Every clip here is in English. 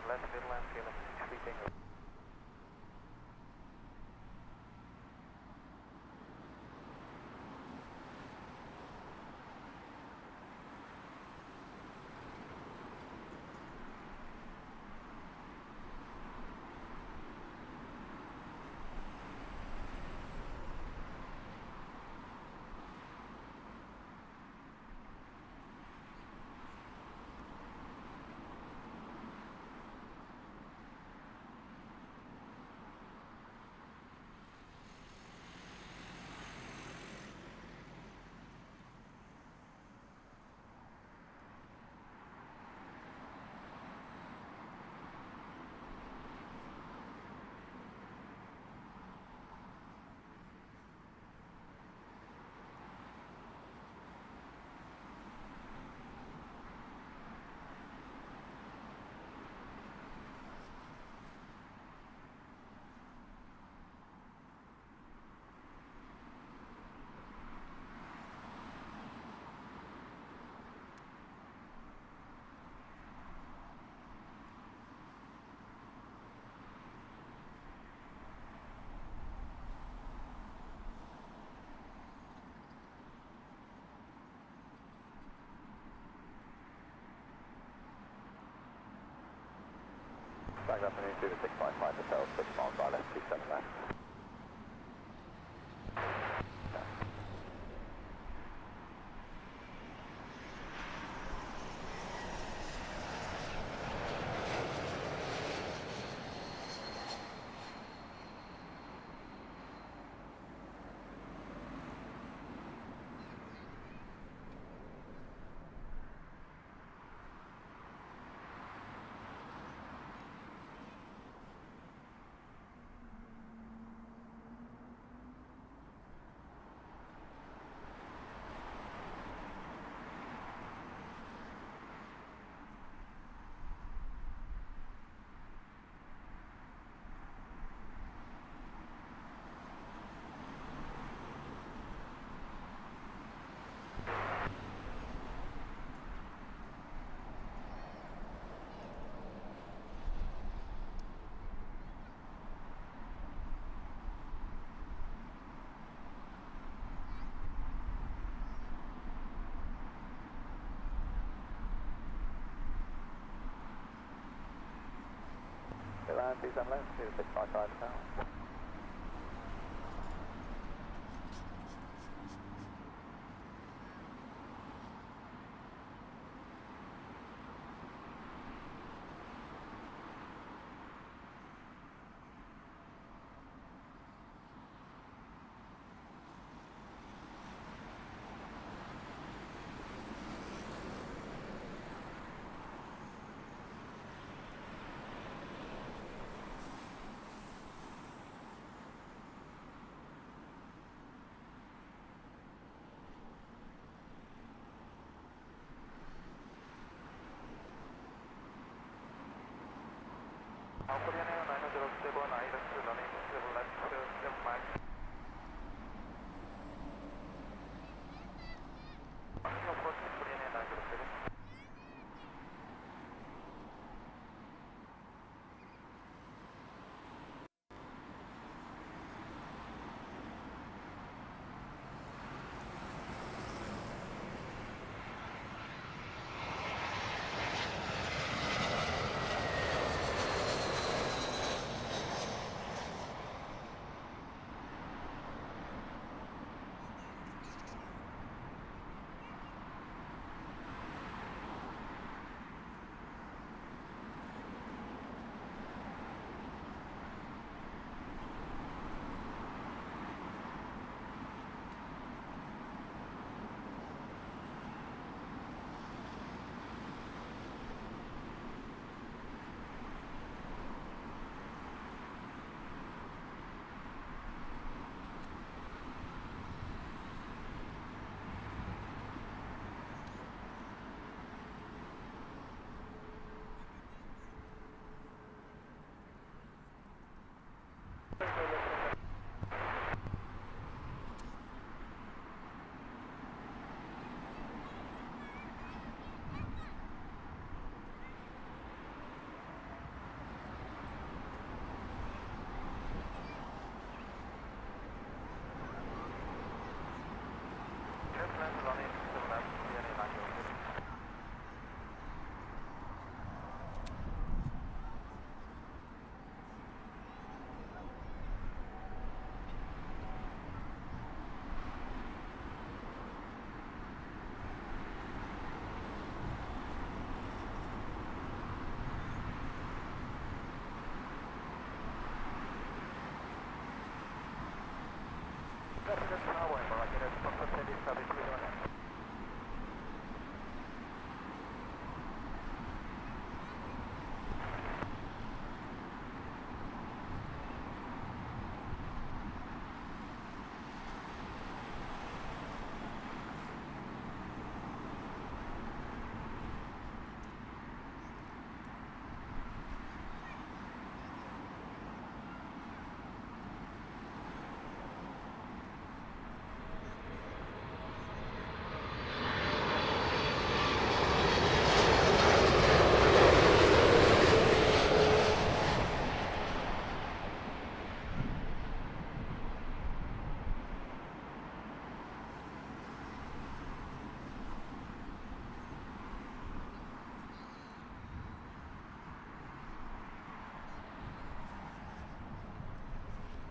left middle and feeling 3 Tango. Back up and into the 655 hotel, 6 miles by left, 27 left. Land, please left, 655 now.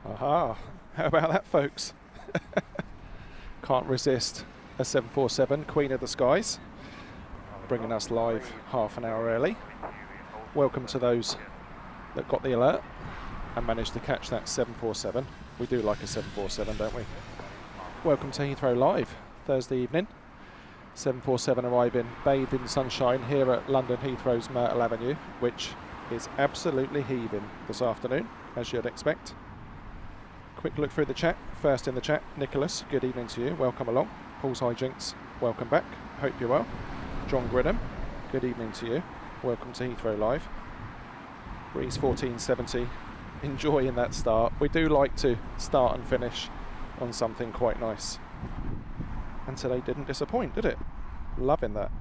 Aha, how about that, folks? Can't resist a 747, Queen of the Skies, bringing us live half an hour early. Welcome to those that got the alert and managed to catch that 747. We do like a 747, don't we? Welcome to Heathrow Live, Thursday evening. 747 arriving bathed in sunshine here at London Heathrow's Myrtle Avenue, which is absolutely heaving this afternoon, as you'd expect. Quick look through the chat. First in the chat, Nicholas, good evening to you. Welcome along. Paul's Hijinks, welcome back. Hope you're well. John Gridham, good evening to you. Welcome to Heathrow Live. Breeze 1470, enjoying that start. We do like to start and finish on something quite nice. And today didn't disappoint, did it? Loving that.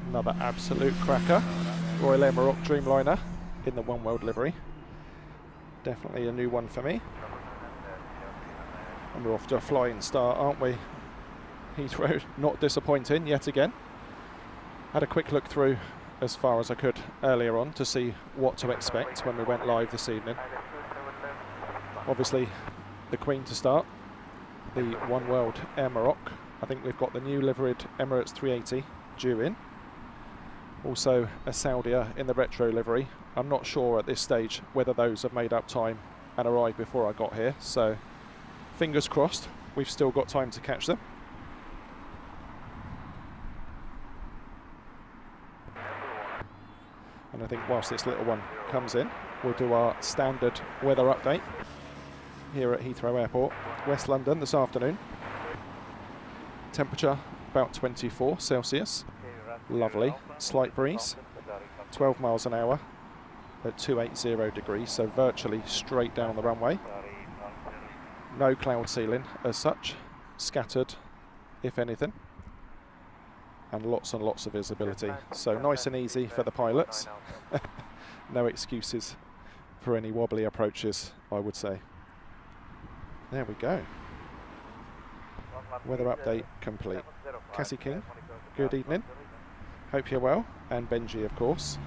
Another absolute cracker. Royal Emirates Dreamliner in the One World livery. Definitely a new one for me. And we're off to a flying start, aren't we? Heathrow not disappointing yet again. Had a quick look through as far as I could earlier on to see what to expect when we went live this evening. Obviously the Queen to start, the One World Emirates. I think we've got the new liveried Emirates 380 due in. Also a Saudia in the retro livery. I'm not sure at this stage whether those have made up time and arrived before I got here, so fingers crossed we've still got time to catch them. And I think whilst this little one comes in, we'll do our standard weather update here at Heathrow Airport, West London this afternoon. Temperature about 24 Celsius. Lovely, slight breeze, 12 miles an hour at 280 degrees, so virtually straight down the runway. No cloud ceiling as such, scattered if anything, and lots of visibility, so nice and easy for the pilots. No excuses for any wobbly approaches, I would say. There we go. Weather update complete. Cassie King, good evening. Hope you're well, and Benji, of course.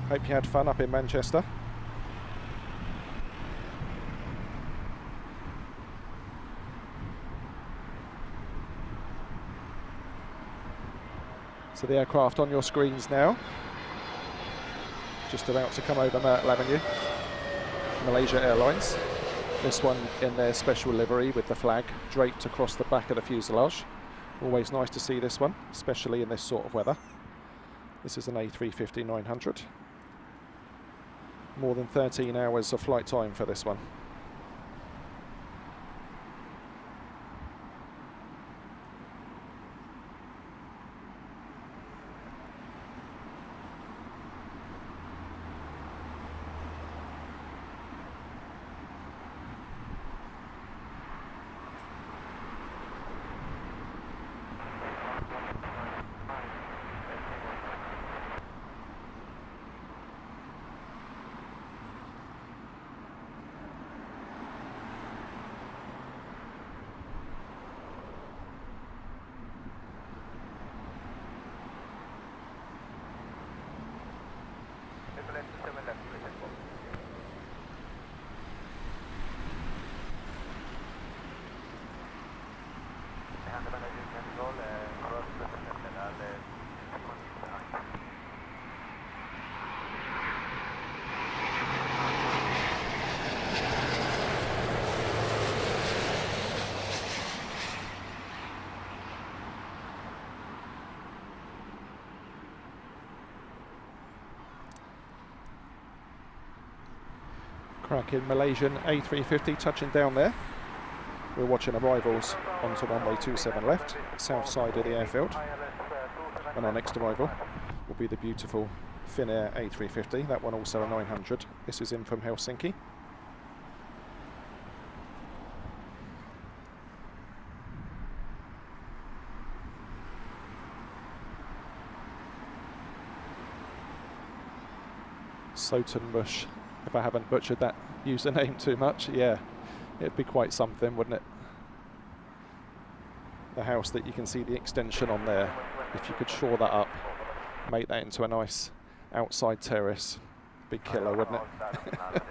Hope you had fun up in Manchester. So the aircraft on your screens now. Just about to come over Myrtle Avenue. Malaysia Airlines. This one in their special livery with the flag draped across the back of the fuselage. Always nice to see this one, especially in this sort of weather. This is an A350-900. More than 13 hours of flight time for this one. Cracking Malaysian A350 touching down there. We're watching arrivals onto runway 27 left, south side of the airfield. And our next arrival will be the beautiful Finnair A350, that one also a 900. This is in from Helsinki. Sotenbush, if I haven't butchered that username too much. Yeah, it'd be quite something, wouldn't it? The house that you can see the extension on there, if you could shore that up, make that into a nice outside terrace, big killer, wouldn't it?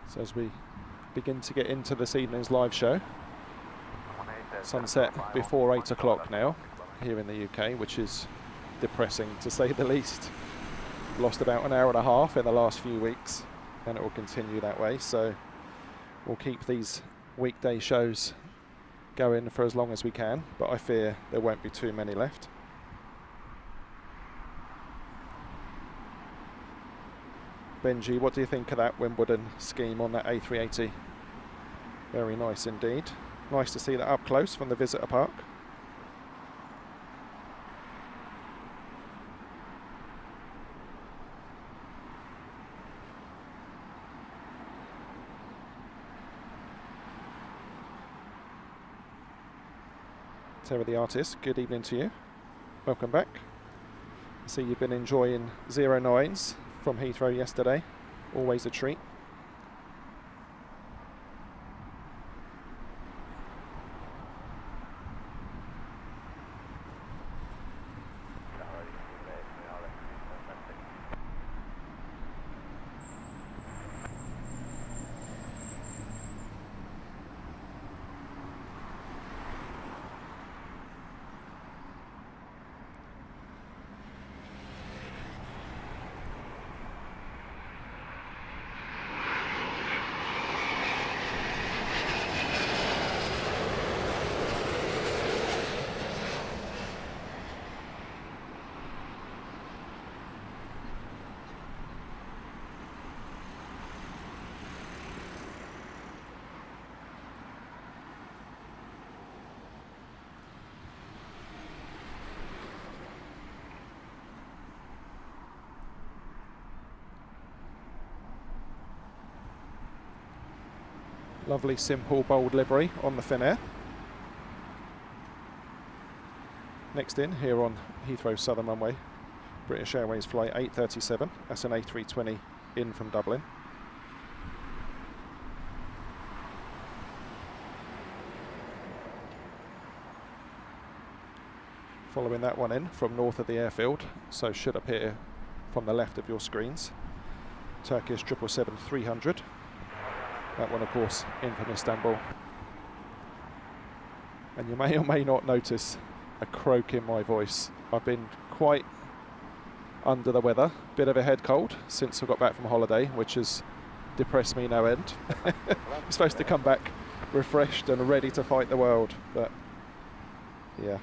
So as we begin to get into this evening's live show, sunset before 8 o'clock now here in the UK, which is depressing to say the least. Lost about an hour and a half in the last few weeks, and it will continue that way. So we'll keep these weekday shows going for as long as we can, but I fear there won't be too many left. Benji, what do you think of that Wimbledon scheme on that A380? Very nice indeed. Nice to see that up close from the visitor park. Terry the Artist, good evening to you. Welcome back. I see you've been enjoying 09s from Heathrow yesterday. Always a treat. Lovely, simple, bold livery on the Finnair. Next in, here on Heathrow Southern Runway, British Airways flight 837. That's an A320 in from Dublin. Following that one in from north of the airfield, so should appear from the left of your screens. Turkish 777-300. That one, of course, in from Istanbul. And you may or may not notice a croak in my voice. I've been quite under the weather, bit of a head cold since I got back from holiday, which has depressed me no end. I'm supposed to come back refreshed and ready to fight the world, but yeah.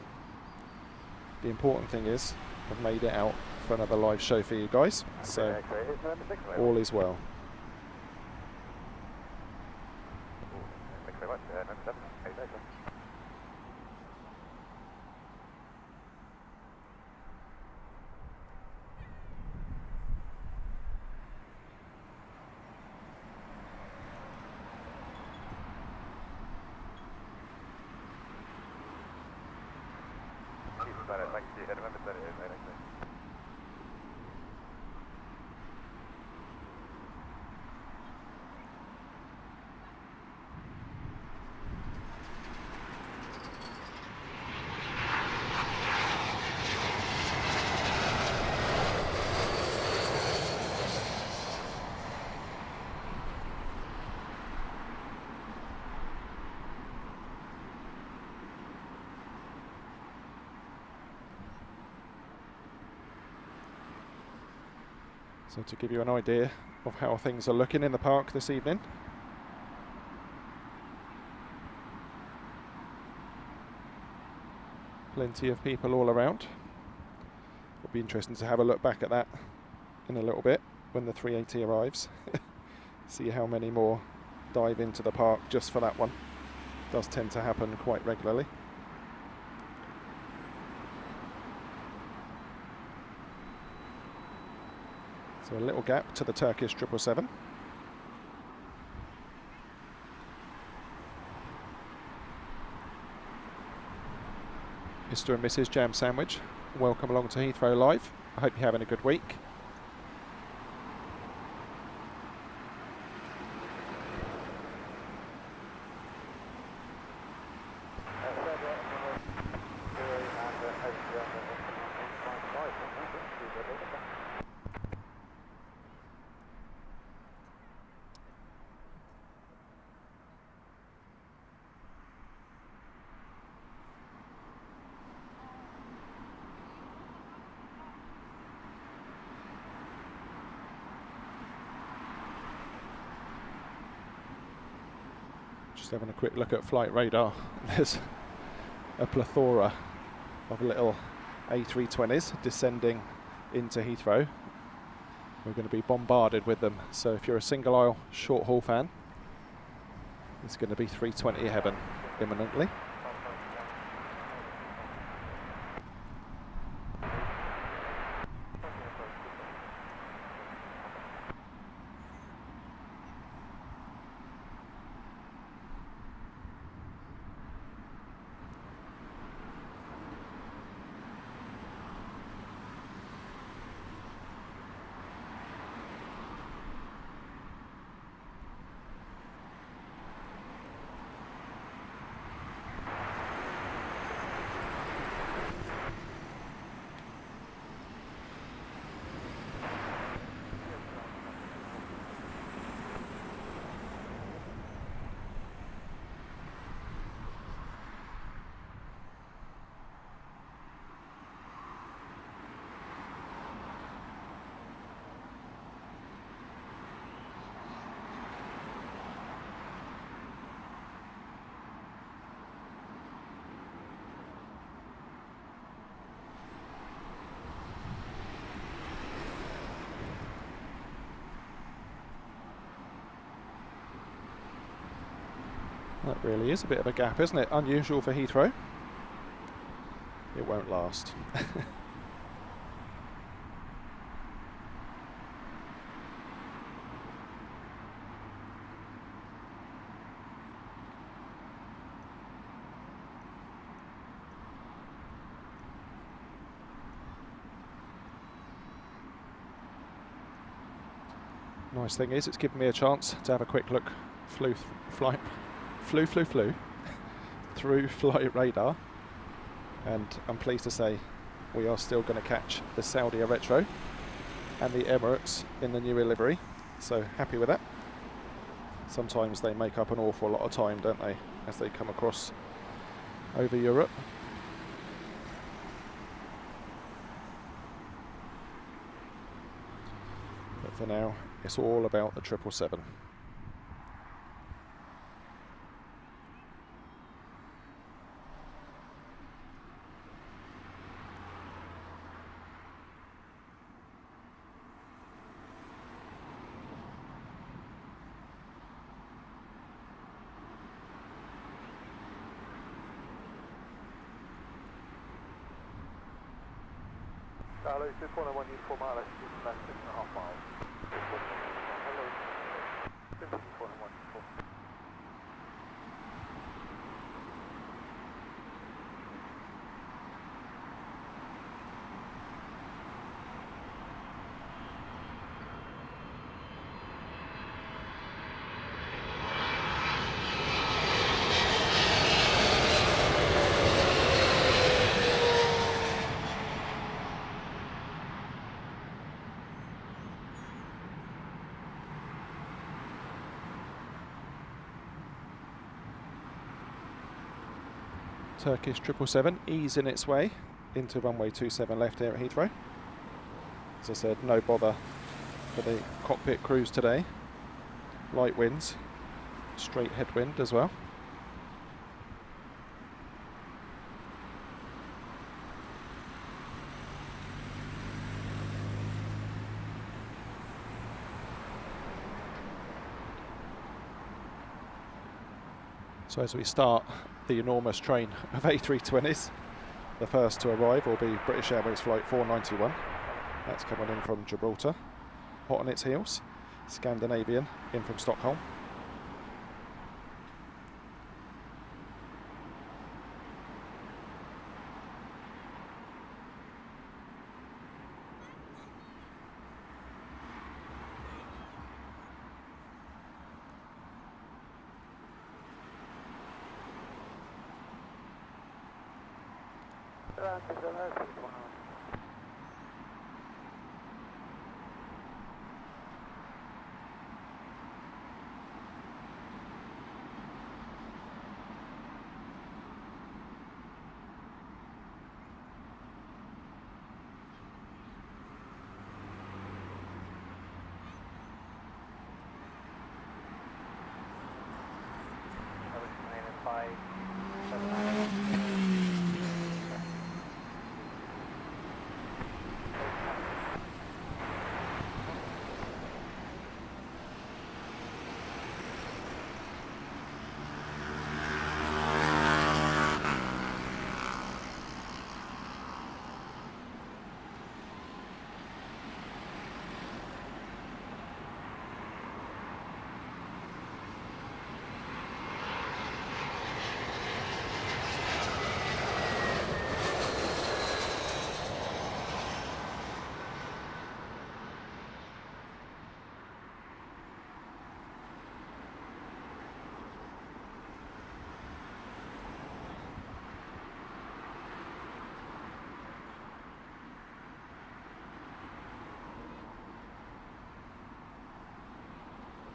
The important thing is I've made it out for another live show for you guys, so all is well. So to give you an idea of how things are looking in the park this evening. Plenty of people all around. It'll be interesting to have a look back at that in a little bit when the 380 arrives. See how many more dive into the park just for that one. Does tend to happen quite regularly. So a little gap to the Turkish 777. Mr. and Mrs. Jam Sandwich, welcome along to Heathrow Live. I hope you're having a good week. Just having a quick look at flight radar. There's a plethora of little A320s descending into Heathrow. We're going to be bombarded with them. So if you're a single aisle short haul fan, it's going to be 320 heaven imminently. That really is a bit of a gap, isn't it? Unusual for Heathrow. It won't last. Nice thing is, it's given me a chance to have a quick look through flight radar, and I'm pleased to say we are still going to catch the Saudi Retro and the Emirates in the new livery, so happy with that. Sometimes they make up an awful lot of time, don't they, as they come across over Europe. But for now, it's all about the 777. Hello, just 101 uniform mile, left 6.5 miles. Hello, 101 uniform. Turkish 777 easing its way into runway 27 left here at Heathrow. As I said, no bother for the cockpit crews today. Light winds, straight headwind as well. So as we start the enormous train of A320s, the first to arrive will be British Airways flight 491. That's coming in from Gibraltar, hot on its heels. Scandinavian in from Stockholm.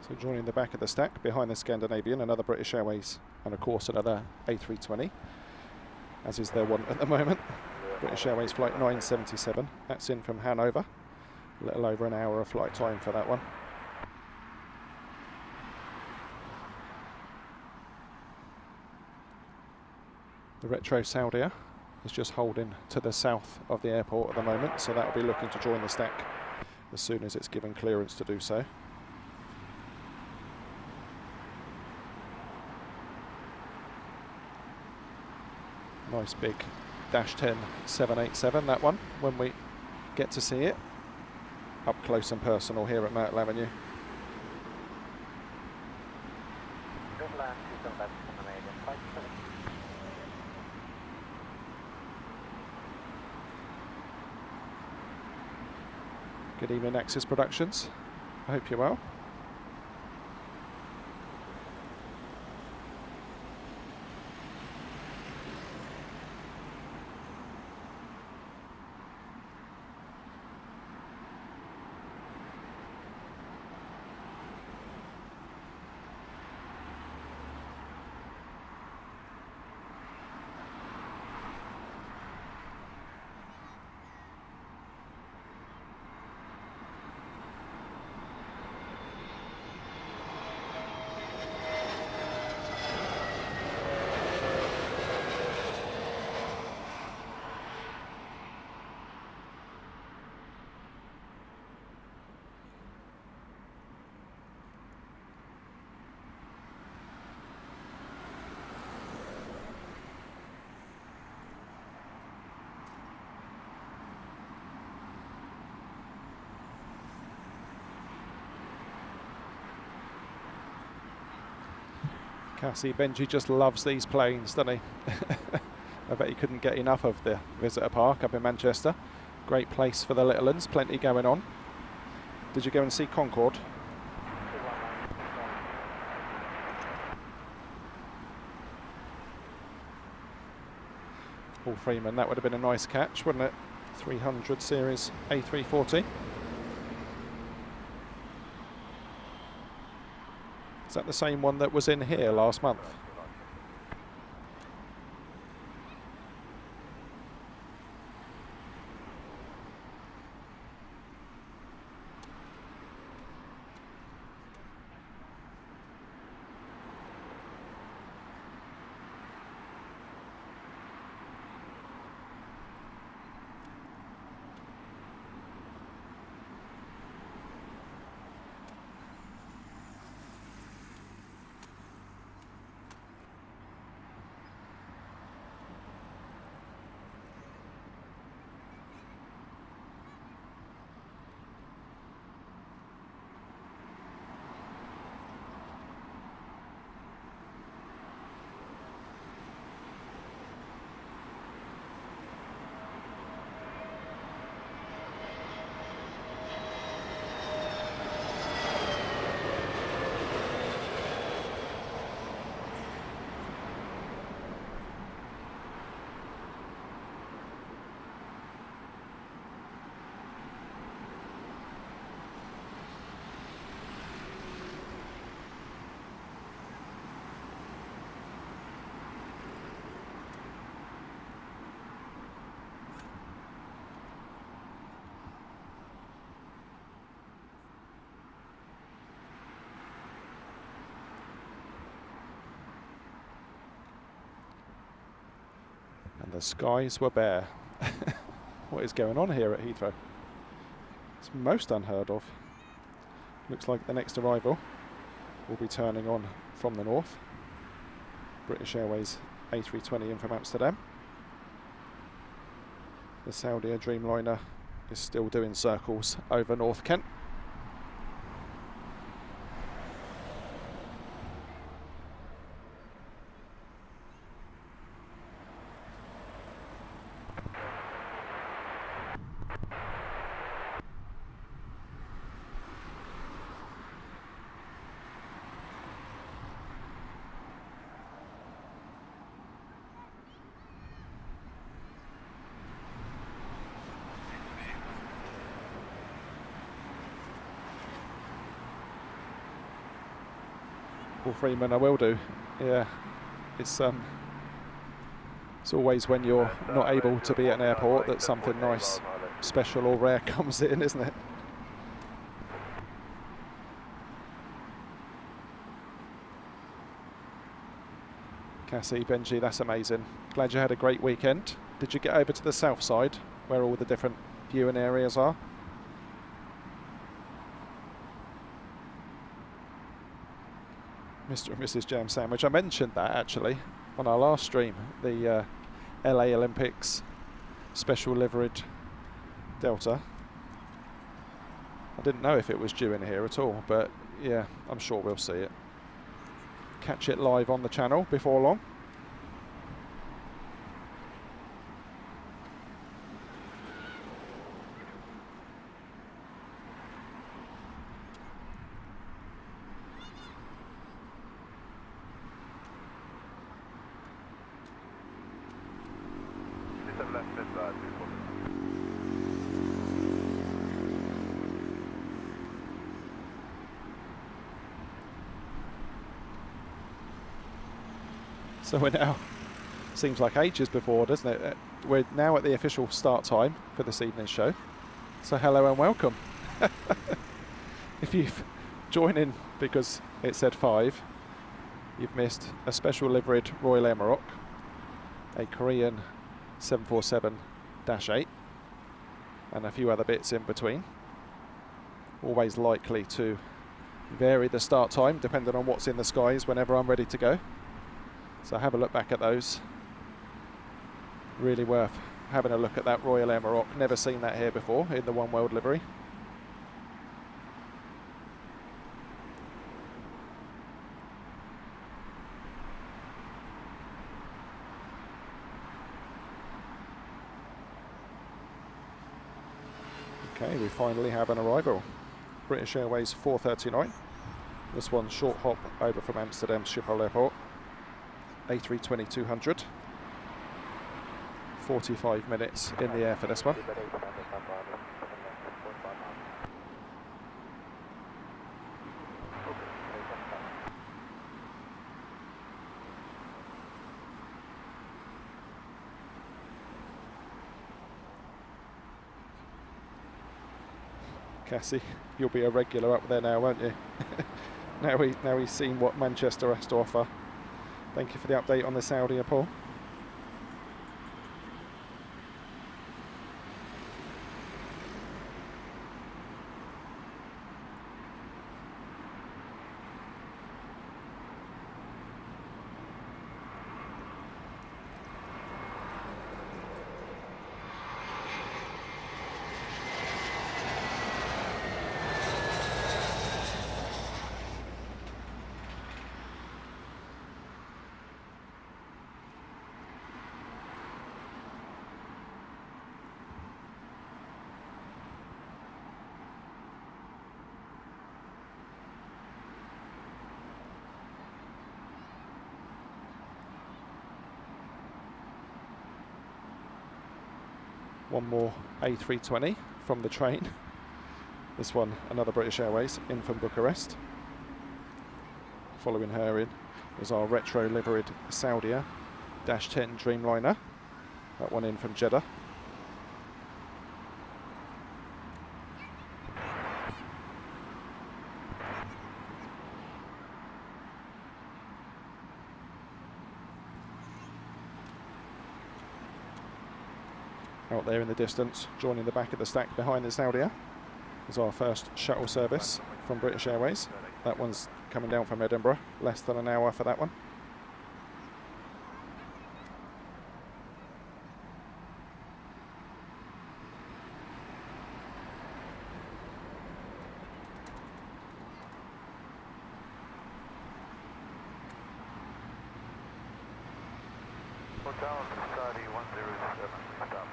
So joining the back of the stack behind the Scandinavian, another British Airways and of course another A320, as is their want at the moment. British Airways flight 977, that's in from Hanover. A little over an hour of flight time for that one. The Retro Saudia is just holding to the south of the airport at the moment, so that will be looking to join the stack as soon as it's given clearance to do so. Nice big Dash 10 787, that one, when we get to see it up close and personal here at Myrtle Avenue. Good evening, Axis Productions. I hope you're well. Cassie, Benji just loves these planes, doesn't he? I bet he couldn't get enough of the visitor park up in Manchester. Great place for the little ones, plenty going on. Did you go and see Concorde? Paul Freeman, that would have been a nice catch, wouldn't it? 300 series A340. Is that the same one that was in here last month? The skies were bare. What is going on here at Heathrow? It's most unheard of. Looks like the next arrival will be turning on from the north. British Airways A320 in from Amsterdam. The Saudia Dreamliner is still doing circles over North Kent. Paul Freeman, I will do. Yeah, it's always when you're not able to be at an airport that something nice, special or rare comes in, isn't it? Cassie, Benji, that's amazing. Glad you had a great weekend. Did you get over to the south side where all the different viewing areas are? Mr. and Mrs. Jam Sandwich. I mentioned that actually on our last stream. The LA Olympics special liveried Delta. I didn't know if it was due in here at all, but yeah, I'm sure we'll see it. Catch it live on the channel before long. So we're now, seems like ages before, doesn't it? We're now at the official start time for this evening's show. So hello and welcome. If you've joined in because it said 5, you've missed a special liveried Royal Air Maroc, a Korean 747-8, and a few other bits in between. Always likely to vary the start time depending on what's in the skies whenever I'm ready to go. So have a look back at those. Really worth having a look at that Royal Air Maroc. Never seen that here before in the One World livery. Okay, we finally have an arrival. British Airways 439. This one's short hop over from Amsterdam Schiphol Airport. A320-200. 45 minutes in the air for this one. Cassie, you'll be a regular up there now, won't you? now he's seen what Manchester has to offer. Thank you for the update on the Saudia, Paul. One more A320 from the train. This one, another British Airways, in from Bucharest. Following her in is our retro liveried Saudia -10 Dreamliner. That one in from Jeddah. Out there in the distance, joining the back of the stack behind this Saudia, is our first shuttle service from British Airways. That one's coming down from Edinburgh, less than an hour for that one. Hotel Saudi 107, stop.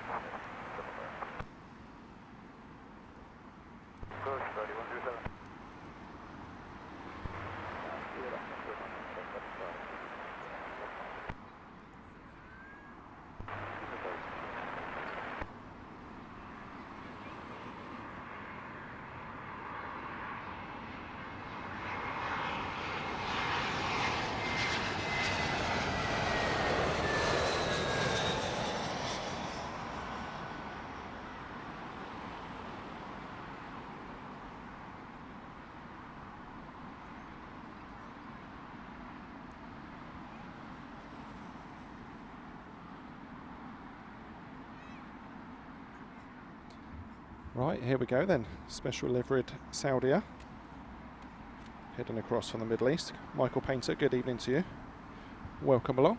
Approach Saudi 107. Right, here we go then. Special liveried Saudia. Heading across from the Middle East. Michael Painter, good evening to you. Welcome along.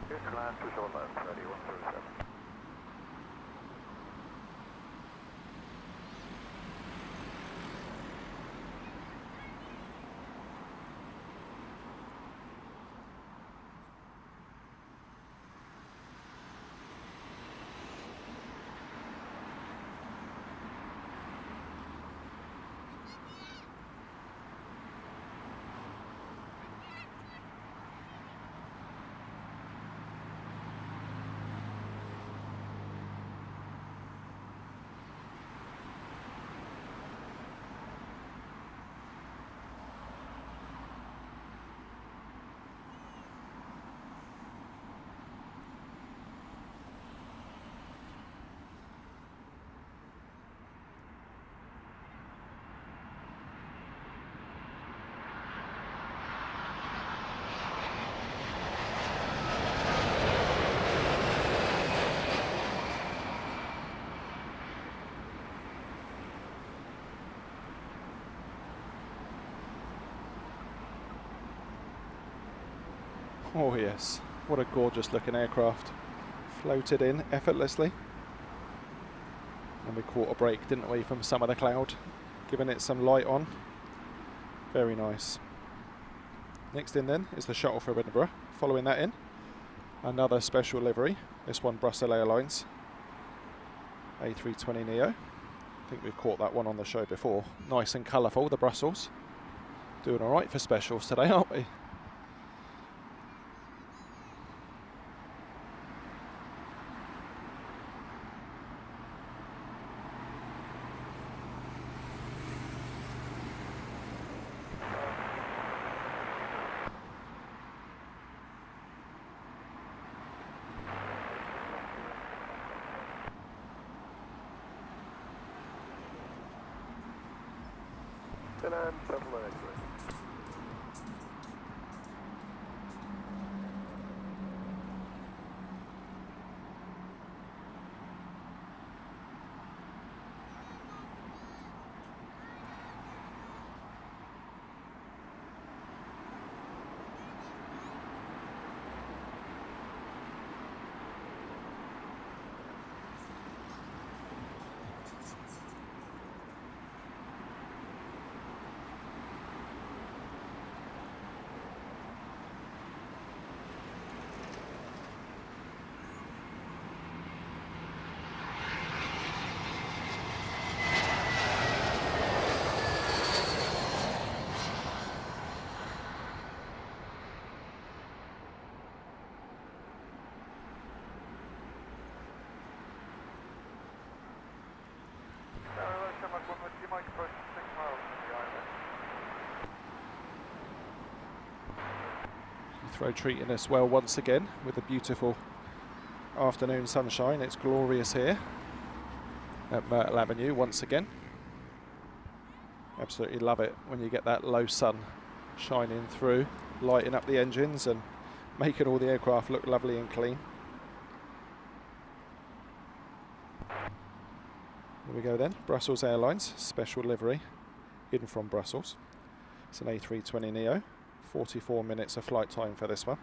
Here's your last to short left, Saudi 107. Oh yes, what a gorgeous looking aircraft. Floated in effortlessly. And we caught a break, didn't we, from some of the cloud, giving it some light on. Very nice. Next in then is the shuttle for Edinburgh. Following that in, another special livery. This one Brussels Airlines A320neo. I think we've caught that one on the show before. Nice and colourful, the Brussels. Doing all right for specials today, aren't we? And settlement exit. Heathrow treating us well once again with the beautiful afternoon sunshine. It's glorious here at Myrtle Avenue once again. Absolutely love it when you get that low sun shining through, lighting up the engines and making all the aircraft look lovely and clean. Here we go then, Brussels Airlines, special livery in from Brussels. It's an A320neo, 44 minutes of flight time for this one.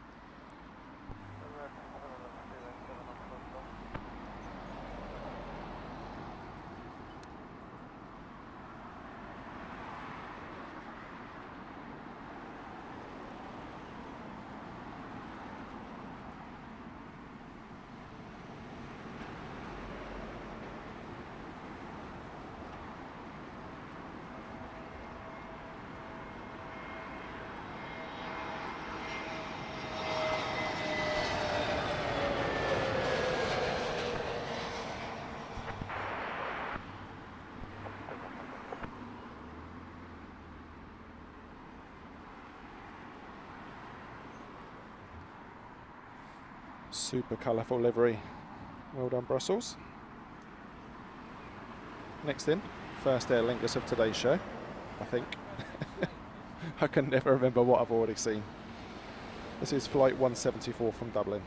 Super colourful livery. Well done, Brussels. Next in, first Aer Lingus of today's show, I think. I can never remember what I've already seen. This is flight 174 from Dublin.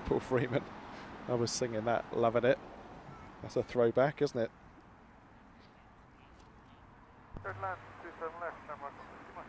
Paul Freeman. I was singing that, loving it. That's a throwback, isn't it? Third land, 27 left, number 51.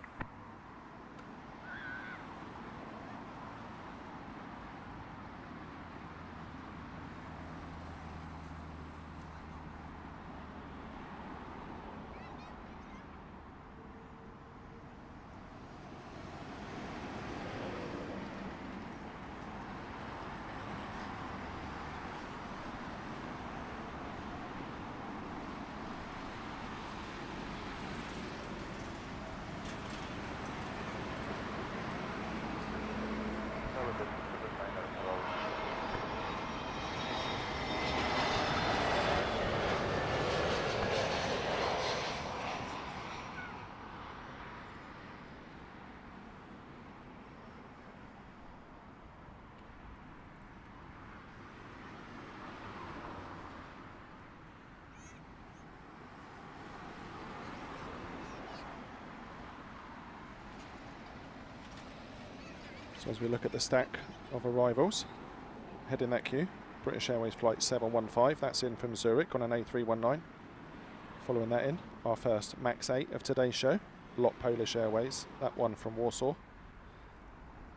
So as we look at the stack of arrivals, head in that queue, British Airways flight 715, that's in from Zurich on an A319. Following that in, our first MAX 8 of today's show, LOT Polish Airways, that one from Warsaw.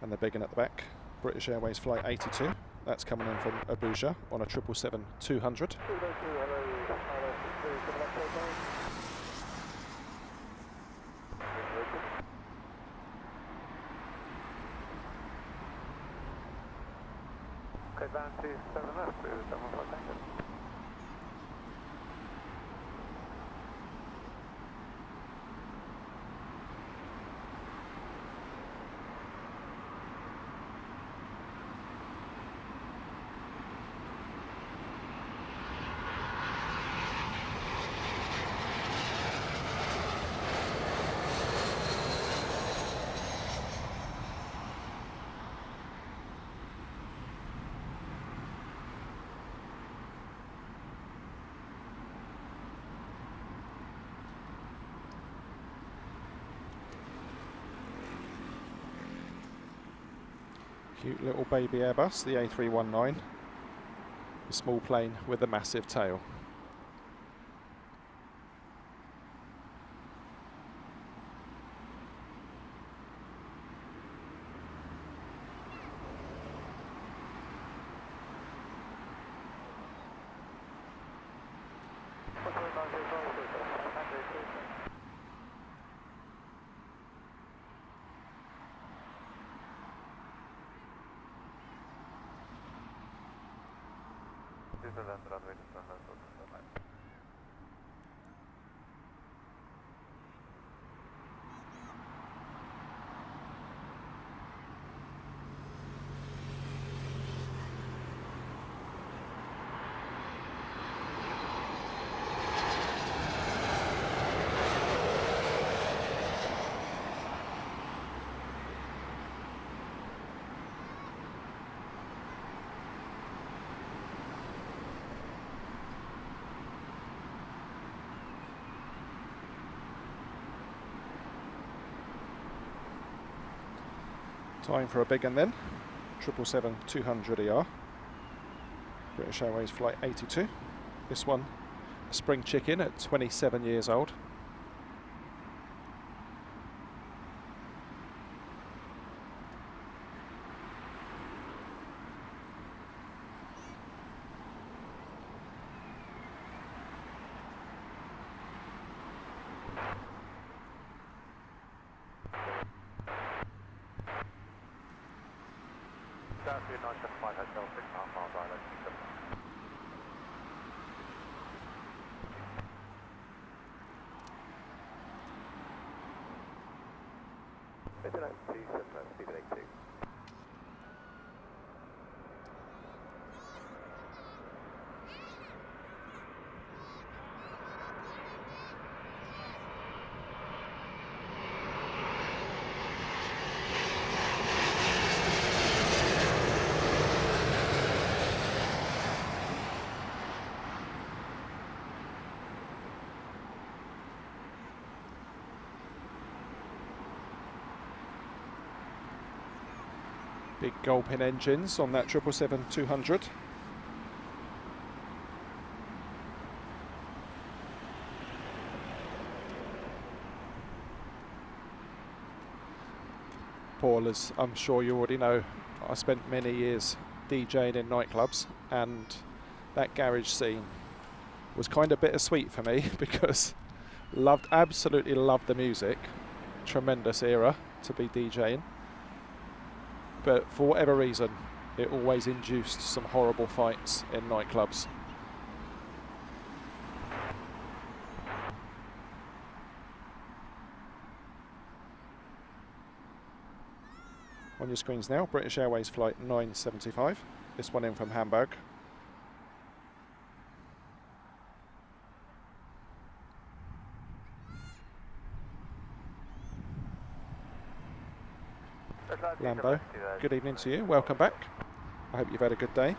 And the big one at the back, British Airways flight 82, that's coming in from Abuja on a 777-200. Okay, down to 7 left, 715, thank you. Cute little baby Airbus, the A319, a small plane with a massive tail. Time for a big one then. 777-200 ER. British Airways flight 82. This one, a spring chicken at 27 years old. Down to 975 Hotel, 6.5 miles island. Midland 27, Stephen 82. Big gulping engines on that 777-200. Paul, as I'm sure you already know, I spent many years DJing in nightclubs, and that garage scene was kind of bittersweet for me because absolutely loved the music. Tremendous era to be DJing. But for whatever reason, it always induced some horrible fights in nightclubs. On your screens now, British Airways flight 975. This one in from Hamburg. Lambo, good evening to you. Welcome back. I hope you've had a good day.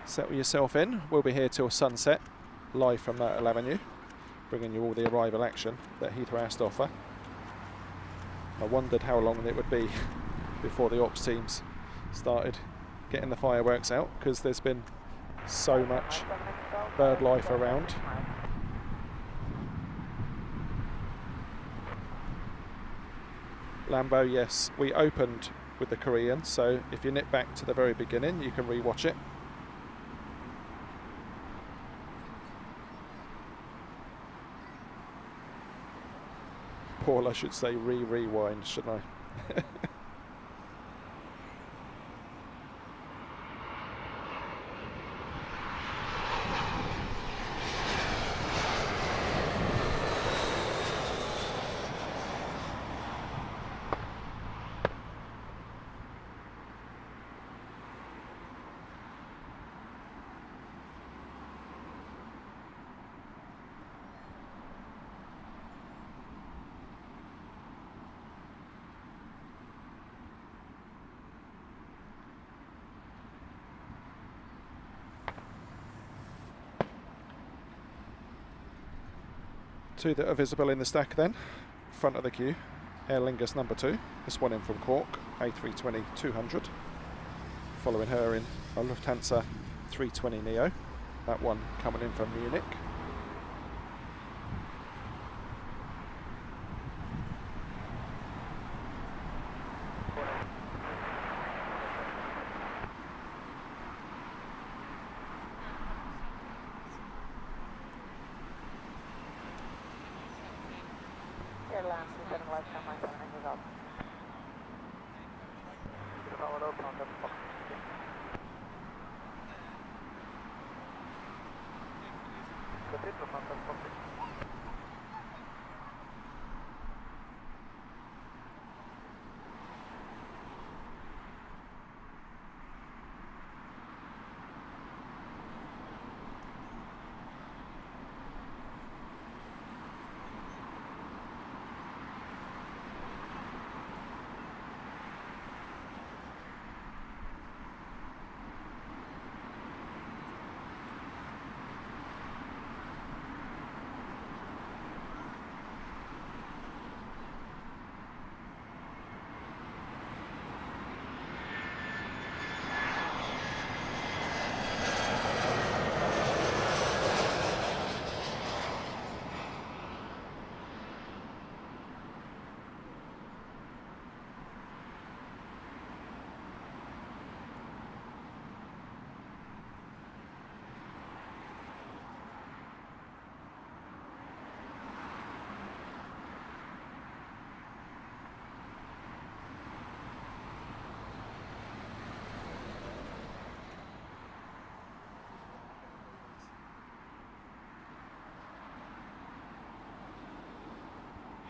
Settle yourself in. We'll be here till sunset, live from Myrtle Avenue, bringing you all the arrival action that Heathrow has to offer. I wondered how long it would be before the ops teams started getting the fireworks out, because there's been so much bird life around. Lambo, yes, we opened with the Korean, so if you nip back to the very beginning, you can re-watch it. Paul, I should say rewind, shouldn't I? Two that are visible in the stack then. Front of the queue, Aer Lingus number 2. This one in from Cork, A320-200. Following her in a Lufthansa 320neo. That one coming in from Munich.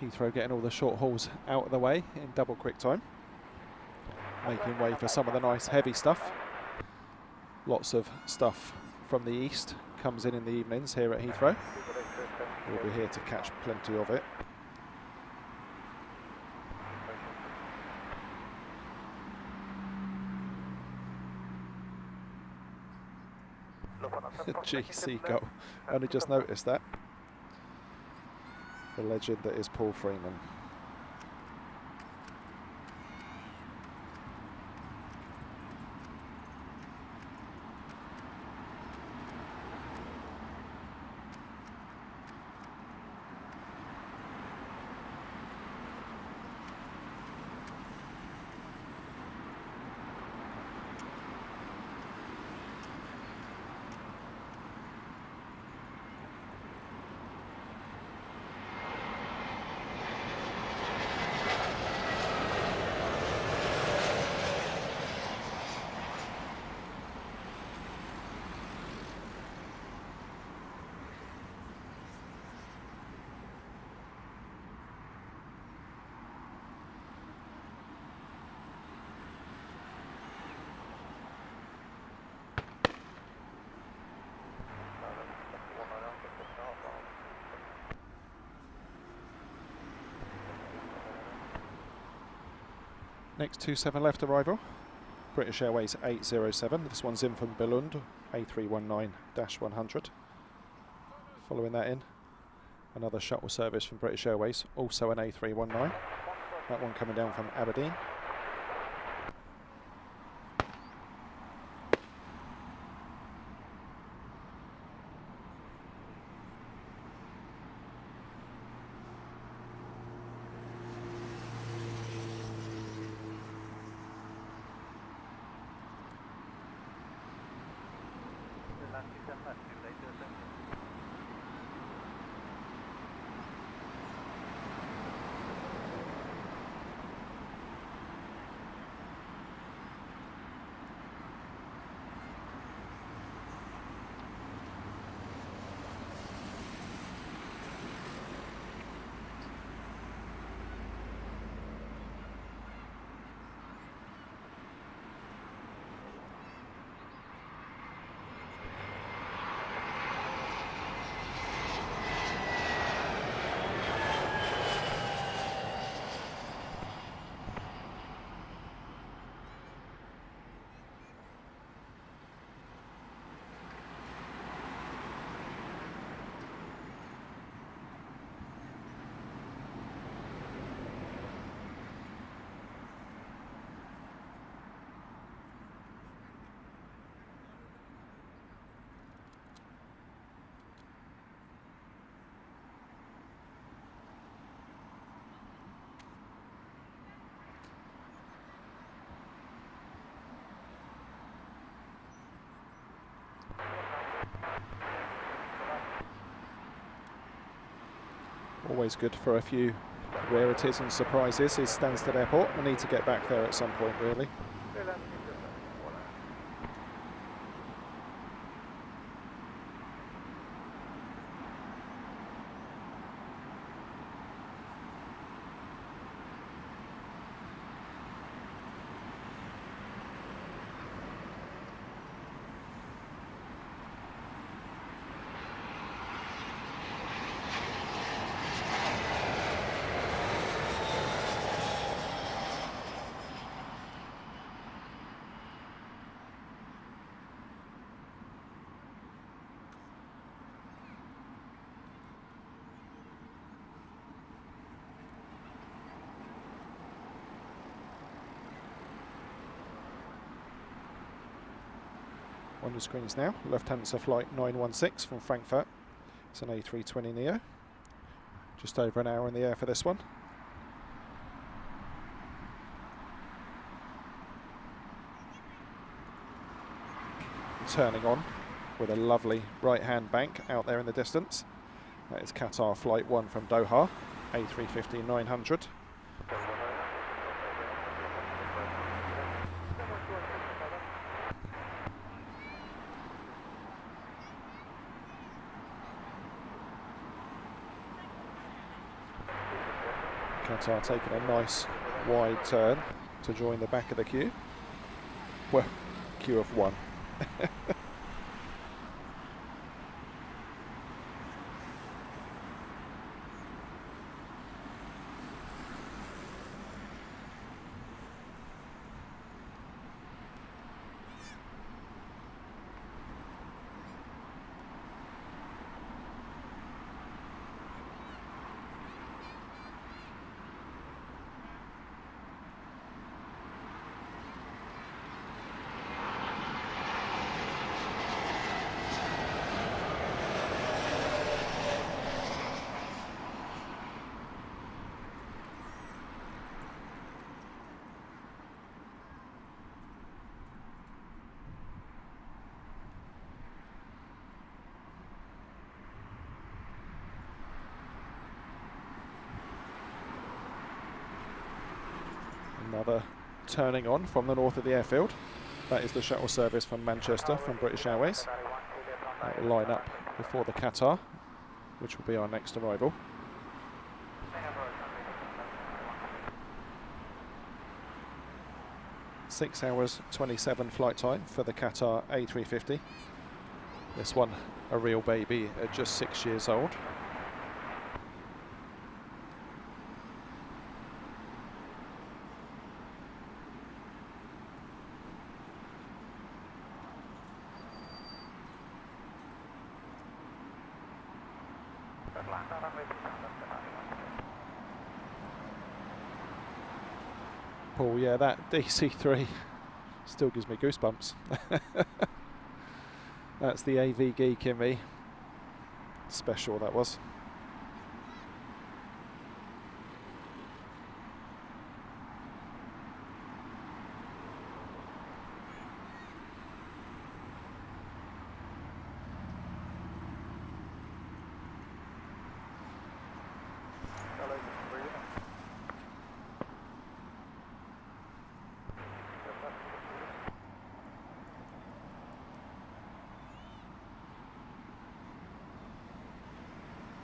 Heathrow getting all the short hauls out of the way in double quick time, making way for some of the nice heavy stuff. Lots of stuff from the east comes in the evenings here at Heathrow. We'll be here to catch plenty of it. Gee, Seagull. Only just noticed that. The legend that is Paul Freeman. Next 27 left arrival, British Airways 807. This one's in from Billund, A319-100. Following that in, another shuttle service from British Airways, also an A319. That one coming down from Aberdeen. Always good for a few rarities and surprises is Stansted Airport. We need to get back there at some point, really. On your screens now, Lufthansa flight 916 from Frankfurt. It's an A320neo. Just over an hour in the air for this one. Turning on with a lovely right-hand bank out there in the distance. That is Qatar flight 1 from Doha, A350-900. Qatar taking a nice wide turn to join the back of the queue. Well, queue of one. Another turning on from the north of the airfield. That is the shuttle service from Manchester from British Airways. That will line up before the Qatar, which will be our next arrival. Six hours 27 flight time for the Qatar A350. This one a real baby at just 6 years old. Paul, yeah, that DC3 still gives me goosebumps. That's the AV geek in me. Special, that was.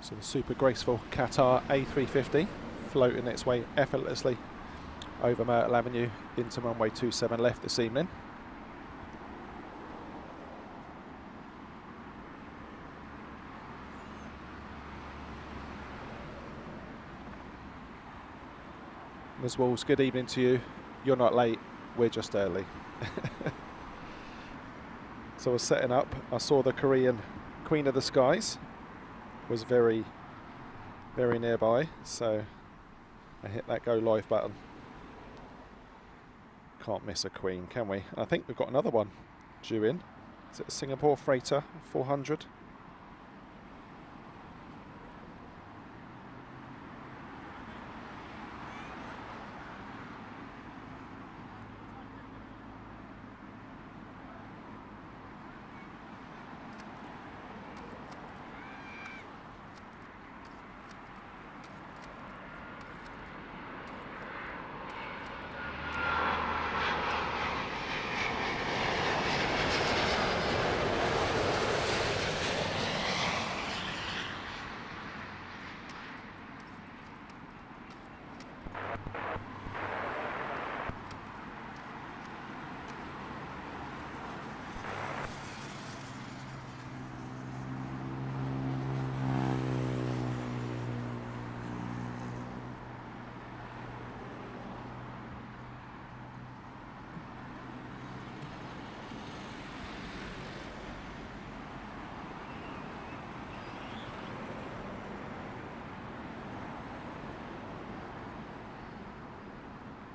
So the super graceful Qatar A350 floating its way effortlessly over Myrtle Avenue into runway 27 left this evening. Ms. Walls, good evening to you. You're not late, we're just early. So I was setting up, I saw the Korean Queen of the Skies was very, very nearby, so I hit that go live button. Can't miss a Queen, can we? I think we've got another one due in. Is it a Singapore Freighter 400?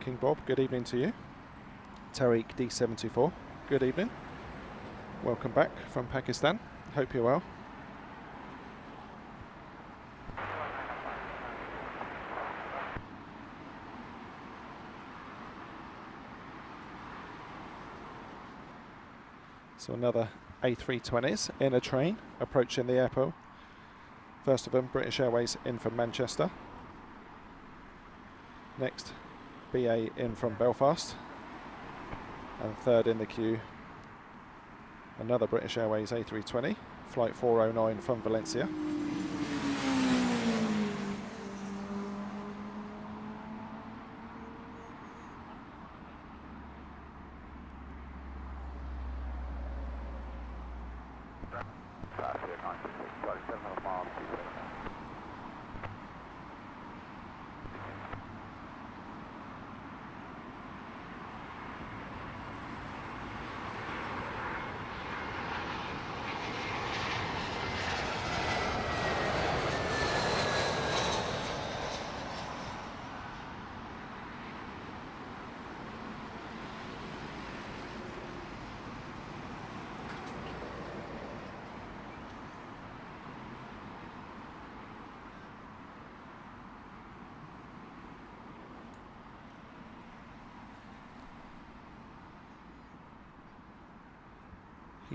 King Bob, good evening to you. Tariq D74, good evening. Welcome back from Pakistan. Hope you're well. So another A320s in a train approaching the airport. First of them, British Airways in from Manchester. Next, BA in from Belfast. And third in the queue, another British Airways A320, flight 409 from Valencia.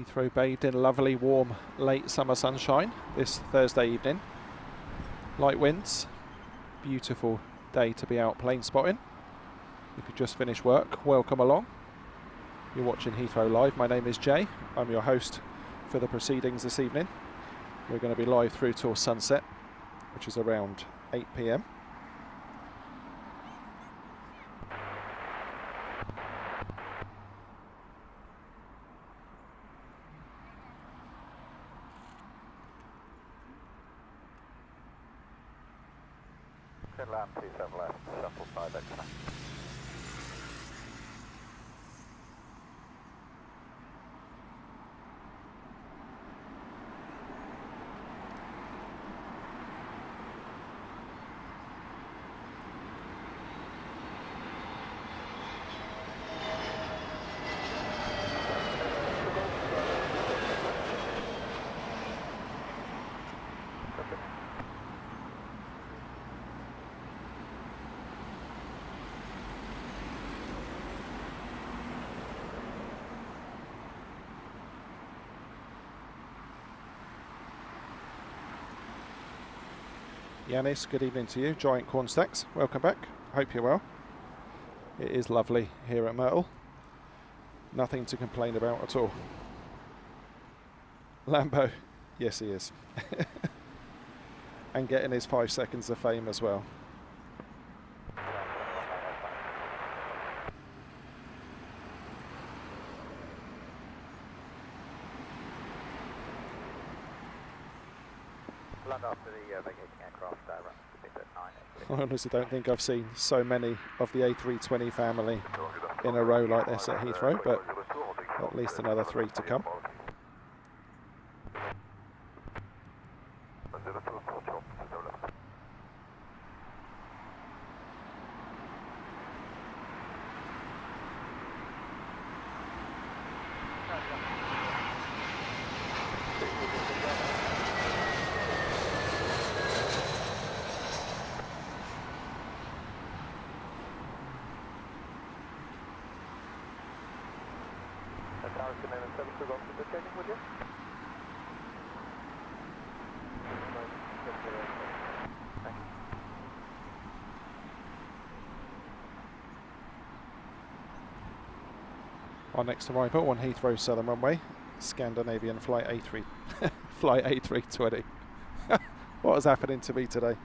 Heathrow bathed in lovely warm late summer sunshine this Thursday evening. Light winds, beautiful day to be out plane spotting. If you just finished work, welcome along. You're watching Heathrow Live. My name is Jay. I'm your host for the proceedings this evening. We're going to be live through till sunset, which is around 8 p.m. Land 27 left, shuffle side extra. Yanis, good evening to you. Giant Corn Stacks, welcome back. Hope you're well. It is lovely here at Myrtle. Nothing to complain about at all. Lambo, yes he is. And getting his 5 seconds of fame as well. Land after the vacating aircraft, runs a bit at 9 actually. I honestly don't think I've seen so many of the A320 family in a row like this at Heathrow, but at least another 3 to come. Our next arrival on Heathrow Southern Runway, Scandinavian Flight A3, Flight A320. What is happening to me today?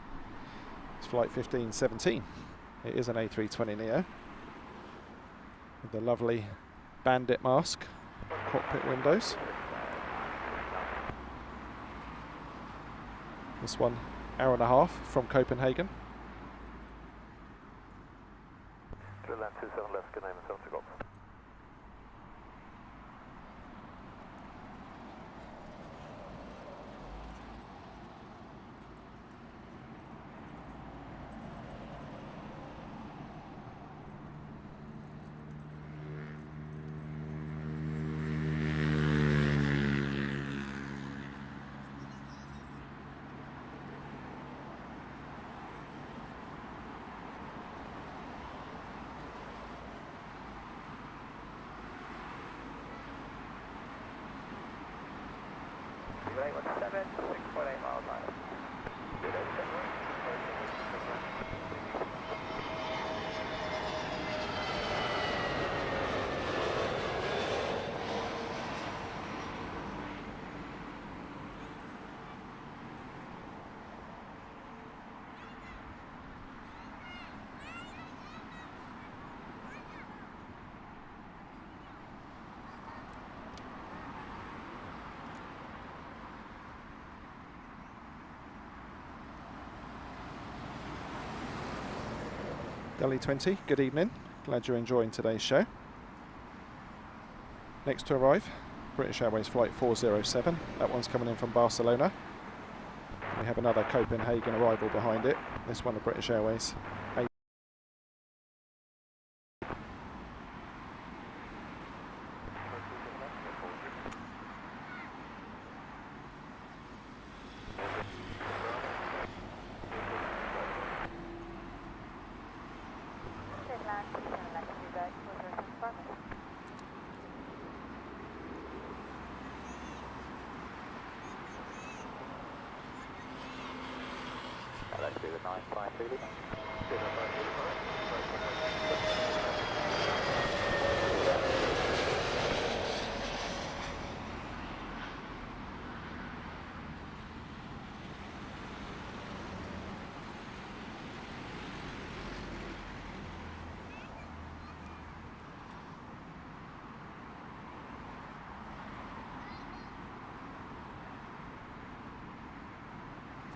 It's Flight 1517. It is an A320 Neo with the lovely bandit mask, cockpit windows. This one, hour and a half from Copenhagen. Land 27 left, good name and 7 to go. Delhi 20, good evening. Glad you're enjoying today's show. Next to arrive, British Airways Flight 407. That one's coming in from Barcelona. We have another Copenhagen arrival behind it. This one of British Airways. 952.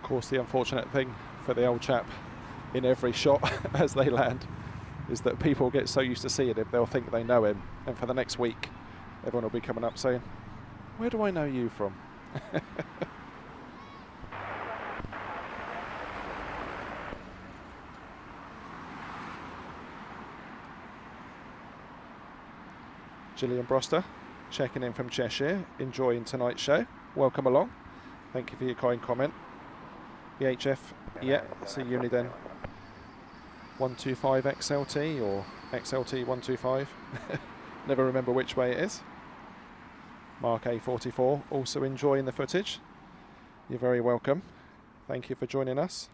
Of course, the unfortunate thing for the old chap in every shot as they land is that people get so used to seeing him, they'll think they know him, and for the next week everyone will be coming up saying, "Where do I know you from?" Gillian Broster checking in from Cheshire, enjoying tonight's show. Welcome along. Thank you for your kind comment. EHF, yeah, see Uniden 125 XLT or XLT 125. Never remember which way it is. Mark A44 also enjoying the footage. You're very welcome. Thank you for joining us.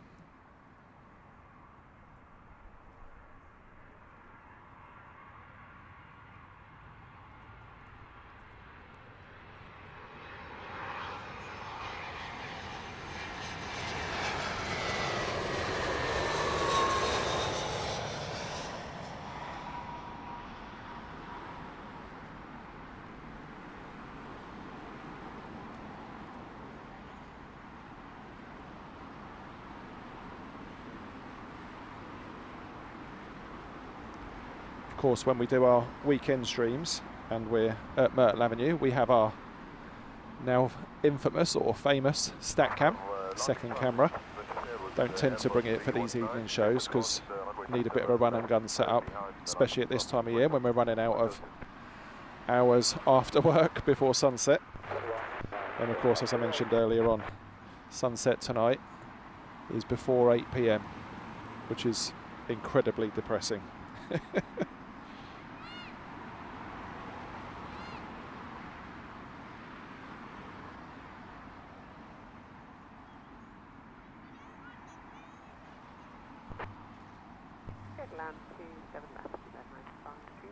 Of course, when we do our weekend streams and we're at Myrtle Avenue, we have our now infamous or famous StatCam, second camera. Don't tend to bring it for these evening shows because need a bit of a run and gun setup, especially at this time of year when we're running out of hours after work before sunset. And of course, as I mentioned earlier on, sunset tonight is before 8 PM, which is incredibly depressing. Land 27 left, 95 Street.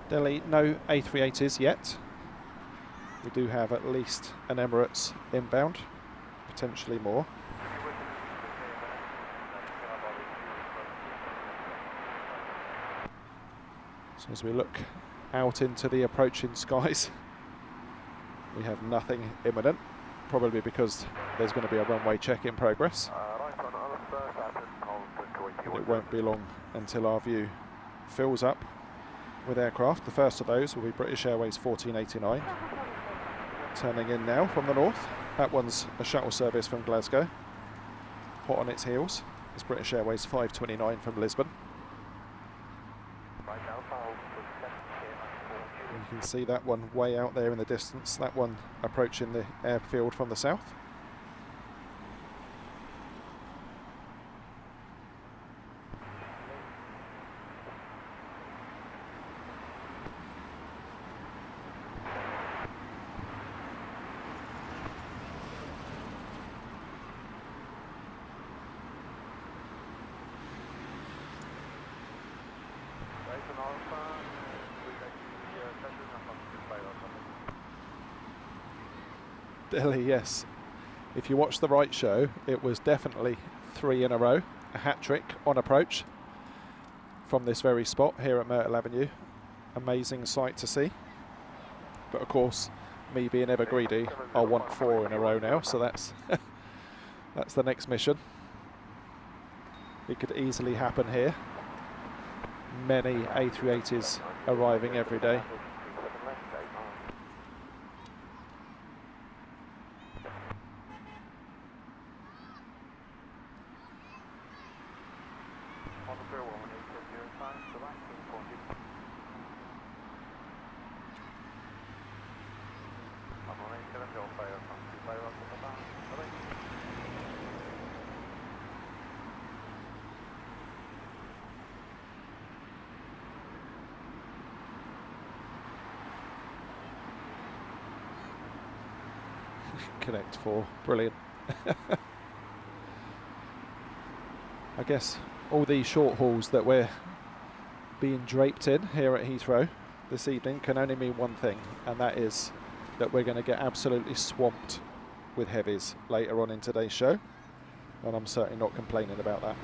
Delhi, no A380s yet. We do have at least an Emirates inbound, potentially more. So as we look out into the approaching skies, we have nothing imminent, probably because there's going to be a runway check in progress. And it won't be long until our view fills up with aircraft. The first of those will be British Airways 1489, turning in now from the north. That one's a shuttle service from Glasgow. Hot on its heels is British Airways 529 from Lisbon. You can see that one way out there in the distance, that one approaching the airfield from the south. Delhi, yes. If you watch the right show, it was definitely 3 in a row, a hat-trick on approach from this very spot here at Myrtle Avenue. Amazing sight to see. But of course, me being ever greedy, I want 4 in a row now, so that's that's the next mission. It could easily happen here. Many A380s arriving every day. Connect 4, brilliant. I guess all these short hauls that we're being draped in here at Heathrow this evening can only mean one thing, and that is that we're going to get absolutely swamped with heavies later on in today's show, and I'm certainly not complaining about that.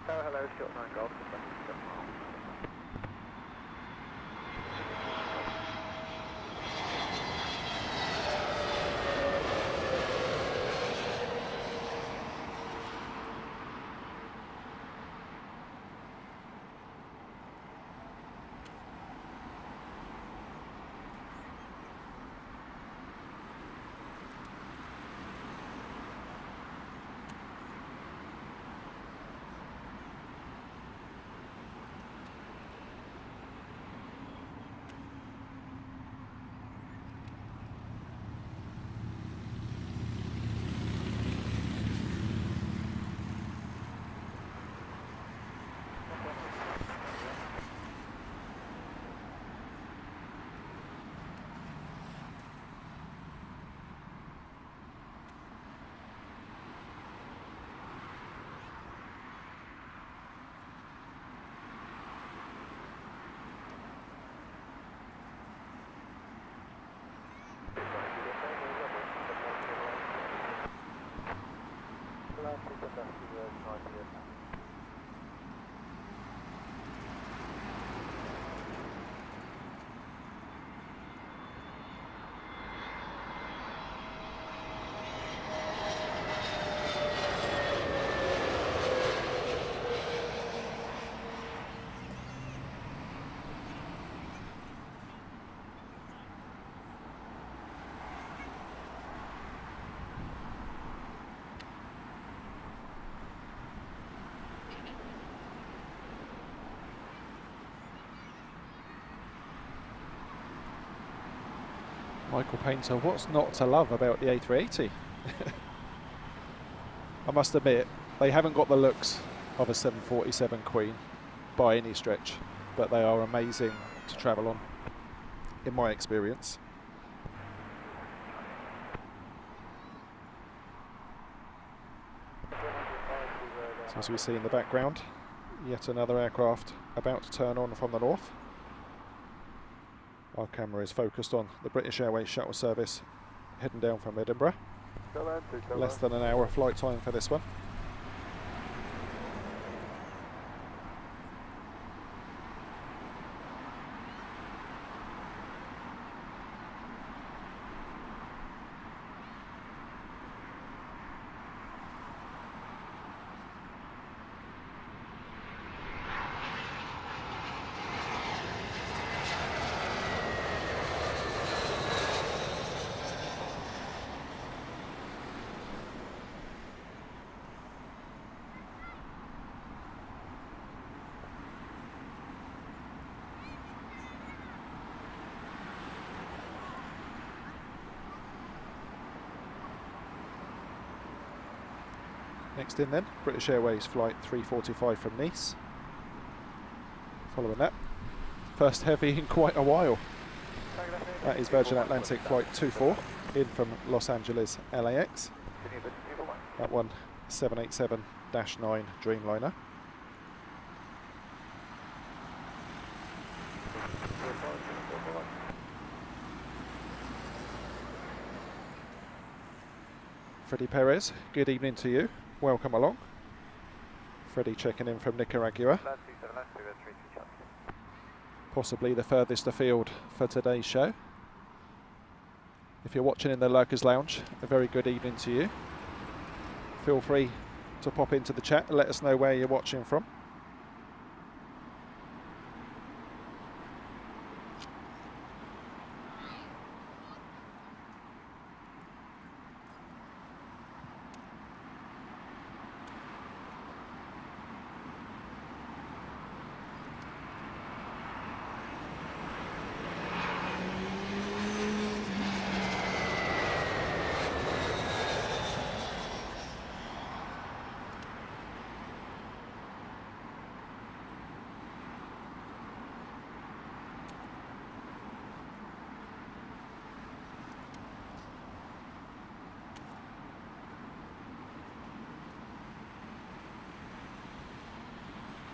Hello, short 9 Golf. Michael Painter, what's not to love about the A380? I must admit, they haven't got the looks of a 747 Queen by any stretch, but they are amazing to travel on, in my experience. So as we see in the background, yet another aircraft about to turn on from the north. Our camera is focused on the British Airways shuttle service heading down from Edinburgh. Less than an hour flight time for this one. Next in then, British Airways flight 345 from Nice. Following that, first heavy in quite a while. That is Virgin Atlantic flight 24 in from Los Angeles LAX. That one 787-9 Dreamliner. Freddie Perez, good evening to you. Welcome along. Freddie checking in from Nicaragua. Possibly the furthest afield for today's show. If you're watching in the Lurkers Lounge, a very good evening to you. Feel free to pop into the chat and let us know where you're watching from.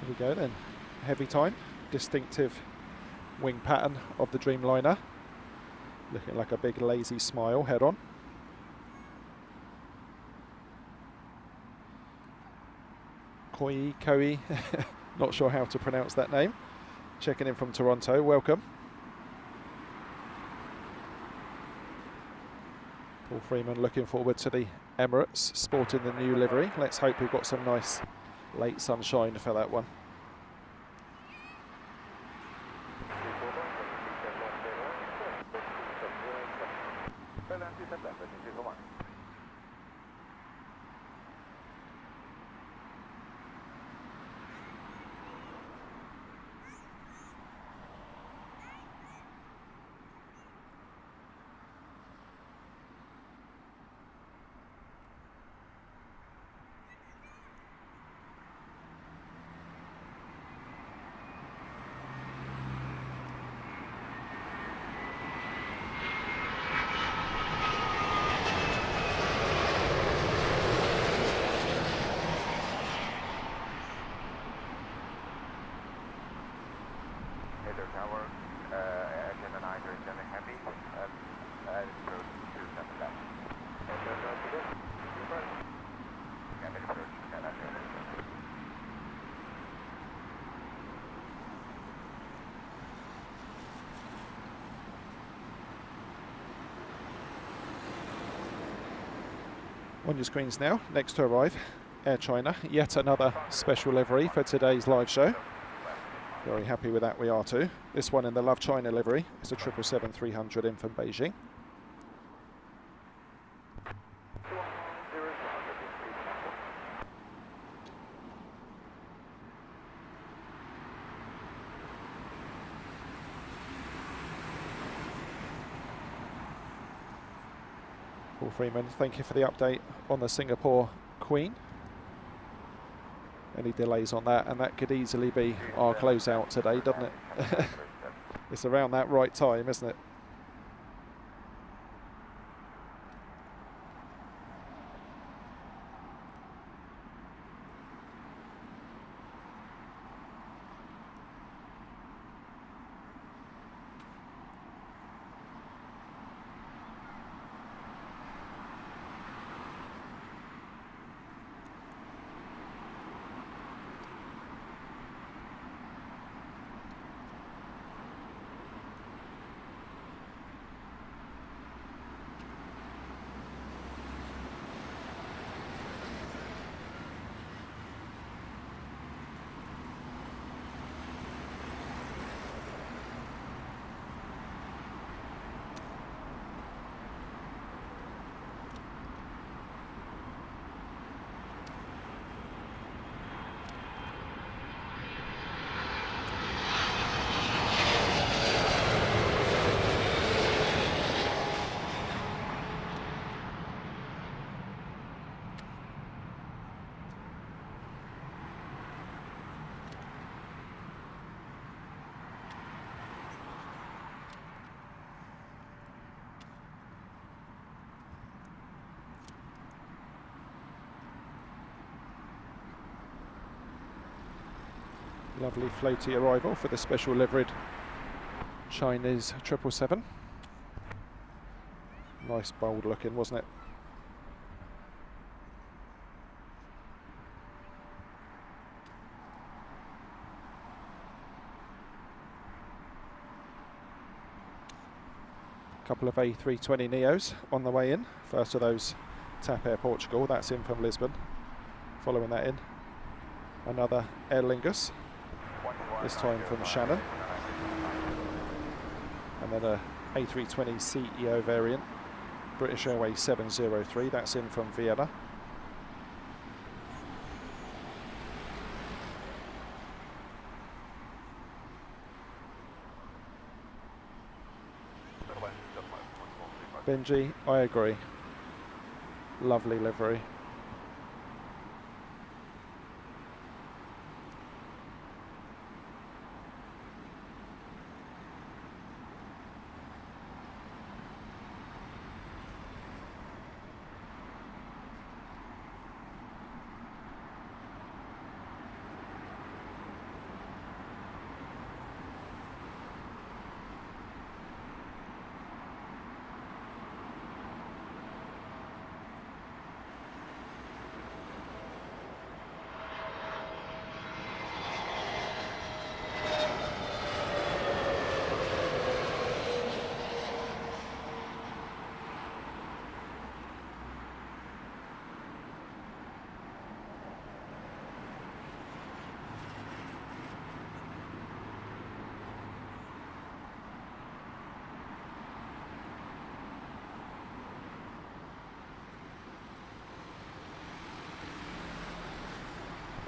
Here we go then, heavy time, distinctive wing pattern of the Dreamliner, looking like a big lazy smile head on. Koi, not sure how to pronounce that name, checking in from Toronto, welcome. Paul Freeman looking forward to the Emirates, sporting the new livery. Let's hope we've got some nice late sunshine for that one. On your screens now, next to arrive, Air China, yet another special livery for today's live show. Very happy with that, we are too. This one in the Love China livery, it's a 777-300 in from Beijing. Paul Freeman, thank you for the update on the Singapore Queen. Any delays on that, and that could easily be our closeout today, doesn't it? It's around that right time, isn't it? Lovely floaty arrival for the special liveried Chinese 777. Nice bold looking, wasn't it? Couple of A320 Neos on the way in. First of those TAP Air Portugal, that's in from Lisbon. Following that in, another Aer Lingus, this time from Shannon. And then a A320 CEO variant, British Airways 703, that's in from Vienna. Benji, I agree. Lovely livery.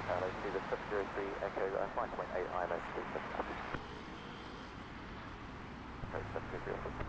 Let's see the 703 Echo 5.8 ILS 37. Okay, 703.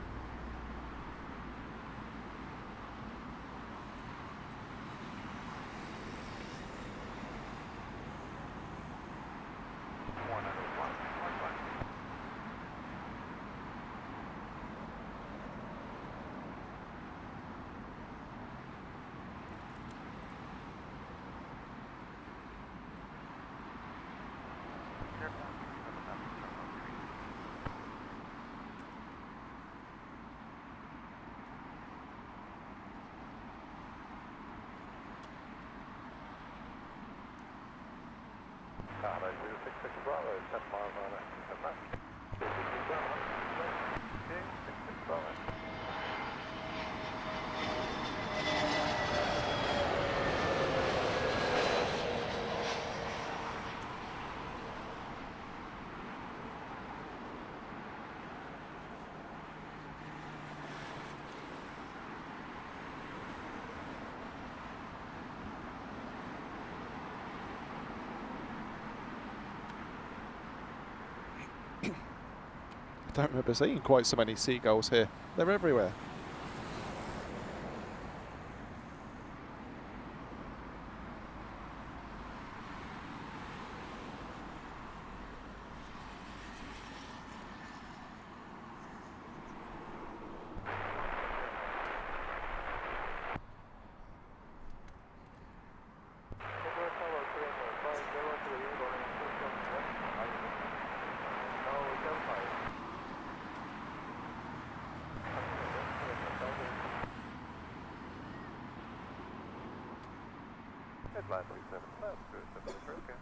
Carlo, 06 Bravo, 7 miles an hour, 7 knots. 6 Bravo. I don't remember seeing quite so many seagulls here. They're everywhere. Headline 37, that's good, okay.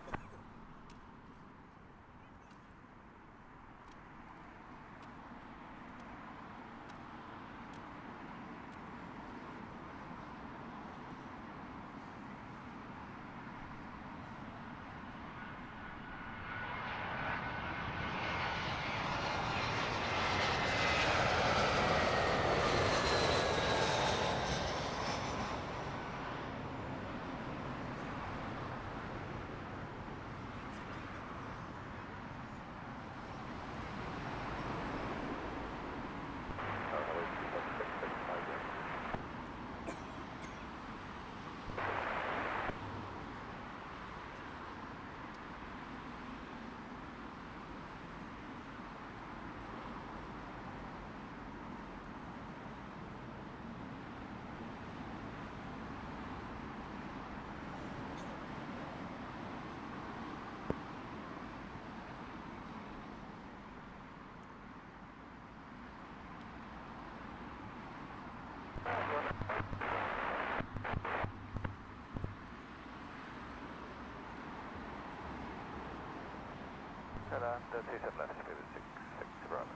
27 left, speed at 6 Bravo.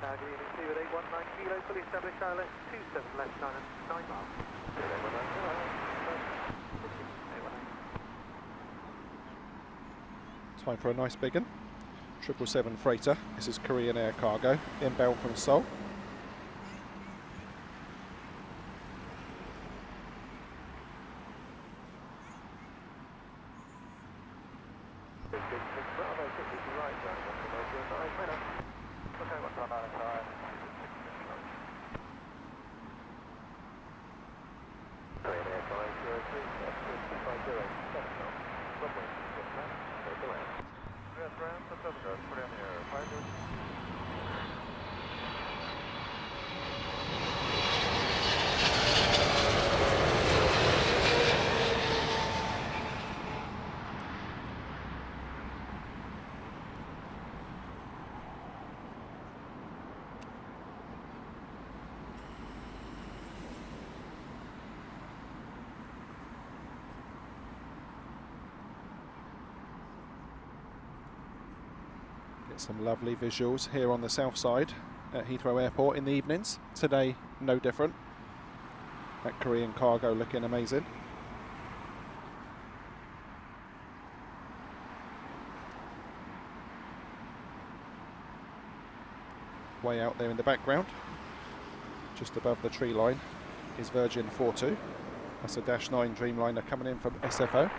Good evening, see you at 819 kilo, fully established ILS 27 left, 9 miles. Time for a nice big one. 777 freighter. This is Korean Air Cargo, inbound from Seoul. Get some lovely visuals here on the south side at Heathrow Airport in the evenings. Today, no different. That Korean cargo looking amazing. Way out there in the background, just above the tree line, is Virgin 42. That's a Dash 9 Dreamliner coming in from SFO.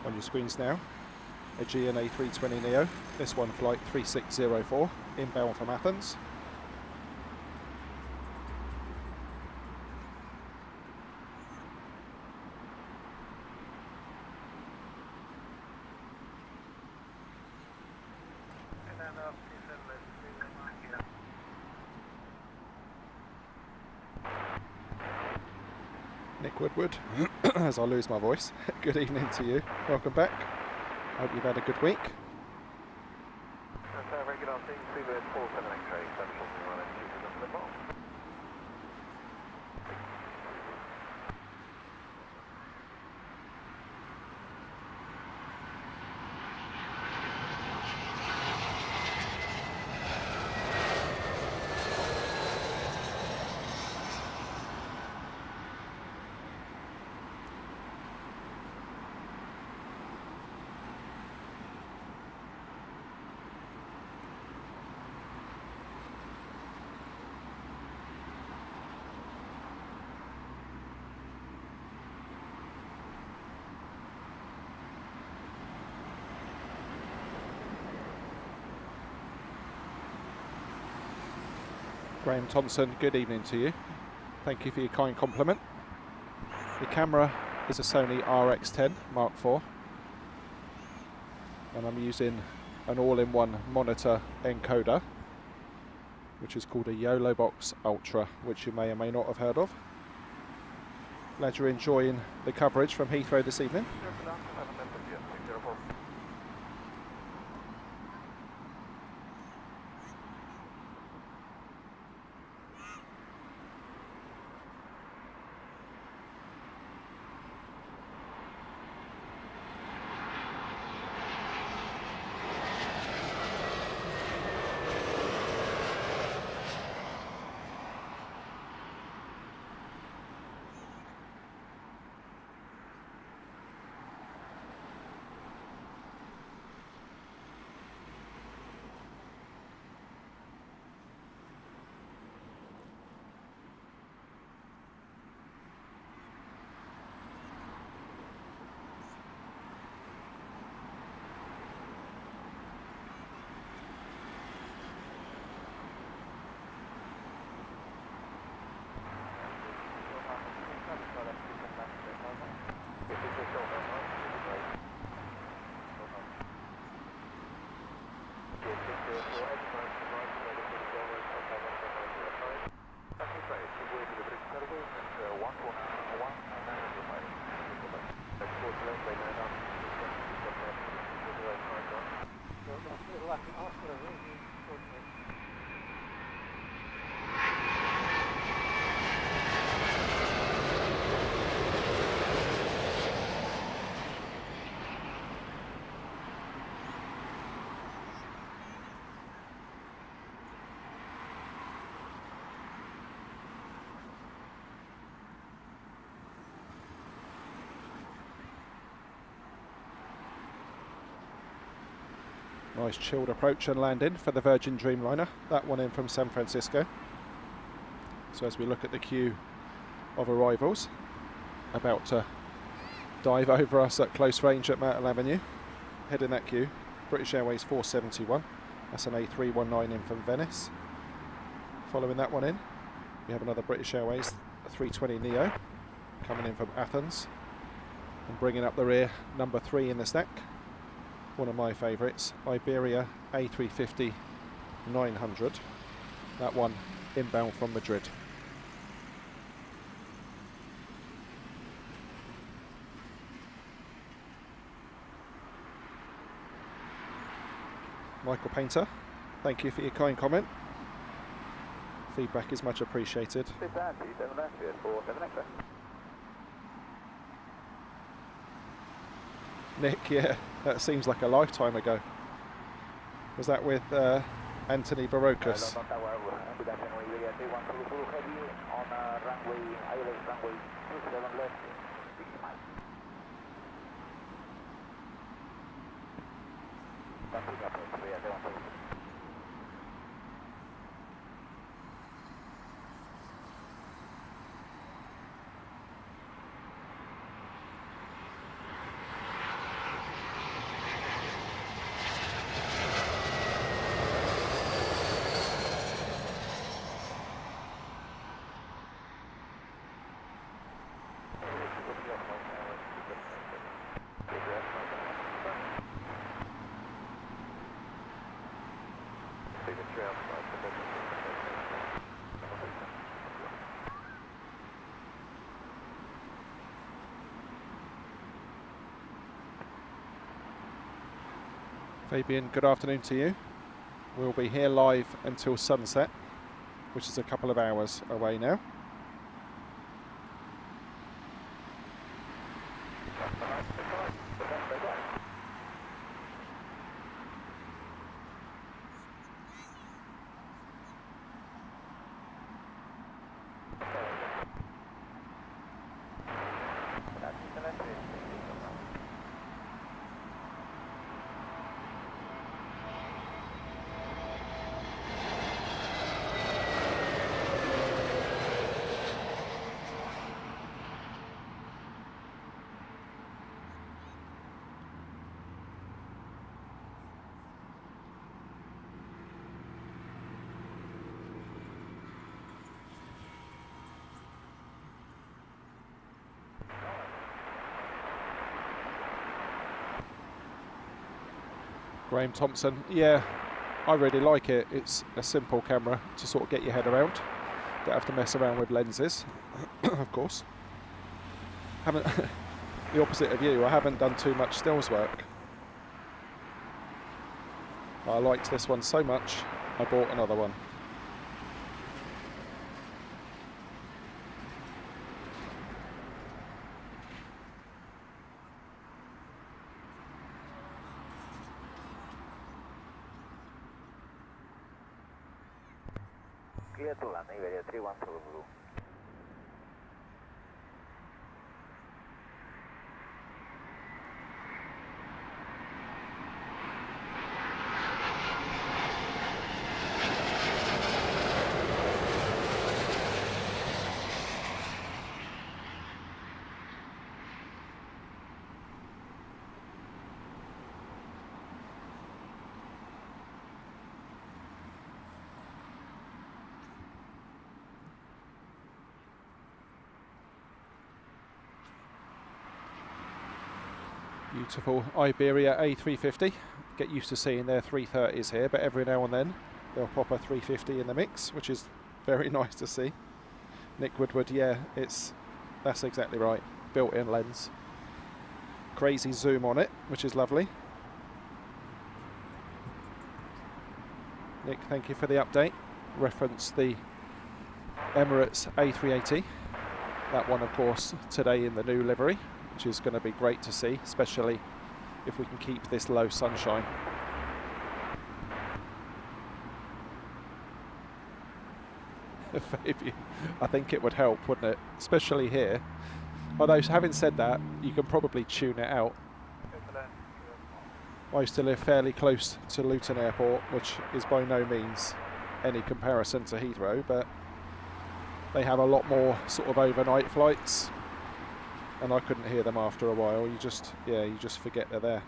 On your screens now, Aegean A320neo, this one flight 3604, inbound from Athens. Nick Woodward, as I lose my voice. Good evening to you. Welcome back. Hope you've had a good week. Regular thing, see the 47 X-ray, central, run into the ball. Graham Thompson, good evening to you. Thank you for your kind compliment. The camera is a Sony RX10 Mark IV. and I'm using an all-in-one monitor encoder, which is called a YOLO Box Ultra, which you may or may not have heard of. Glad you're enjoying the coverage from Heathrow this evening. Nice chilled approach and landing for the Virgin Dreamliner, that one in from San Francisco. So as we look at the queue of arrivals, about to dive over us at close range at Myrtle Avenue, heading that queue, British Airways 471, that's an A319 in from Venice. Following that one in, we have another British Airways 320 Neo coming in from Athens, and bringing up the rear, number 3 in the stack, one of my favourites, Iberia A350 900, that one inbound from Madrid. Michael Painter, thank you for your kind comment. Feedback is much appreciated. Nick, yeah, that seems like a lifetime ago. Was that with Anthony Barocas? Fabian, good afternoon to you. We'll be here live until sunset, which is a couple of hours away now. Graham Thompson, yeah, I really like it. It's a simple camera to sort of get your head around. Don't have to mess around with lenses, of course. Haven't the opposite of you. I haven't done too much stills work. I liked this one so much, I bought another one. Clear to landing, area 31 Blue. Beautiful Iberia A350. Get used to seeing their 330s here, but every now and then they'll pop a 350 in the mix, which is very nice to see. Nick Woodward, yeah, that's exactly right. Built-in lens. Crazy zoom on it, which is lovely. Nick, thank you for the update. Reference the Emirates A380. That one, of course, today in the new livery, which is going to be great to see, especially if we can keep this low sunshine. Fabian, I think it would help, wouldn't it? Especially here. Although, having said that, you can probably tune it out. I used to live fairly close to Luton Airport, which is by no means any comparison to Heathrow, but they have a lot more sort of overnight flights, and I couldn't hear them after a while. You just forget they're there.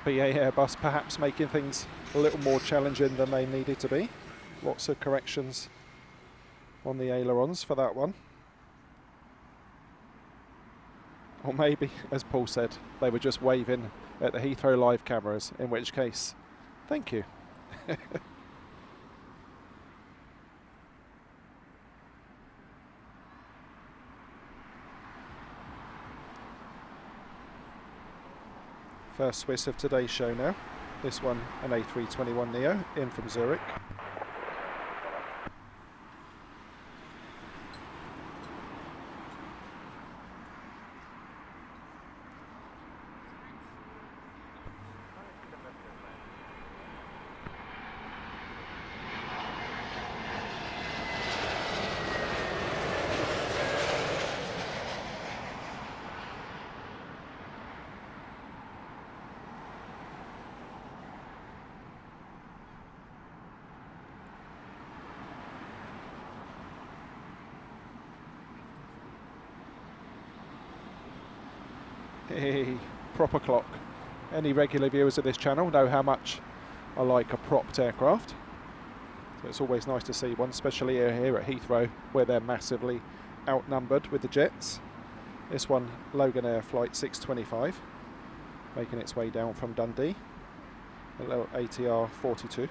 BA Airbus perhaps making things a little more challenging than they needed to be. Lots of corrections on the ailerons for that one. Or maybe, as Paul said, they were just waving at the Heathrow live cameras, in which case, thank you. First Swiss of today's show now. This one, an A321neo, in from Zurich. Hey, proper clock. Any regular viewers of this channel know how much I like a propped aircraft. So it's always nice to see one, especially here at Heathrow, where they're massively outnumbered with the jets. This one, Logan Air Flight 625, making its way down from Dundee. A little ATR 42.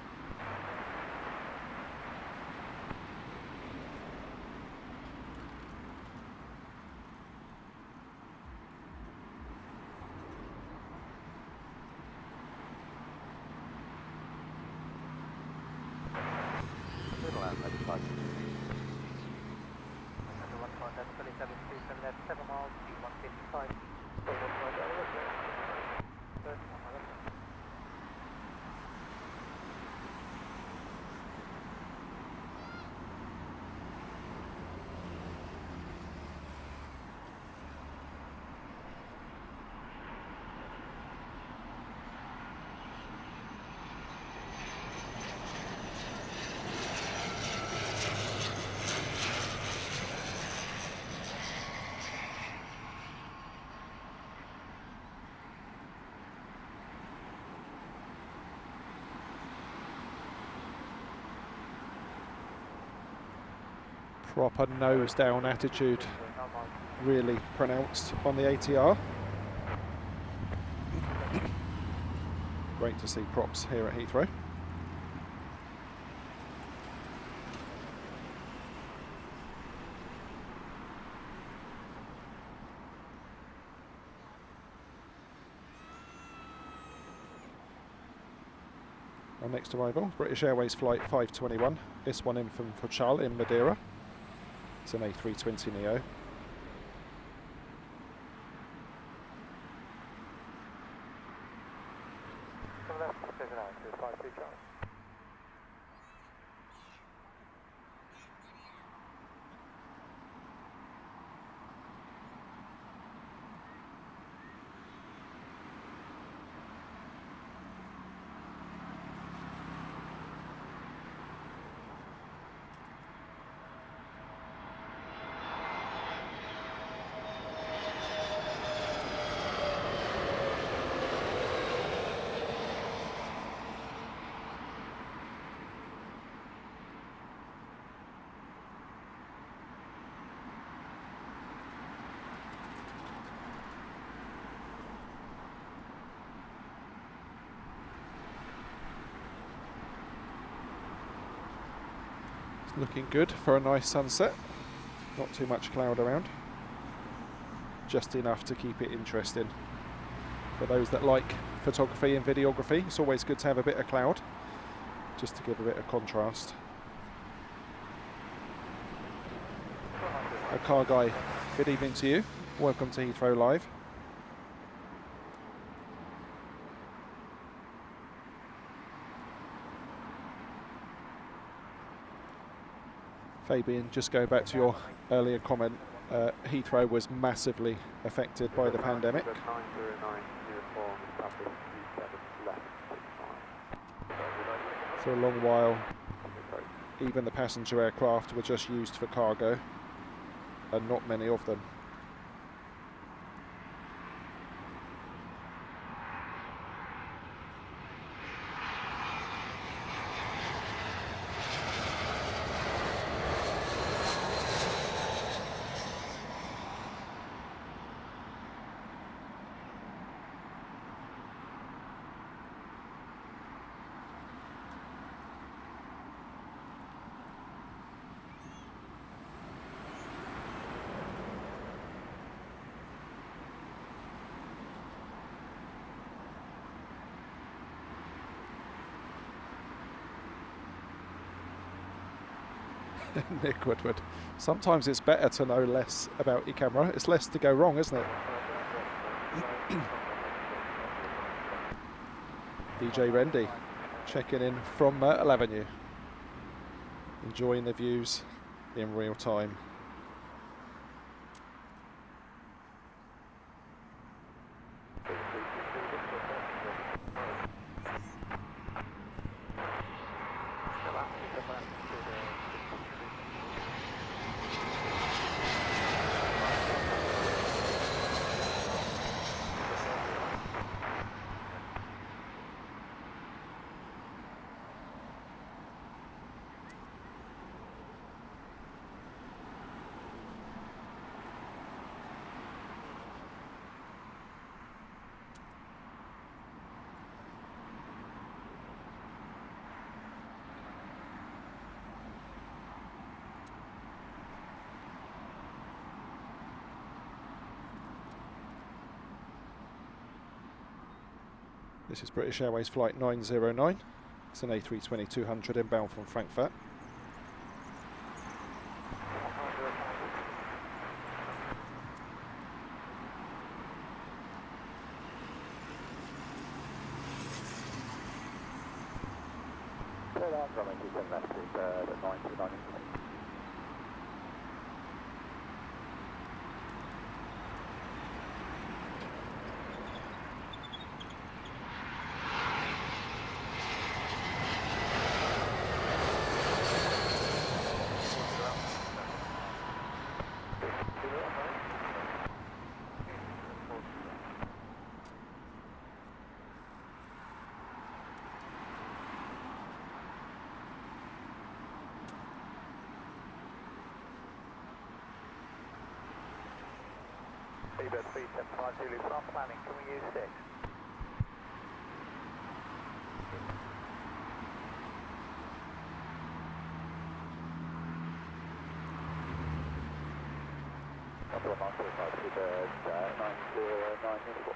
Proper nose down attitude, really pronounced on the ATR. Great to see props here at Heathrow. Our next arrival, British Airways flight 521. This one in from Funchal in Madeira. It's an A320neo. Looking good for a nice sunset. Not too much cloud around. Just enough to keep it interesting. For those that like photography and videography, it's always good to have a bit of cloud, just to give a bit of contrast. A car guy, good evening to you. Welcome to Heathrow Live. Fabian, just go back to your earlier comment, Heathrow was massively affected by the pandemic. For a long while, even the passenger aircraft were just used for cargo, and not many of them. Nick Woodward. Sometimes it's better to know less about your camera. It's less to go wrong, isn't it? DJ Rendy checking in from Myrtle Avenue. Enjoying the views in real time. This is British Airways flight 909. It's an A320-200 inbound from Frankfurt. Seabird 375 Zulu, from planning, can we use 6? That's 1925 Seabird 909 uniform.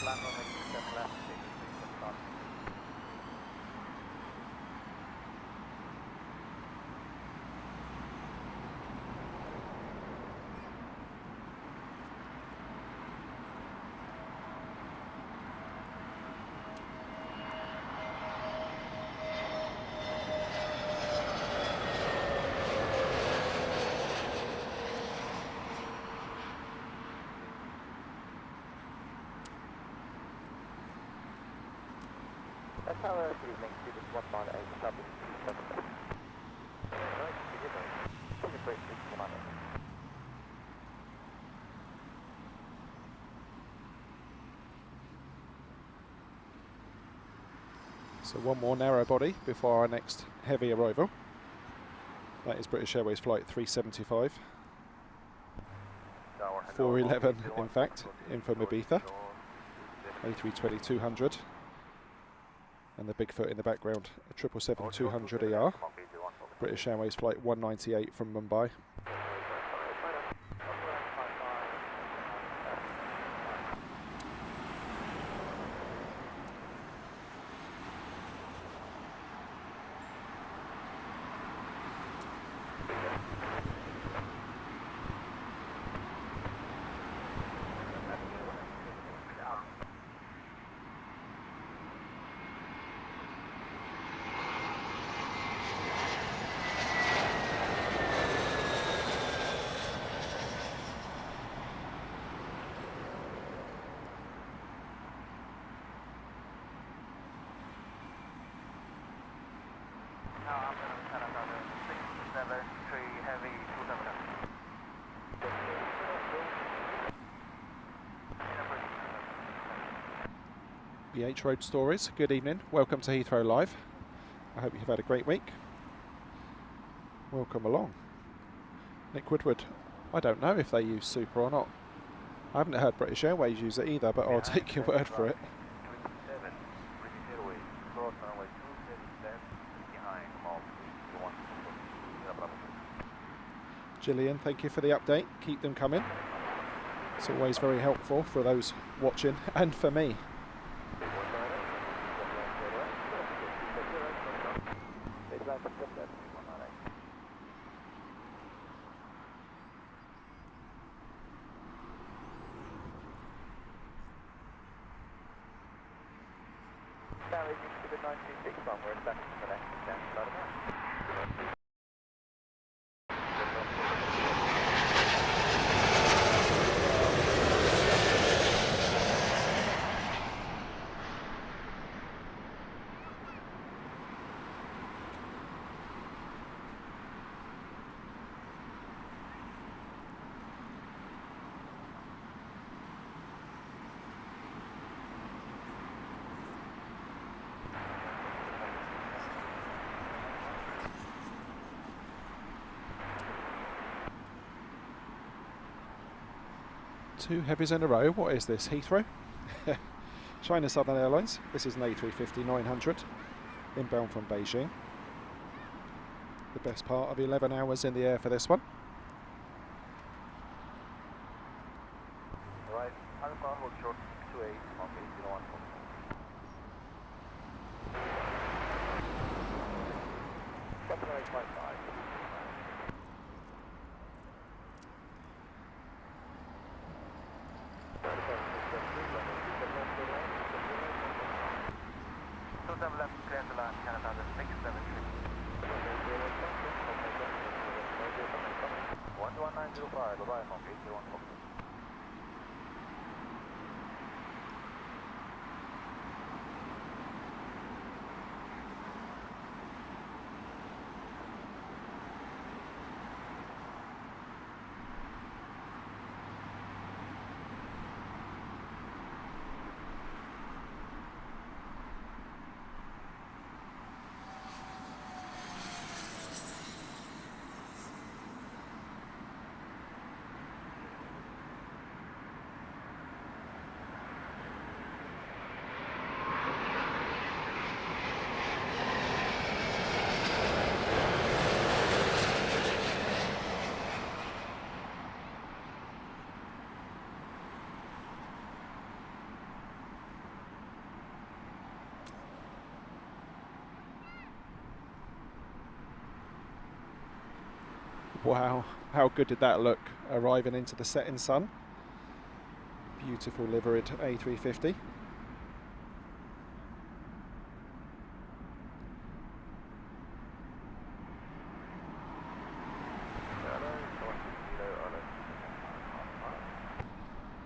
Land runway 27 left, 625. That's how easy links to this 198 established 27 left. Right, begin right. Begin break 618. So one more narrow body before our next heavy arrival. That is British Airways flight 375. 411 in fact, in from Ibiza. A320-200. And the Bigfoot in the background, a 777-200ER. British Airways flight 198 from Mumbai. Now I'm going to turn another 673 heavy 27 BH Road Stories, good evening. Welcome to Heathrow Live. I hope you've had a great week. Welcome along. Nick Woodward, I don't know if they use Super or not. I haven't heard British Airways use it either, but I'll take your word for it. 27 British Airways, cross runway 27 left, behind Malt 321. Gillian, thank you for the update. Keep them coming. It's always very helpful for those watching and for me. Now it's into the 926 one, we're establishing the left down the side of that. Two heavies in a row. What is this, Heathrow? China Southern Airlines. This is an A350-900 inbound from Beijing. The best part of 11 hours in the air for this one. Right, Alpha, hold short 28, Monkey 01. That's 855. Left, clear to land, Canada, 673. 11905, bye-bye, Monkey 01. Wow, how good did that look arriving into the setting sun? Beautiful liveried A350.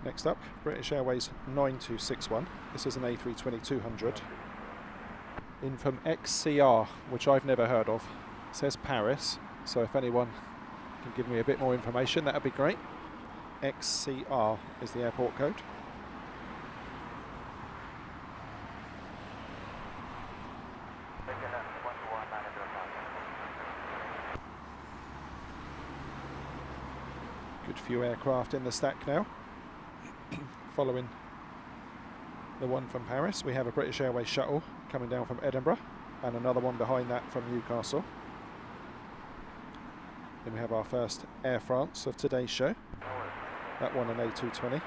Next up, British Airways 9261. This is an A320-200 in from XCR, which I've never heard of. It says Paris, so if anyone can give me a bit more information, that would be great. XCR is the airport code. Good few aircraft in the stack now. Following the one from Paris, we have a British Airways shuttle coming down from Edinburgh, and another one behind that from Newcastle. Then we have our first Air France of today's show. That one an A220.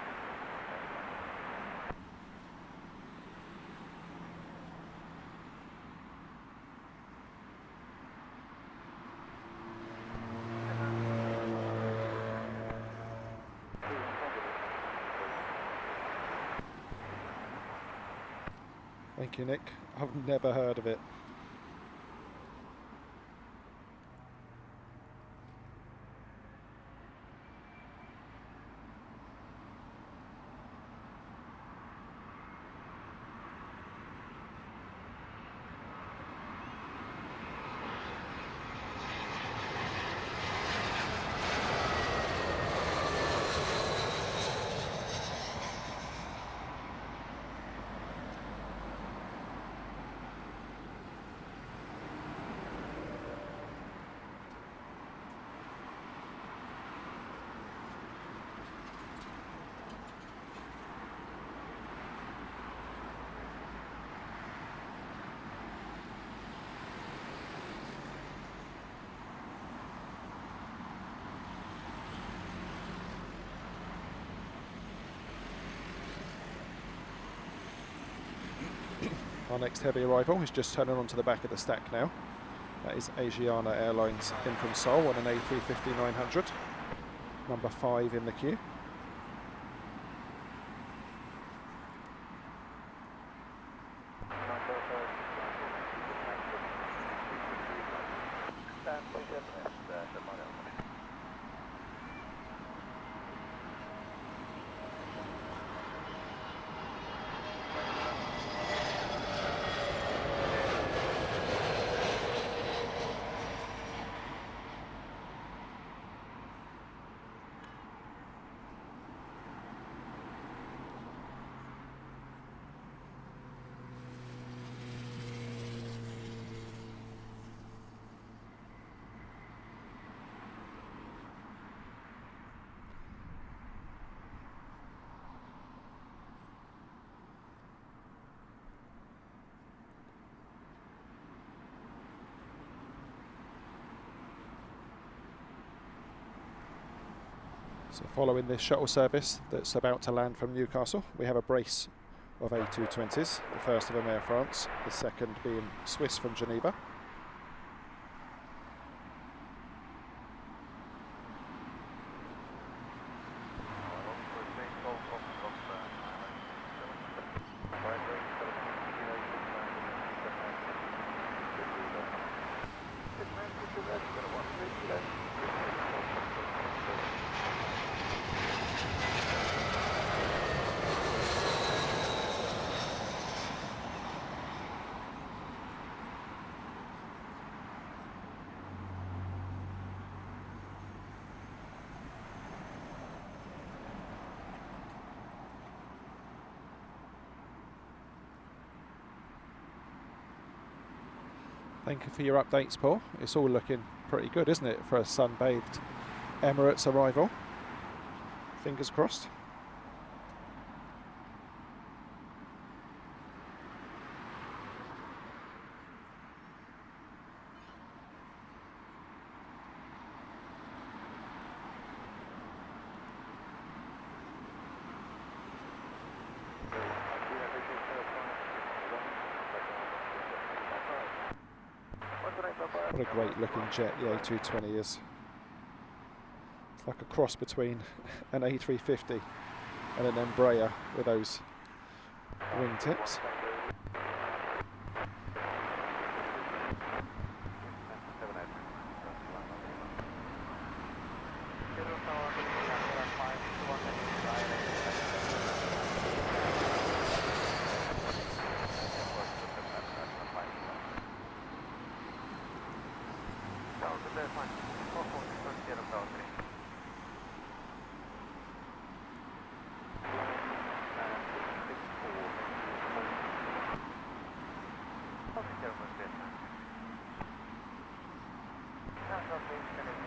Thank you, Nick. I've never heard of it. Our next heavy arrival is just turning onto the back of the stack now. That is Asiana Airlines in from Seoul on an A350-900, number 5 in the queue. So following this shuttle service that's about to land from Newcastle, we have a brace of A220s, the first of them Air France, the second being Swiss from Geneva. Thank you for your updates, Paul. It's all looking pretty good, isn't it, for a sun-bathed Emirates arrival? Fingers crossed. What a great looking jet the A220 is. It's like a cross between an A350 and an Embraer with those wingtips.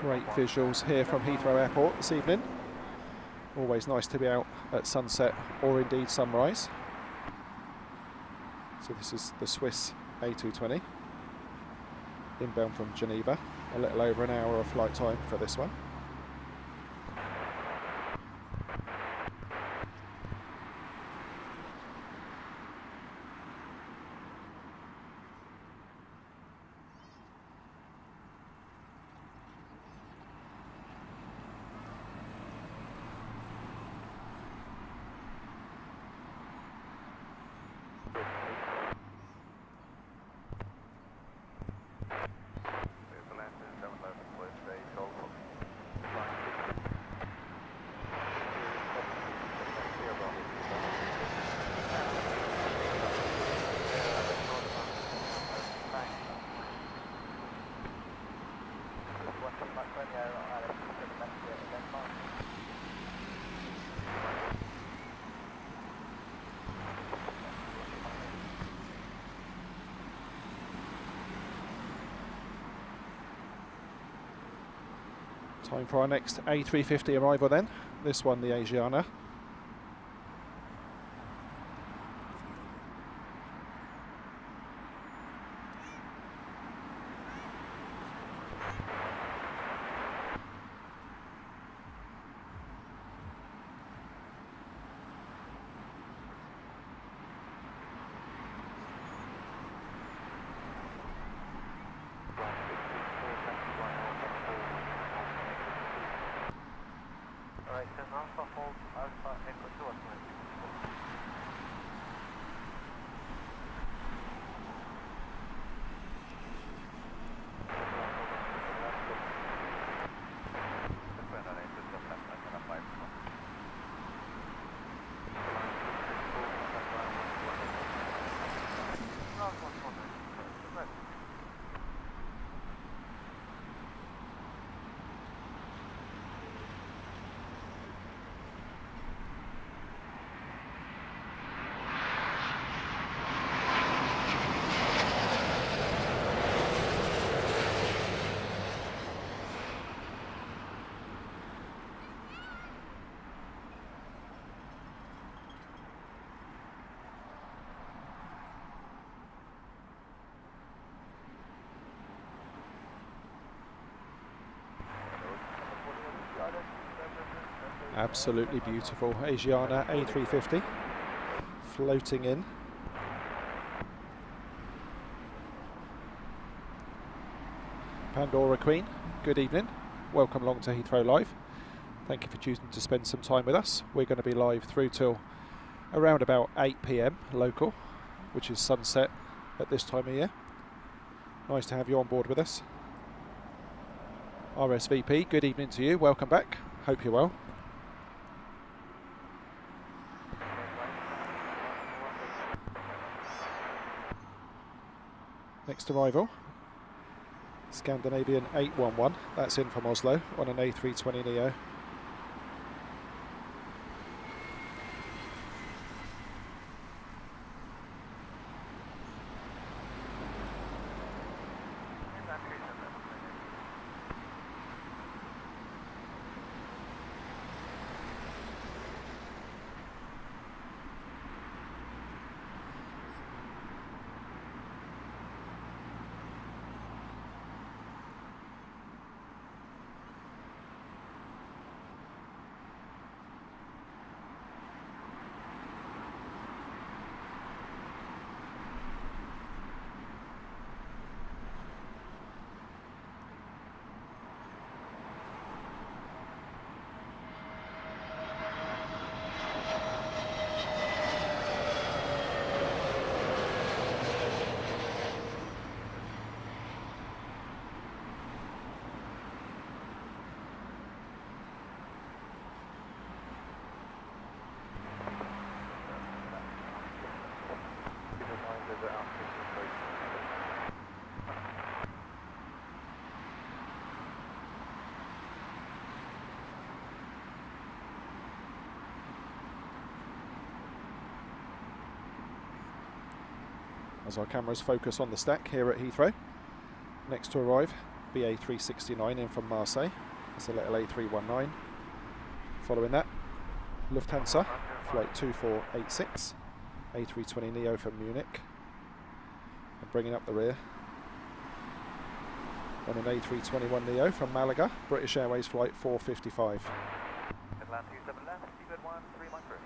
Great visuals here from Heathrow Airport this evening. Always nice to be out at sunset or indeed sunrise. So this is the Swiss A220, inbound from Geneva. A little over an hour of flight time for this one. Time for our next A350 arrival then. This one, the Asiana. Absolutely beautiful Asiana A350 floating in. Pandora Queen, good evening. Welcome along to Heathrow Live. Thank you for choosing to spend some time with us. We're going to be live through till around about 8 PM local, which is sunset at this time of year. Nice to have you on board with us. RSVP, good evening to you. Welcome back. Hope you're well. Next arrival, Scandinavian 811, that's in from Oslo on an A320neo. as our cameras focus on the stack here at Heathrow. Next to arrive, BA369 in from Marseille. That's a little A319. Following that, Lufthansa, flight 2486, A320neo from Munich. And bringing up the rear, on an A321neo from Malaga, British Airways flight 455. Land 27 left, seabed 1, 3 micro.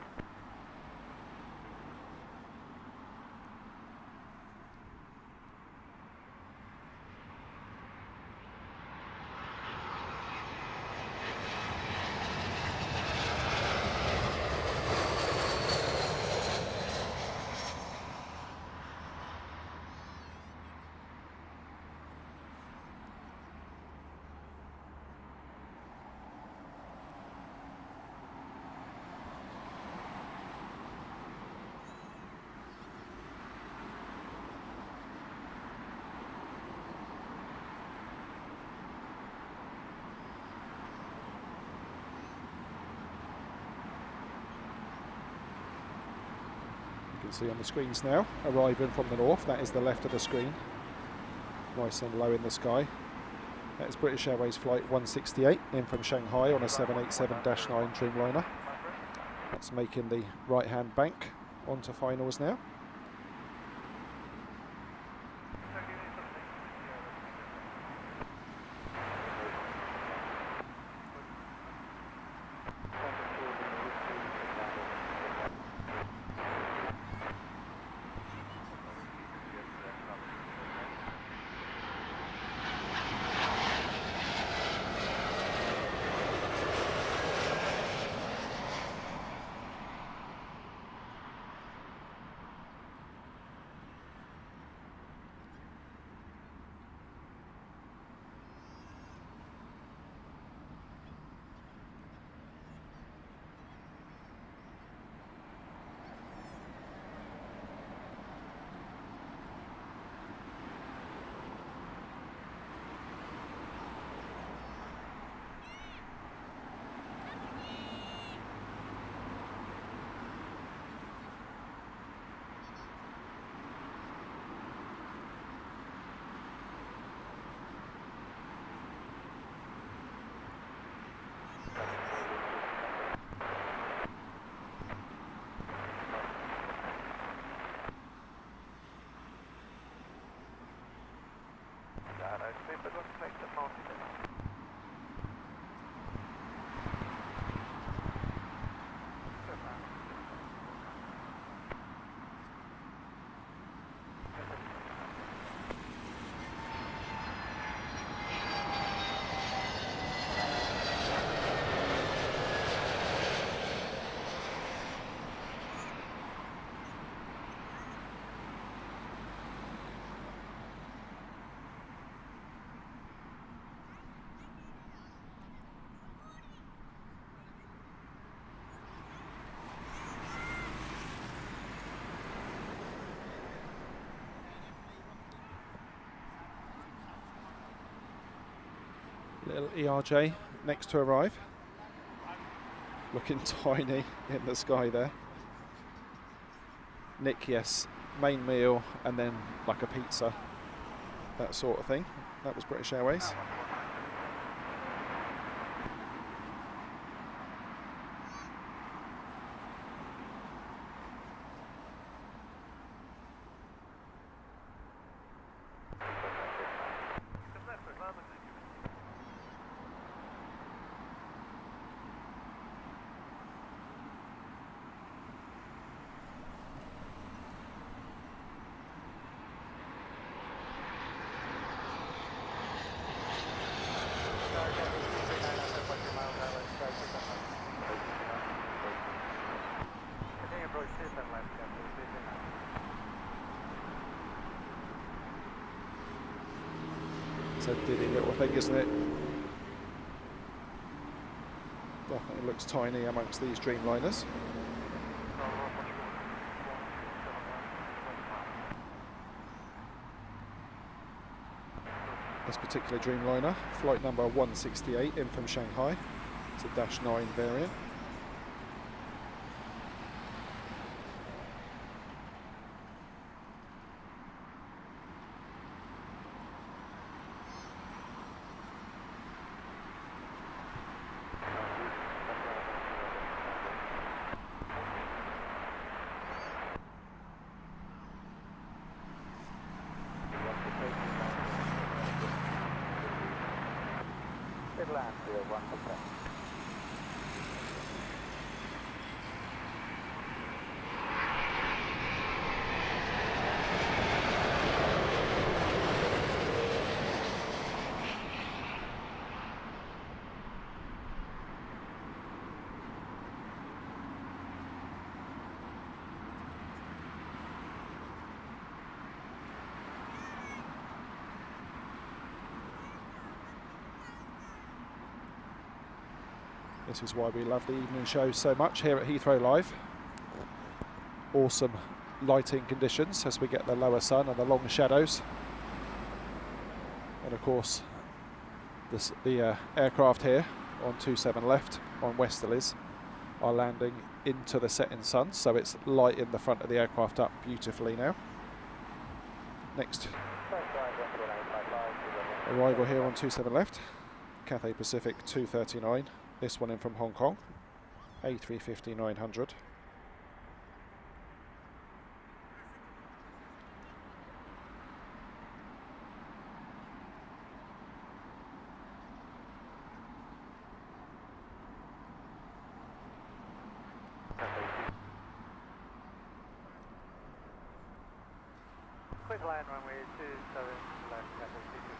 You can see on the screens now, arriving from the north, that is the left of the screen, nice and low in the sky. That is British Airways flight 168 in from Shanghai on a 787-9 Dreamliner. That's making the right hand bank onto finals now. Little ERJ next to arrive, looking tiny in the sky there. Nick, yes, main meal and then like a pizza, that sort of thing. That was British Airways. It's a diddy little thing, isn't it? Definitely looks tiny amongst these Dreamliners. This particular Dreamliner, flight number 168 in from Shanghai. It's a -9 variant. Good land, 1%. This is why we love the evening show so much here at Heathrow Live. Awesome lighting conditions as we get the lower sun and the long shadows. And of course, the aircraft here on 27 left on westerlies are landing into the setting sun, so it's lighting the front of the aircraft up beautifully now. Next arrival here on 27 left, Cathay Pacific 239. This one in from Hong Kong, A350-900. Quick line runway 27 left, Cathay 229.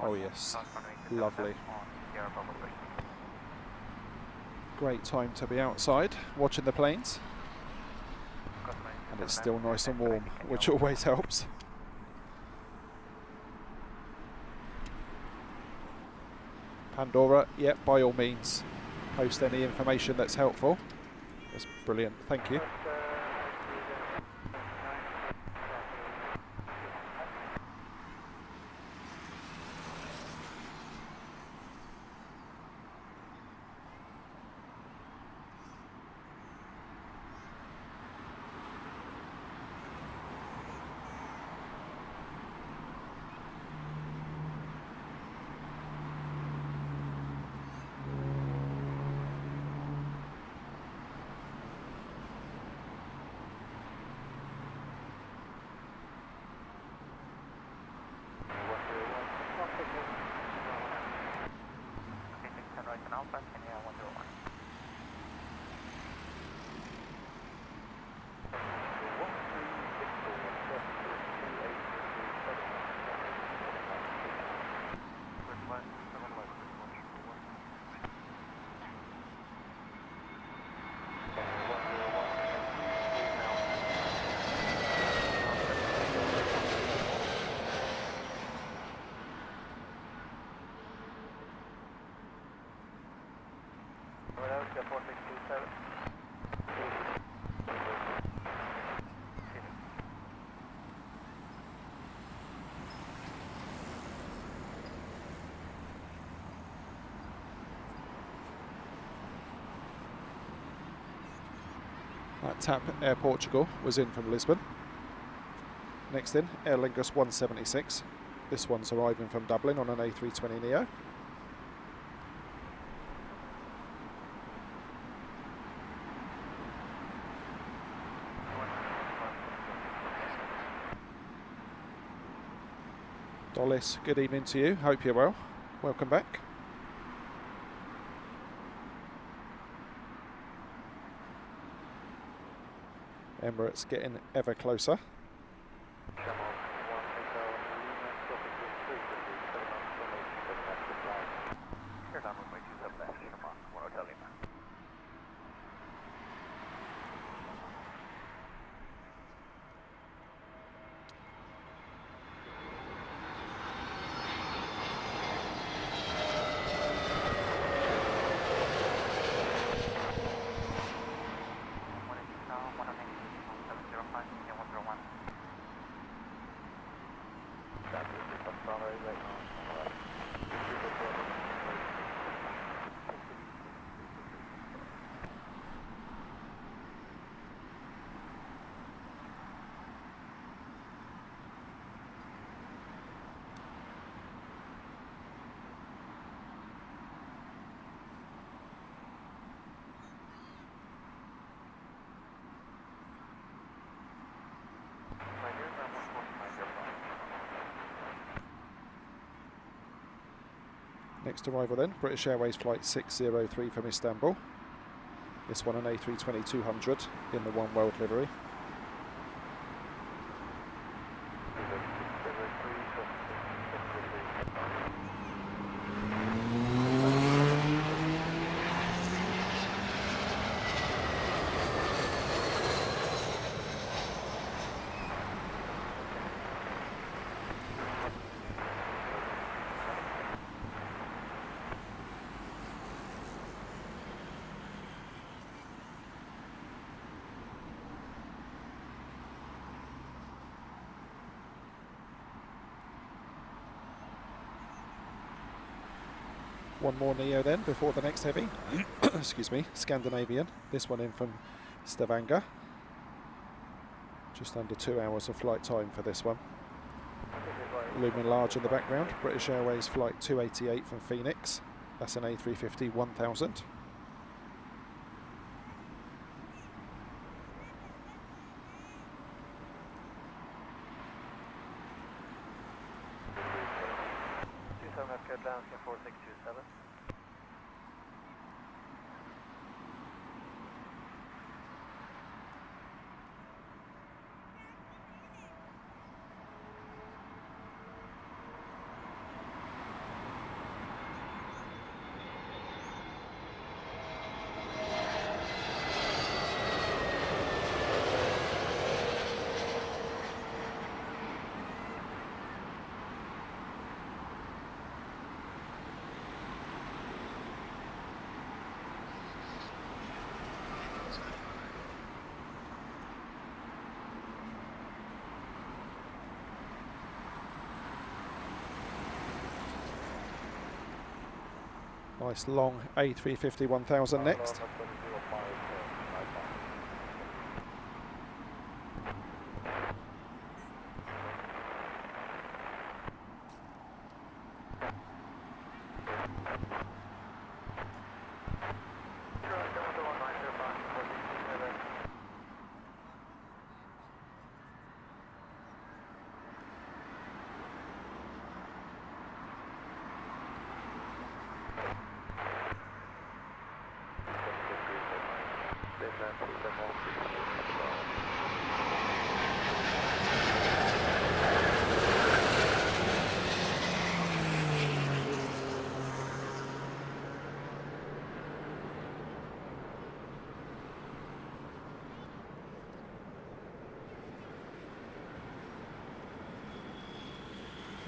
Oh yes, lovely. Great time to be outside watching the planes. And it's still nice and warm, which always helps. Pandora, yep, by all means, post any information that's helpful. That's brilliant, thank you. That TAP Air Portugal was in from Lisbon. Next in, Aer Lingus 176. This one's arriving from Dublin on an A320neo. Dollis, good evening to you. Hope you're well. Welcome back. Emirates getting ever closer. 101. Next arrival then, British Airways flight 603 from Istanbul. This one an A320-200 in the One World livery. One more Neo then before the next heavy. Excuse me, Scandinavian. This one in from Stavanger. Just under 2 hours of flight time for this one. Looming large in the background, British Airways flight 288 from Phoenix. That's an A350-1000. Down 4627. Nice long A350-1000 next.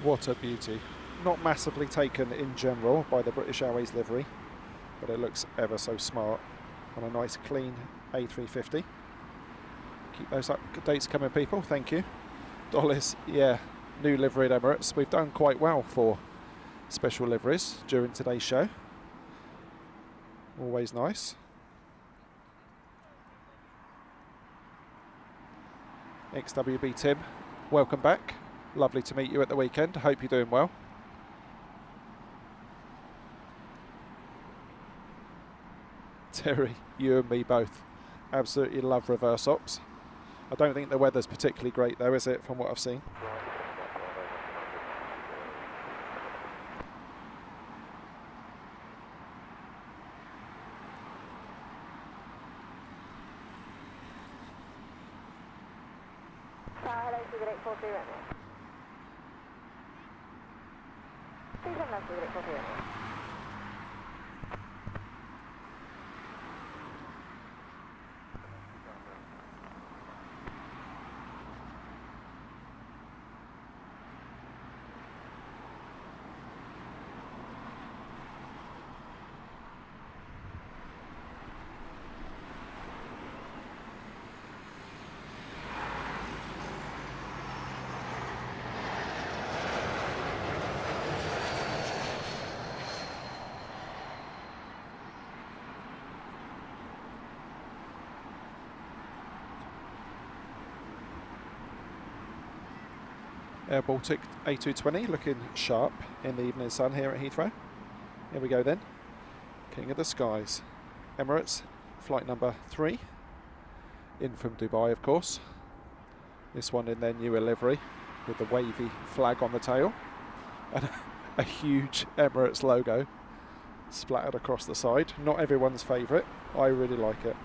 What a beauty. Not massively taken in general by the British Airways livery, but it looks ever so smart on a nice clean A350. Keep those updates coming, people, thank you. Dollis, yeah, new livery at Emirates. We've done quite well for special liveries during today's show. Always nice. XWB Tim, welcome back. Lovely to meet you at the weekend. Hope you're doing well. Terry, you and me both. Absolutely love reverse ops. I don't think the weather's particularly great though, is it, from what I've seen? Hello, Sugar 840 Romeo. Please unload Sugar 840 Romeo. Air Baltic A220 looking sharp in the evening sun here at Heathrow. Here we go then. King of the skies. Emirates, flight number 3. In from Dubai, of course. This one in their newer livery with the wavy flag on the tail. And a huge Emirates logo splattered across the side. Not everyone's favourite. I really like it.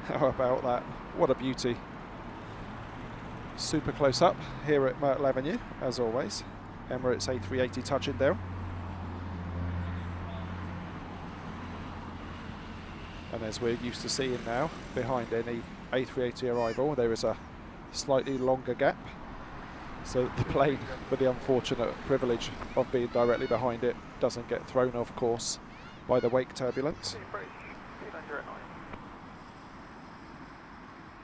How about that? What a beauty. Super close up here at Myrtle Avenue, as always. Emirates A380 touching down. And as we're used to seeing now, behind any A380 arrival, there is a slightly longer gap. So the plane, with the unfortunate privilege of being directly behind it, doesn't get thrown off course by the wake turbulence.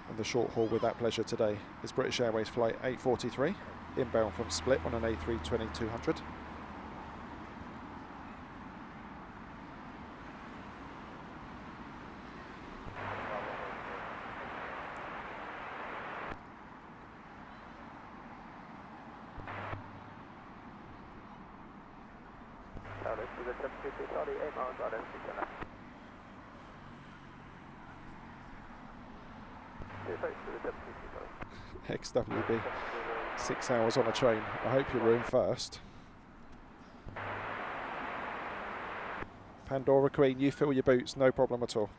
And the short haul with that pleasure today is British Airways flight 843, inbound from Split on an A320-200. XWB, 6 hours on a train. I hope you're in first. Pandora Queen, you fill your boots, no problem at all.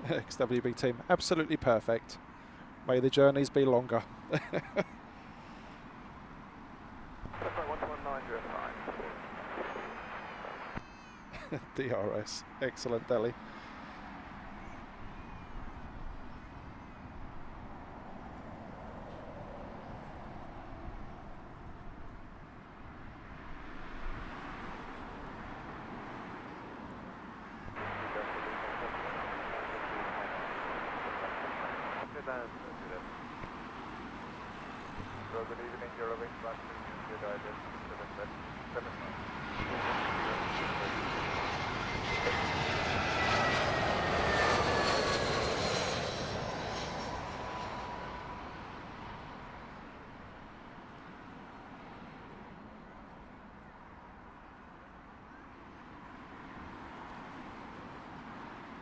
XWB team, absolutely perfect. May the journeys be longer. DRS, excellent Delhi. Good evening, Eurowings, back to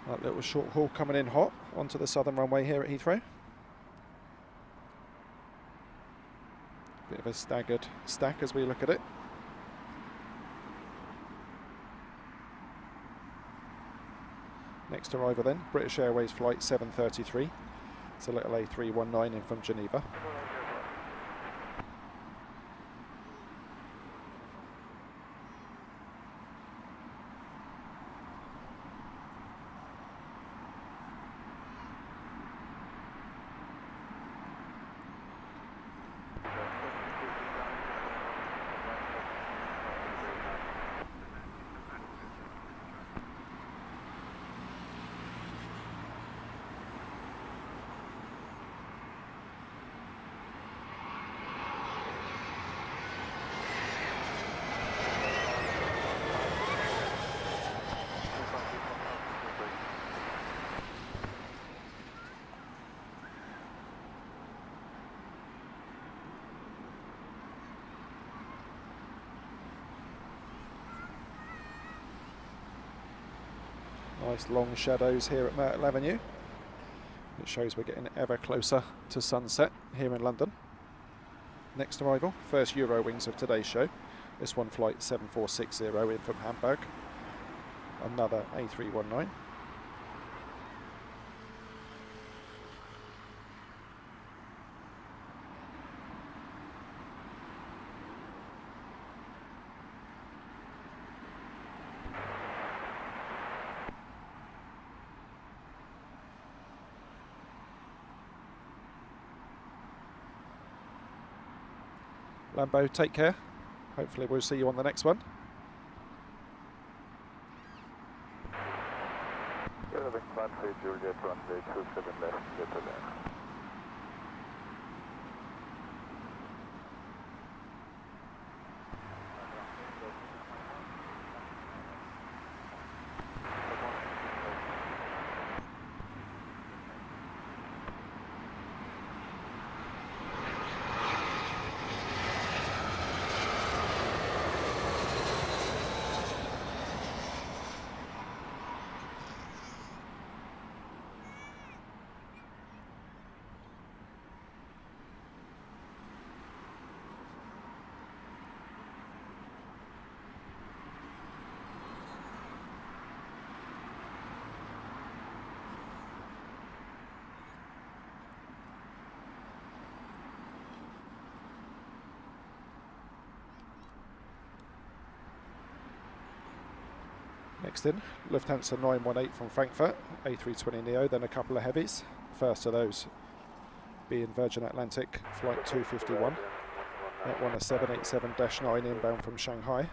That little short haul coming in hot onto the southern runway here at Heathrow. Bit of a staggered stack as we look at it. Next arrival then, British Airways flight 733. It's a little A319 in from Geneva. Nice long shadows here at Myrtle Avenue. It shows we're getting ever closer to sunset here in London. Next arrival, first Eurowings of today's show. This one flight 7460 in from Hamburg. Another A319. Lambo, take care. Hopefully we'll see you on the next one. Juliet runway 27 left, get to there. Next in, Lufthansa 918 from Frankfurt, A320neo, then a couple of heavies. First of those being Virgin Atlantic Flight 251, that one a 787-9 inbound from Shanghai.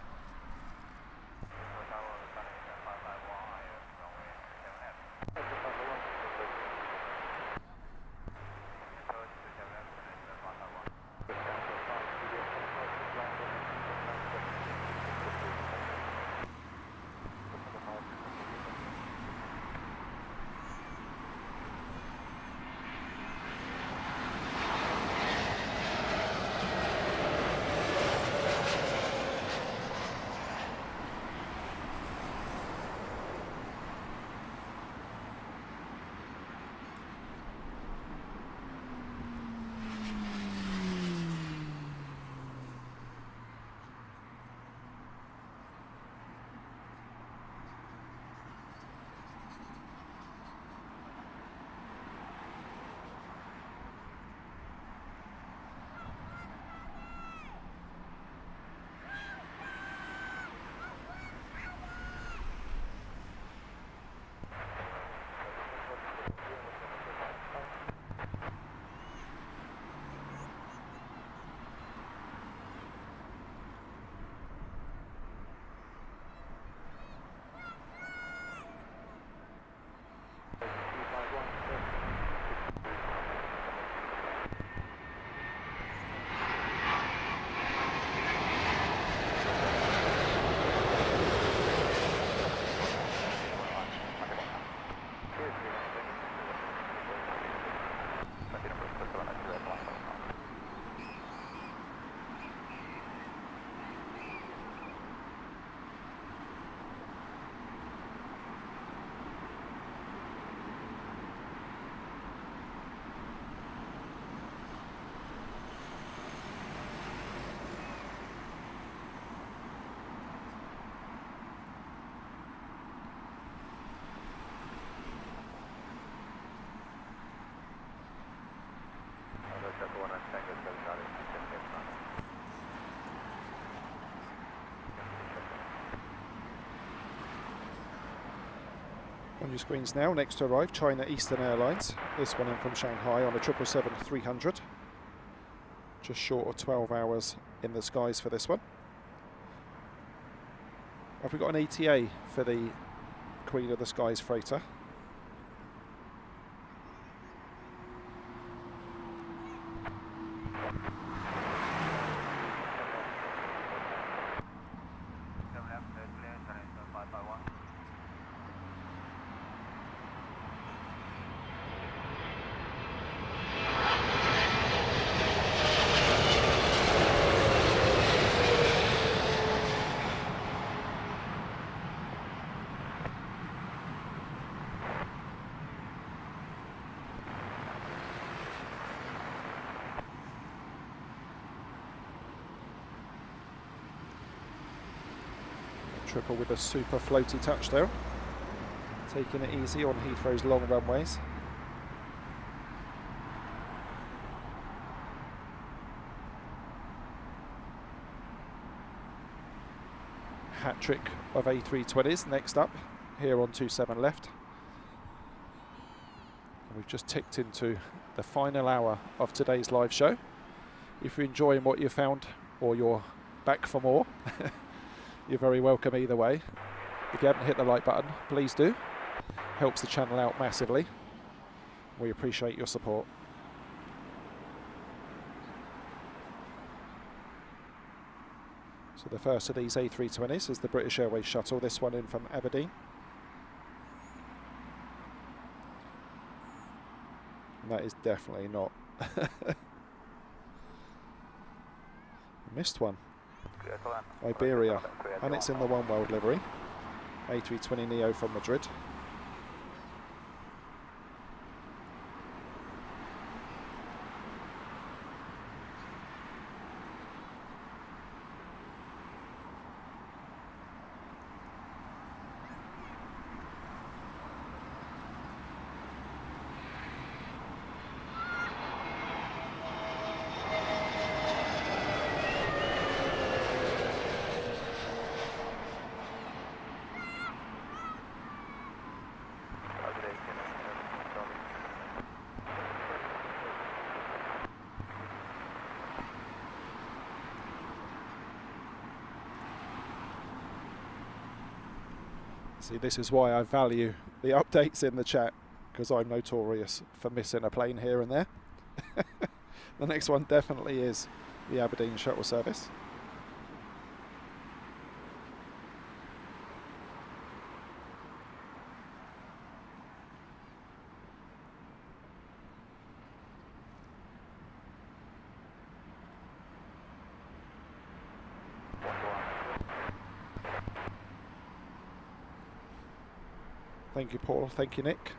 On your screens now, next to arrive, China Eastern Airlines. This one in from Shanghai on a 777-300. Just short of 12 hours in the skies for this one. Have we got an ETA for the Queen of the Skies freighter? Triple with a super floaty touchdown. Taking it easy on Heathrow's long runways. Hat-trick of A320s next up here on 27 left. And we've just ticked into the final hour of today's live show. If you're enjoying what you found or you're back for more, you're very welcome either way. If you haven't hit the like button, please do. Helps the channel out massively. We appreciate your support. So the first of these A320s is the British Airways shuttle, this one in from Aberdeen. And that is definitely not. Missed one. Iberia, and it's in the One World livery. A320neo from Madrid. See, this is why I value the updates in the chat, because I'm notorious for missing a plane here and there. The next one definitely is the Aberdeen shuttle service. Thank you, Paul. Thank you, Nick.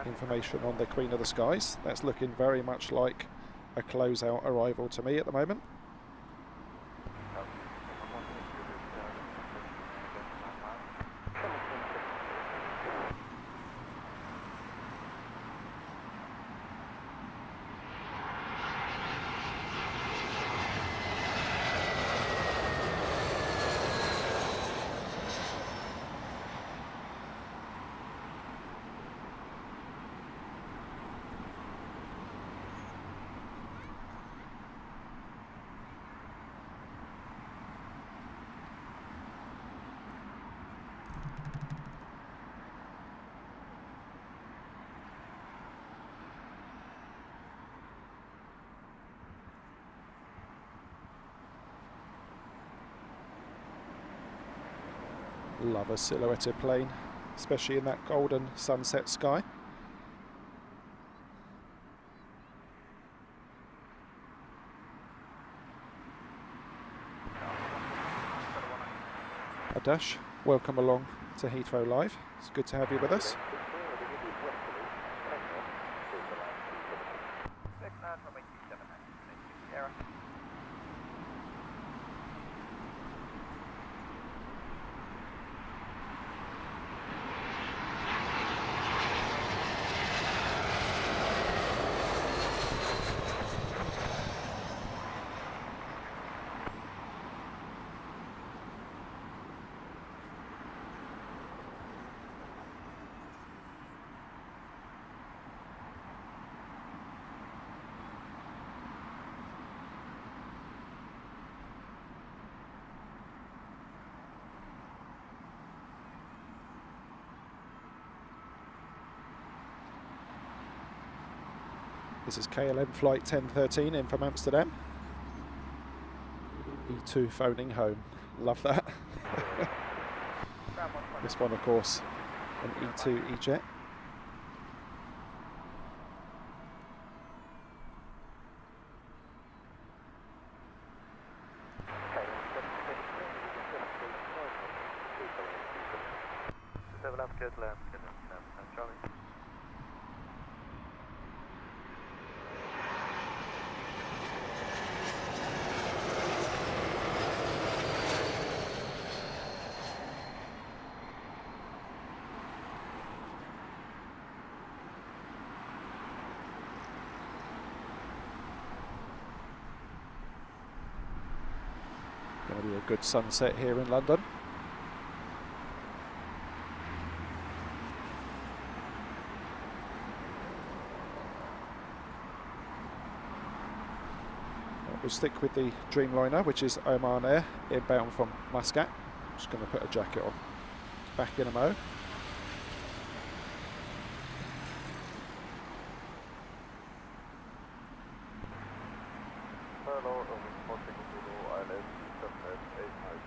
Information on the Queen of the Skies. That's looking very much like a closeout arrival to me at the moment. Love a silhouetted plane, especially in that golden sunset sky. Adash, welcome along to Heathrow Live. It's good to have you with us. This is KLM flight 1013 in from Amsterdam. E2 phoning home. Love that. This one, of course, an E2 E-Jet. Going to be a good sunset here in London. We'll stick with the Dreamliner, which is Oman Air, inbound from Muscat. Just going to put a jacket on. Back in a mo. Hello, ILS 785.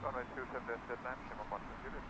Runway 27 deadline, Shima 1 unit.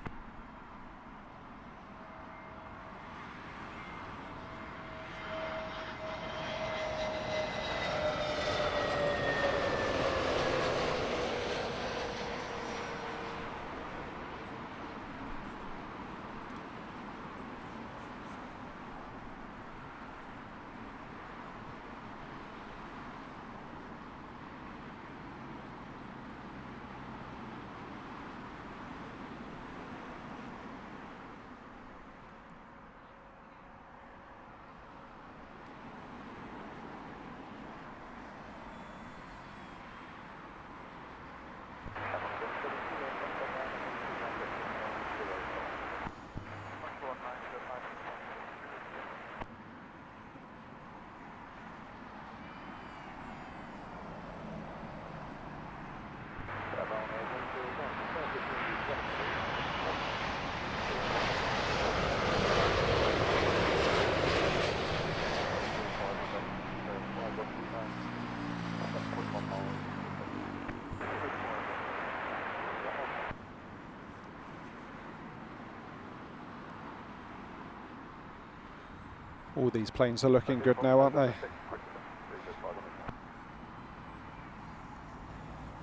All these planes are looking good now, aren't they?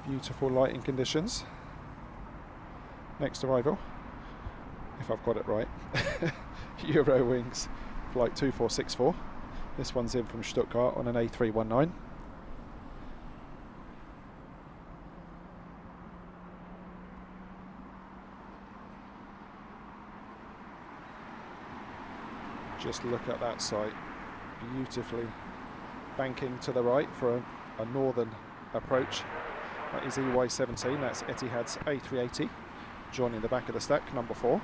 Beautiful lighting conditions. Next arrival, if I've got it right, Eurowings flight 2464. This one's in from Stuttgart on an A319. Just look at that site, beautifully banking to the right for a northern approach. That is EY17, that's Etihad's A380, joining the back of the stack, number 4.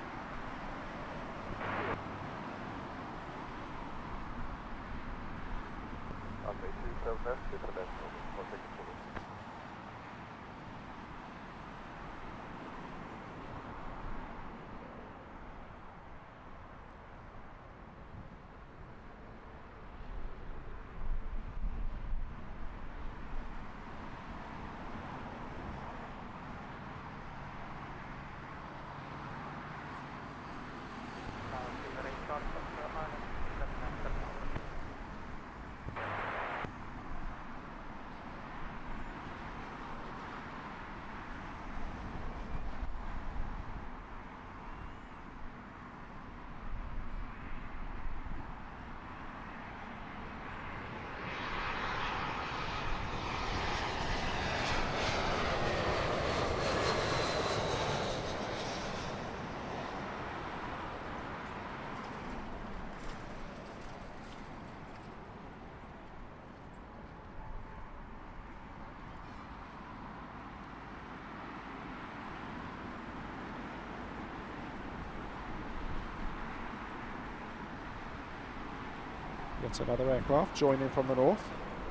Yet another aircraft joining from the north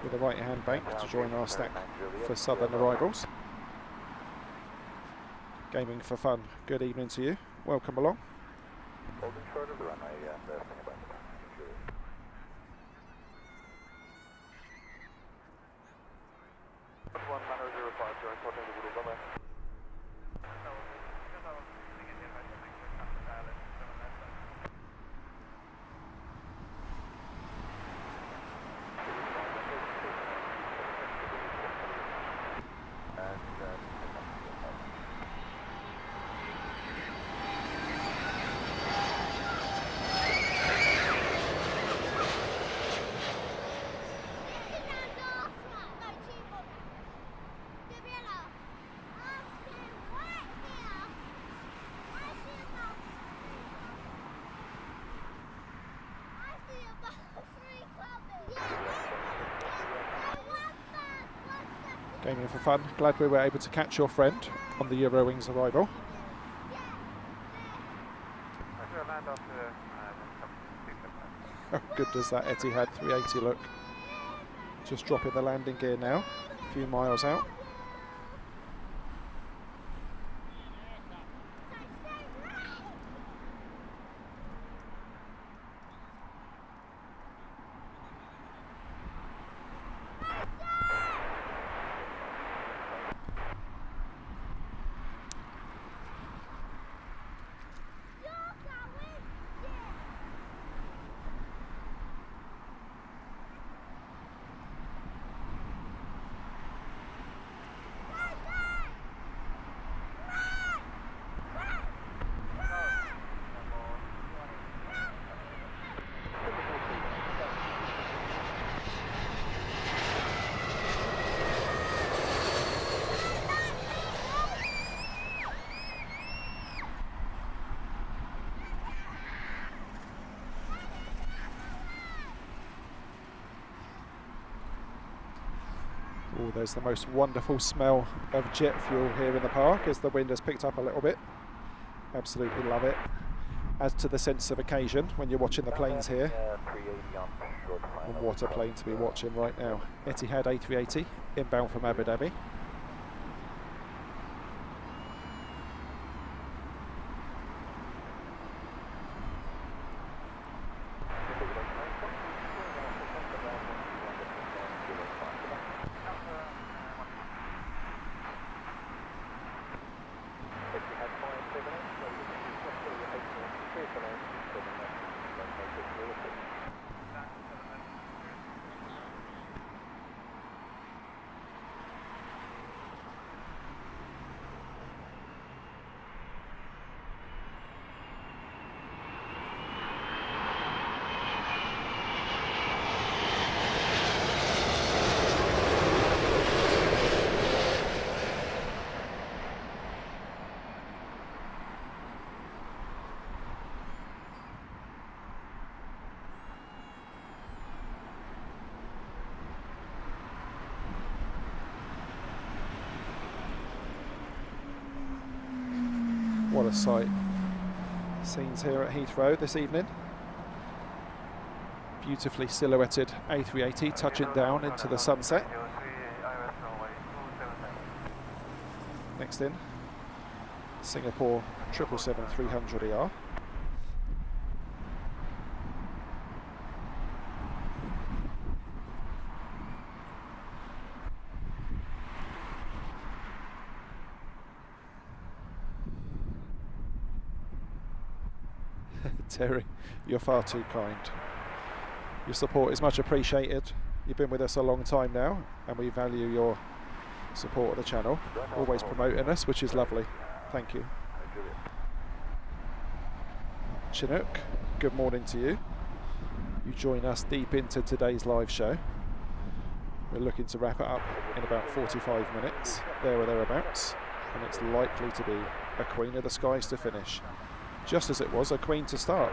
with a right hand bank to join our stack for southern arrivals. Gaming for fun, good evening to you, welcome along. Holding short of the runway and think about the passengers. 105, join for the runway. Gaming for fun. Glad we were able to catch your friend on the Eurowings arrival. How good does that Etihad 380 look? Just dropping the landing gear now, a few miles out. Oh, there's the most wonderful smell of jet fuel here in the park as the wind has picked up a little bit. Absolutely love it. Adds to the sense of occasion when you're watching the planes here. And what a plane to be watching right now. Etihad A380 inbound from Abu Dhabi. What a sight. Scenes here at Heathrow this evening. Beautifully silhouetted A380 touching down into the sunset. Next in, Singapore 777-300ER. Terry, you're far too kind. Your support is much appreciated. You've been with us a long time now, and we value your support of the channel. Always promoting us, which is lovely. Thank you. Chinook, good morning to you. You join us deep into today's live show. We're looking to wrap it up in about 45 minutes, there or thereabouts, and it's likely to be a Queen of the Skies to finish, just as it was a Queen to start.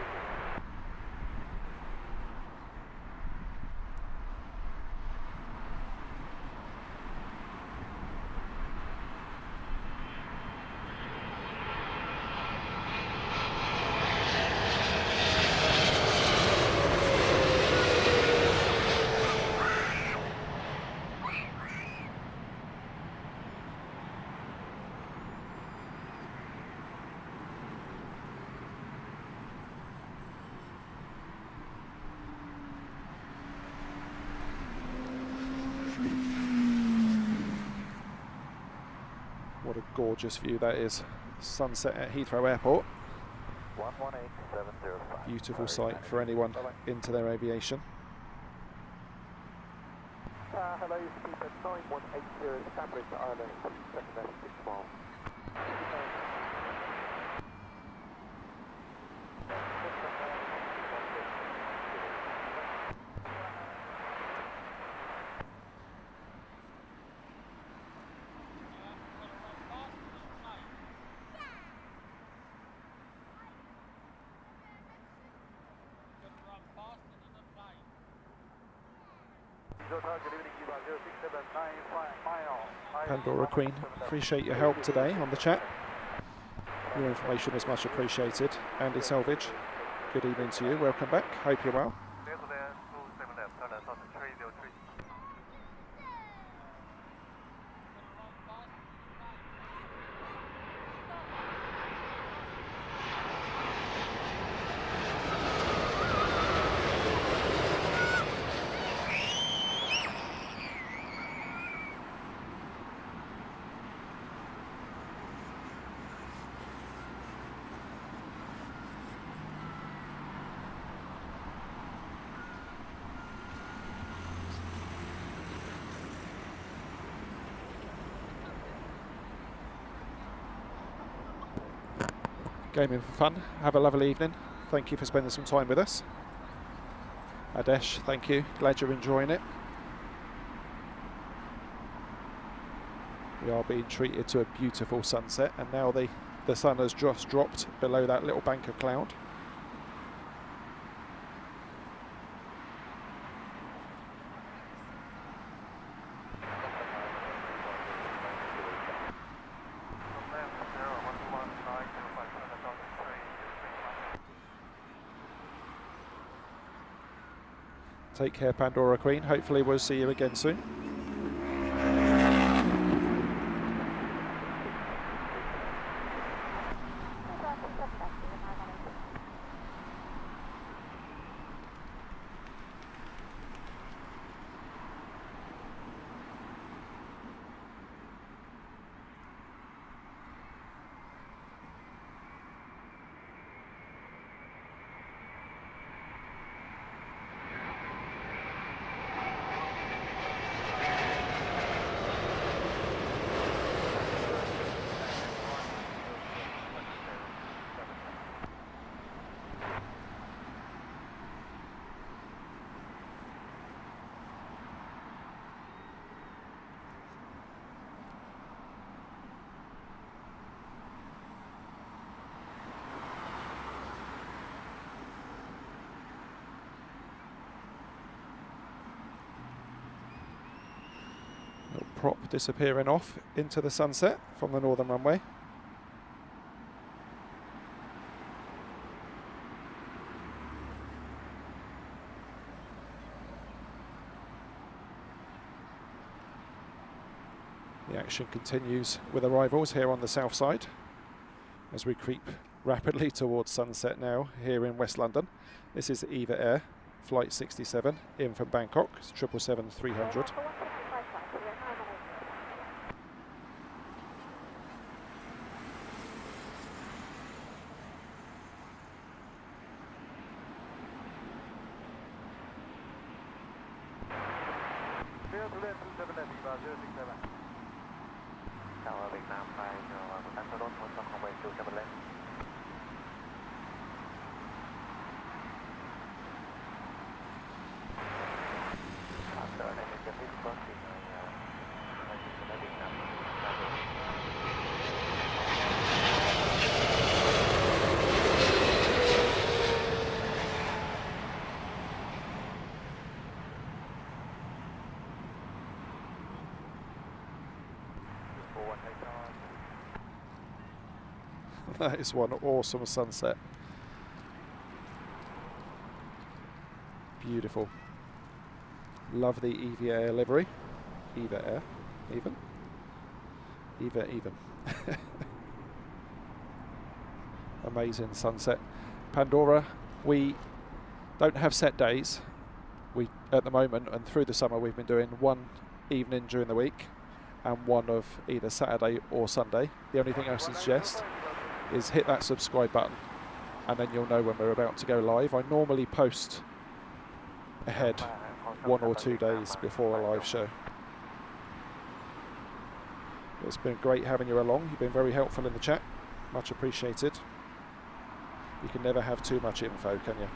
What a gorgeous view that is. Sunset at Heathrow Airport. 118705. Beautiful sight for anyone into their aviation. Hello, Speedbird 9180, established Island, 7 miles. Pandora Queen, appreciate your help today on the chat. Your information is much appreciated. Andy Selvage, good evening to you. Welcome back. Hope you're well. Gaming for fun. Have a lovely evening. Thank you for spending some time with us. Adesh, thank you. Glad you're enjoying it. We are being treated to a beautiful sunset, and now the sun has just dropped below that little bank of cloud. Take care, Pandora Queen. Hopefully we'll see you again soon. Prop disappearing off into the sunset from the northern runway. The action continues with arrivals here on the south side as we creep rapidly towards sunset now here in West London. This is Eva Air, flight 67 in from Bangkok, it's 777-300. That is one awesome sunset. Beautiful. Love the Eva Air livery. Eva Air, even. Eva, even. Amazing sunset. Pandora, we don't have set days. We, at the moment, and through the summer, we've been doing one evening during the week and one of either Saturday or Sunday. The only thing I suggest is hit that subscribe button and then you'll know when we're about to go live. I normally post ahead 1 or 2 days before a live show. It's been great having you along. You've been very helpful in the chat. Much appreciated. You can never have too much info, can you?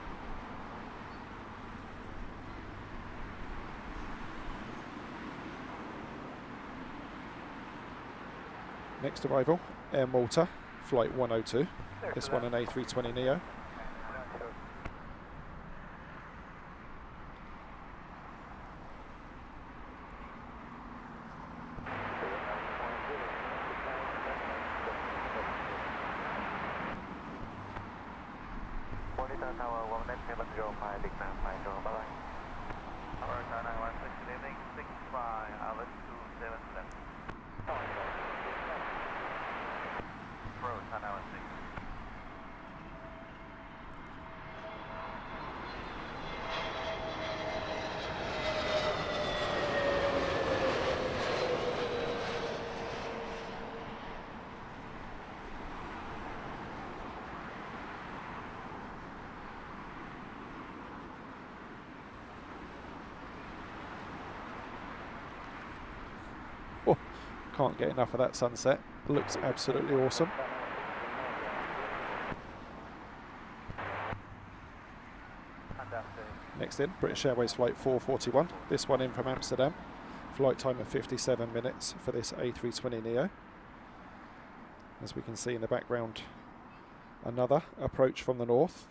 Next arrival, Air Malta, flight 102. This one an A320neo. Tower Tower 170 big man 5 go, bye bye. Tower Tower 916, good evening, 65, Alice 27 left. Pro Tower 6. Oh, can't get enough of that sunset. Looks absolutely awesome. Next in, British Airways flight 441. This one in from Amsterdam. Flight time of 57 minutes for this A320neo. As we can see in the background, another approach from the north.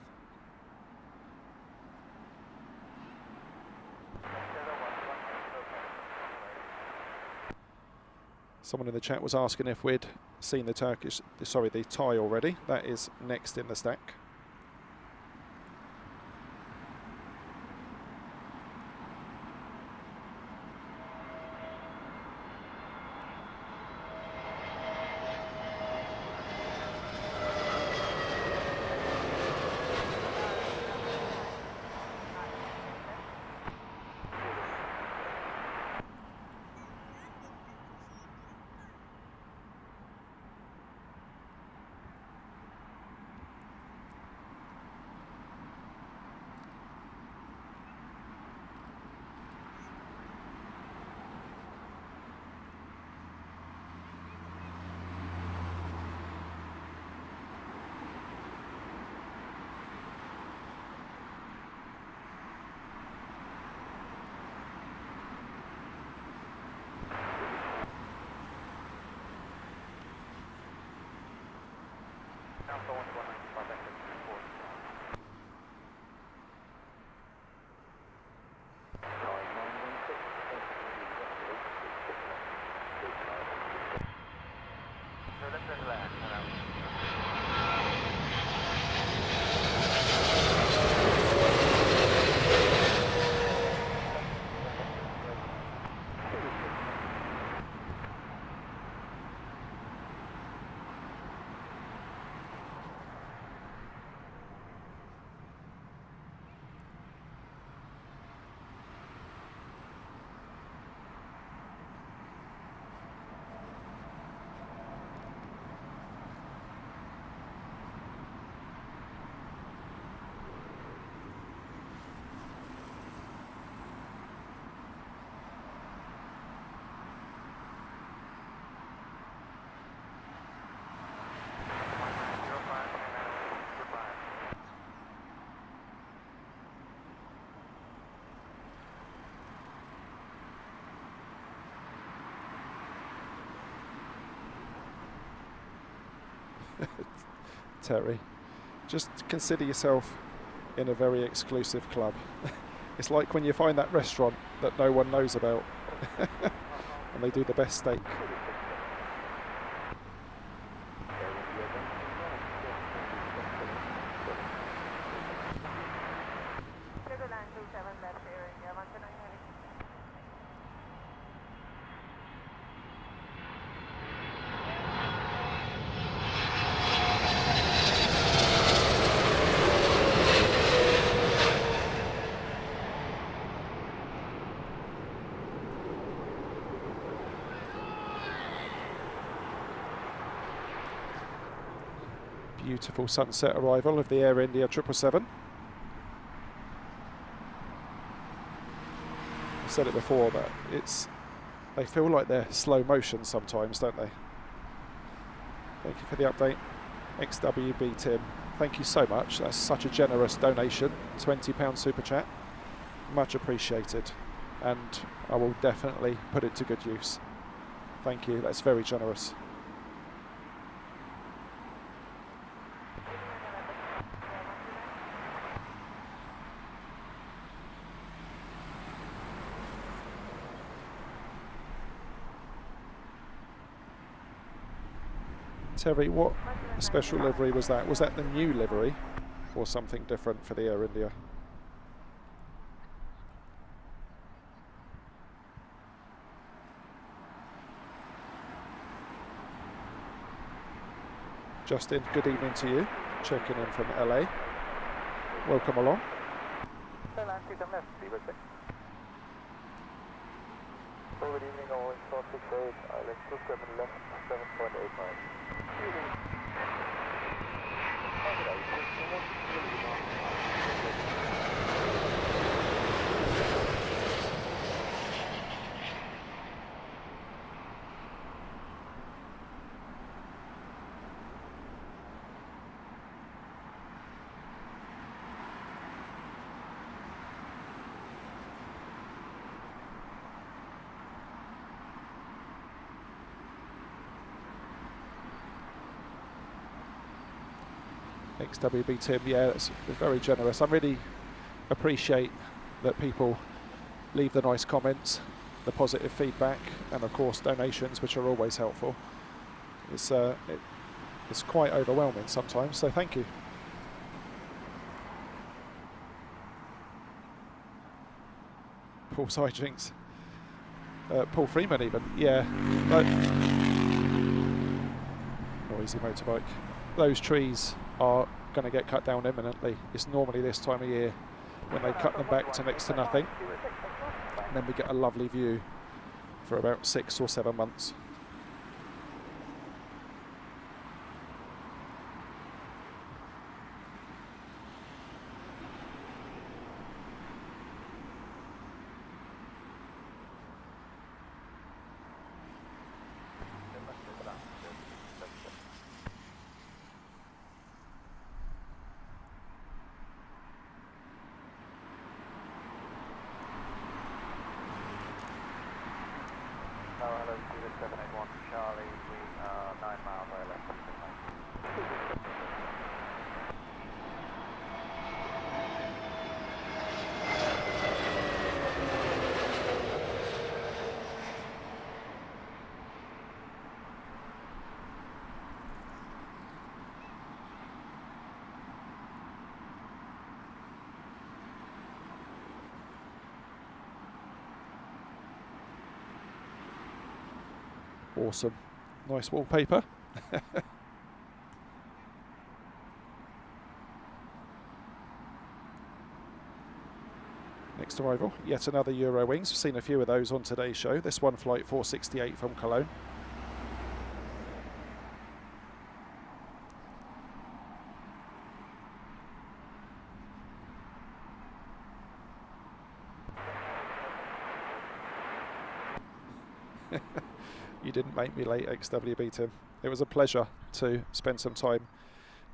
Someone in the chat was asking if we'd seen the the Thai already. That is next in the stack. Terry, just consider yourself in a very exclusive club. It's like when you find that restaurant that no one knows about and they do the best steak. Beautiful sunset arrival of the Air India 777. I've said it before, but they feel like they're slow motion sometimes, don't they? Thank you for the update, XWB Tim. Thank you so much. That's such a generous donation. £20 super chat. Much appreciated. And I will definitely put it to good use. Thank you. That's very generous. Terry, what special livery was that? Was that the new livery? or something different for the Air India. Justin, good evening to you, checking in from LA. Welcome along. Good evening, Owen 468, Island 27 left, 7.8 miles. XWB Tim, yeah, that's very generous. I really appreciate that people leave the nice comments, the positive feedback, and of course donations, which are always helpful. It's quite overwhelming sometimes, so thank you. Paul's hijinks. Paul Freeman even, yeah. Noisy motorbike. Those trees are going to get cut down imminently. It's normally this time of year when they cut them back to next to nothing, and then we get a lovely view for about 6 or 7 months. Hello, 781 Charlie, we are 9 miles away left. Awesome. Nice wallpaper. Next arrival, yet another Eurowings. We've seen a few of those on today's show. This one, flight 468 from Cologne. You didn't make me late, XWB Tim. It was a pleasure to spend some time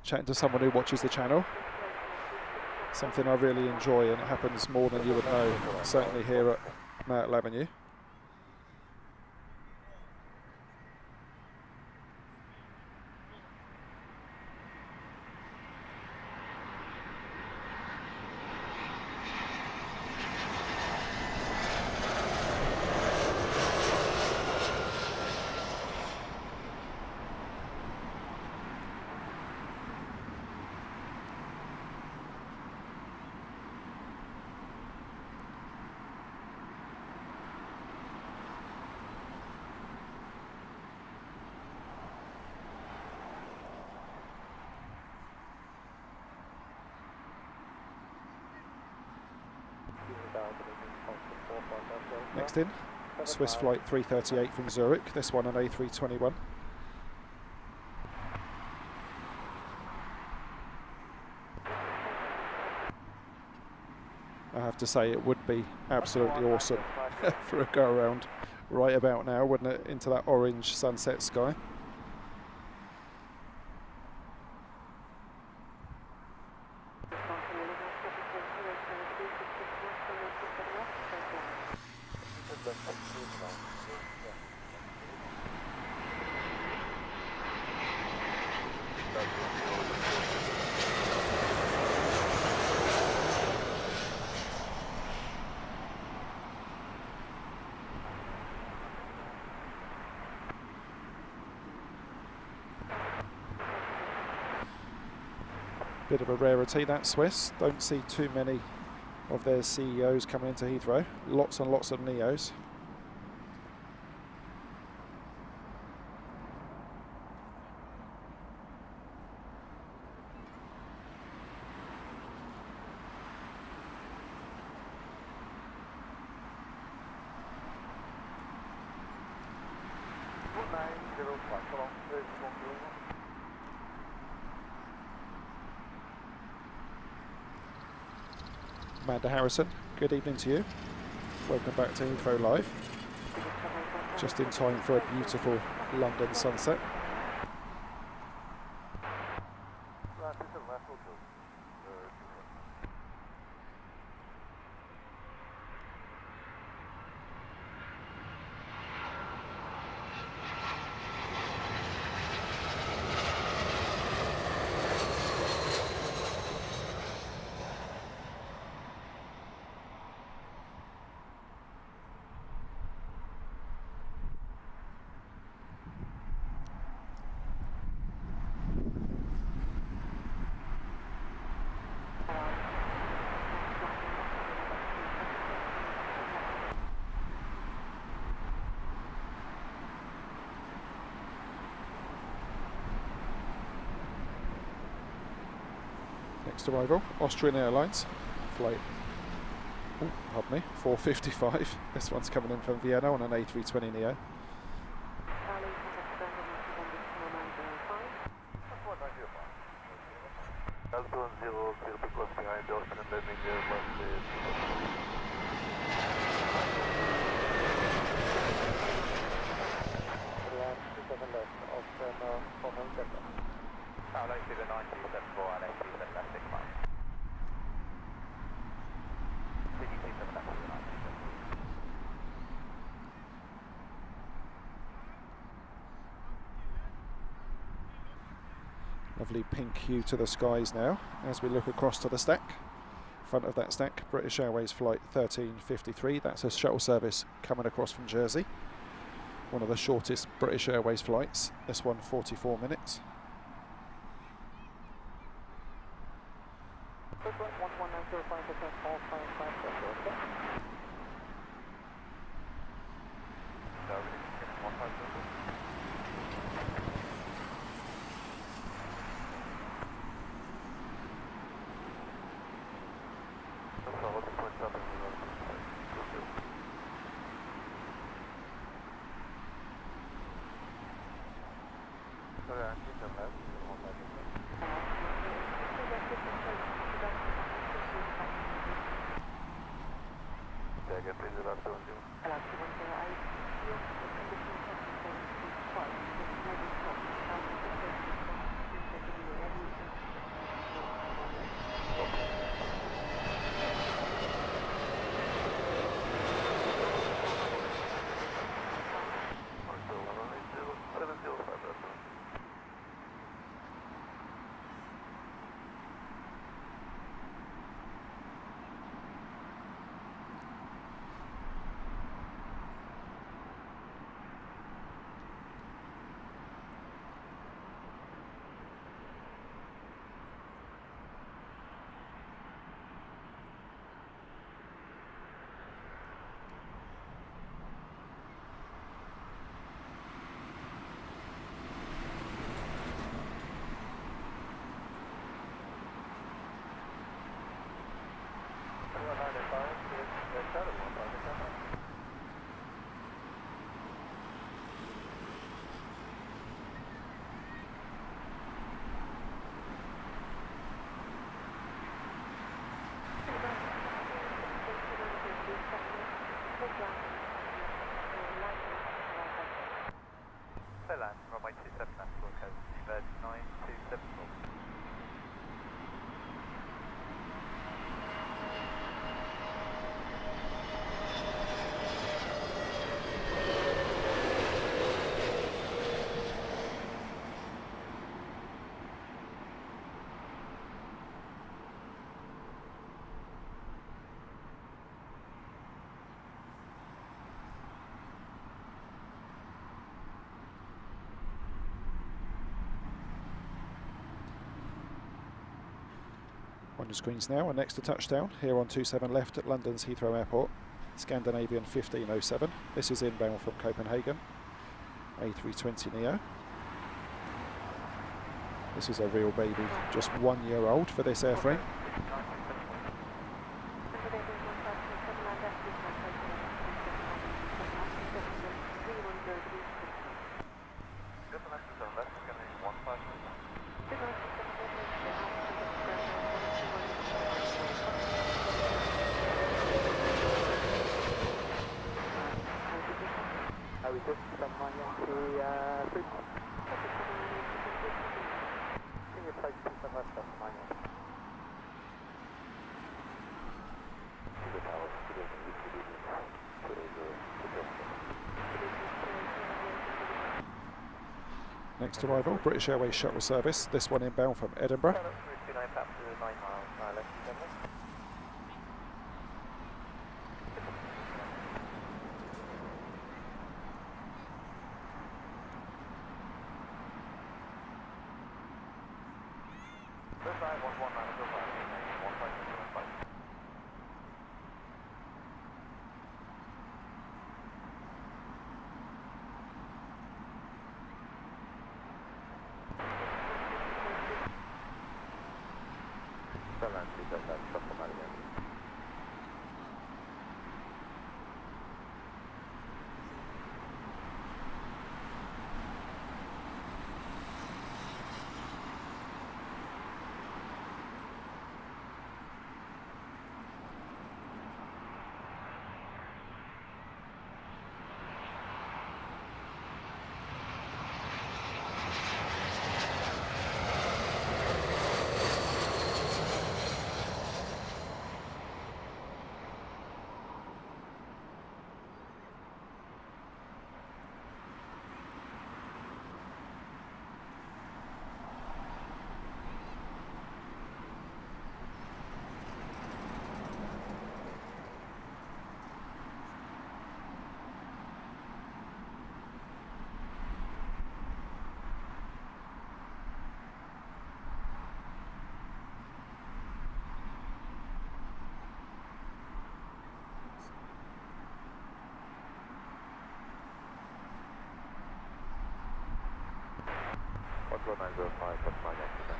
chatting to someone who watches the channel. Something I really enjoy, and it happens more than you would know, certainly here at Myrtle Avenue. Next in, Swiss flight 338 from Zurich, this one an A321. I have to say it would be absolutely awesome for a go around right about now, wouldn't it, into that orange sunset sky. Bit of a rarity, that Swiss. Don't see too many of their CEOs coming into Heathrow. Lots and lots of Neos. Amanda Harrison, good evening to you. Welcome back to Heathrow Live. Just in time for a beautiful London sunset. Next arrival, Austrian Airlines, flight, pardon me, 455. This one's coming in from Vienna on an A320neo. Lovely pink hue to the skies now as we look across to the stack. Front of that stack, British Airways flight 1353. That's a shuttle service coming across from Jersey. One of the shortest British Airways flights. This one 44 minutes. On your screens now, and next to touchdown, here on 27 left at London's Heathrow Airport, Scandinavian 1507. This is inbound from Copenhagen, A320neo. This is a real baby, just 1 year old for this airframe. We just someone into food. Can you place some left stuff in my name? Next arrival, British Airways shuttle service, this one inbound from Edinburgh.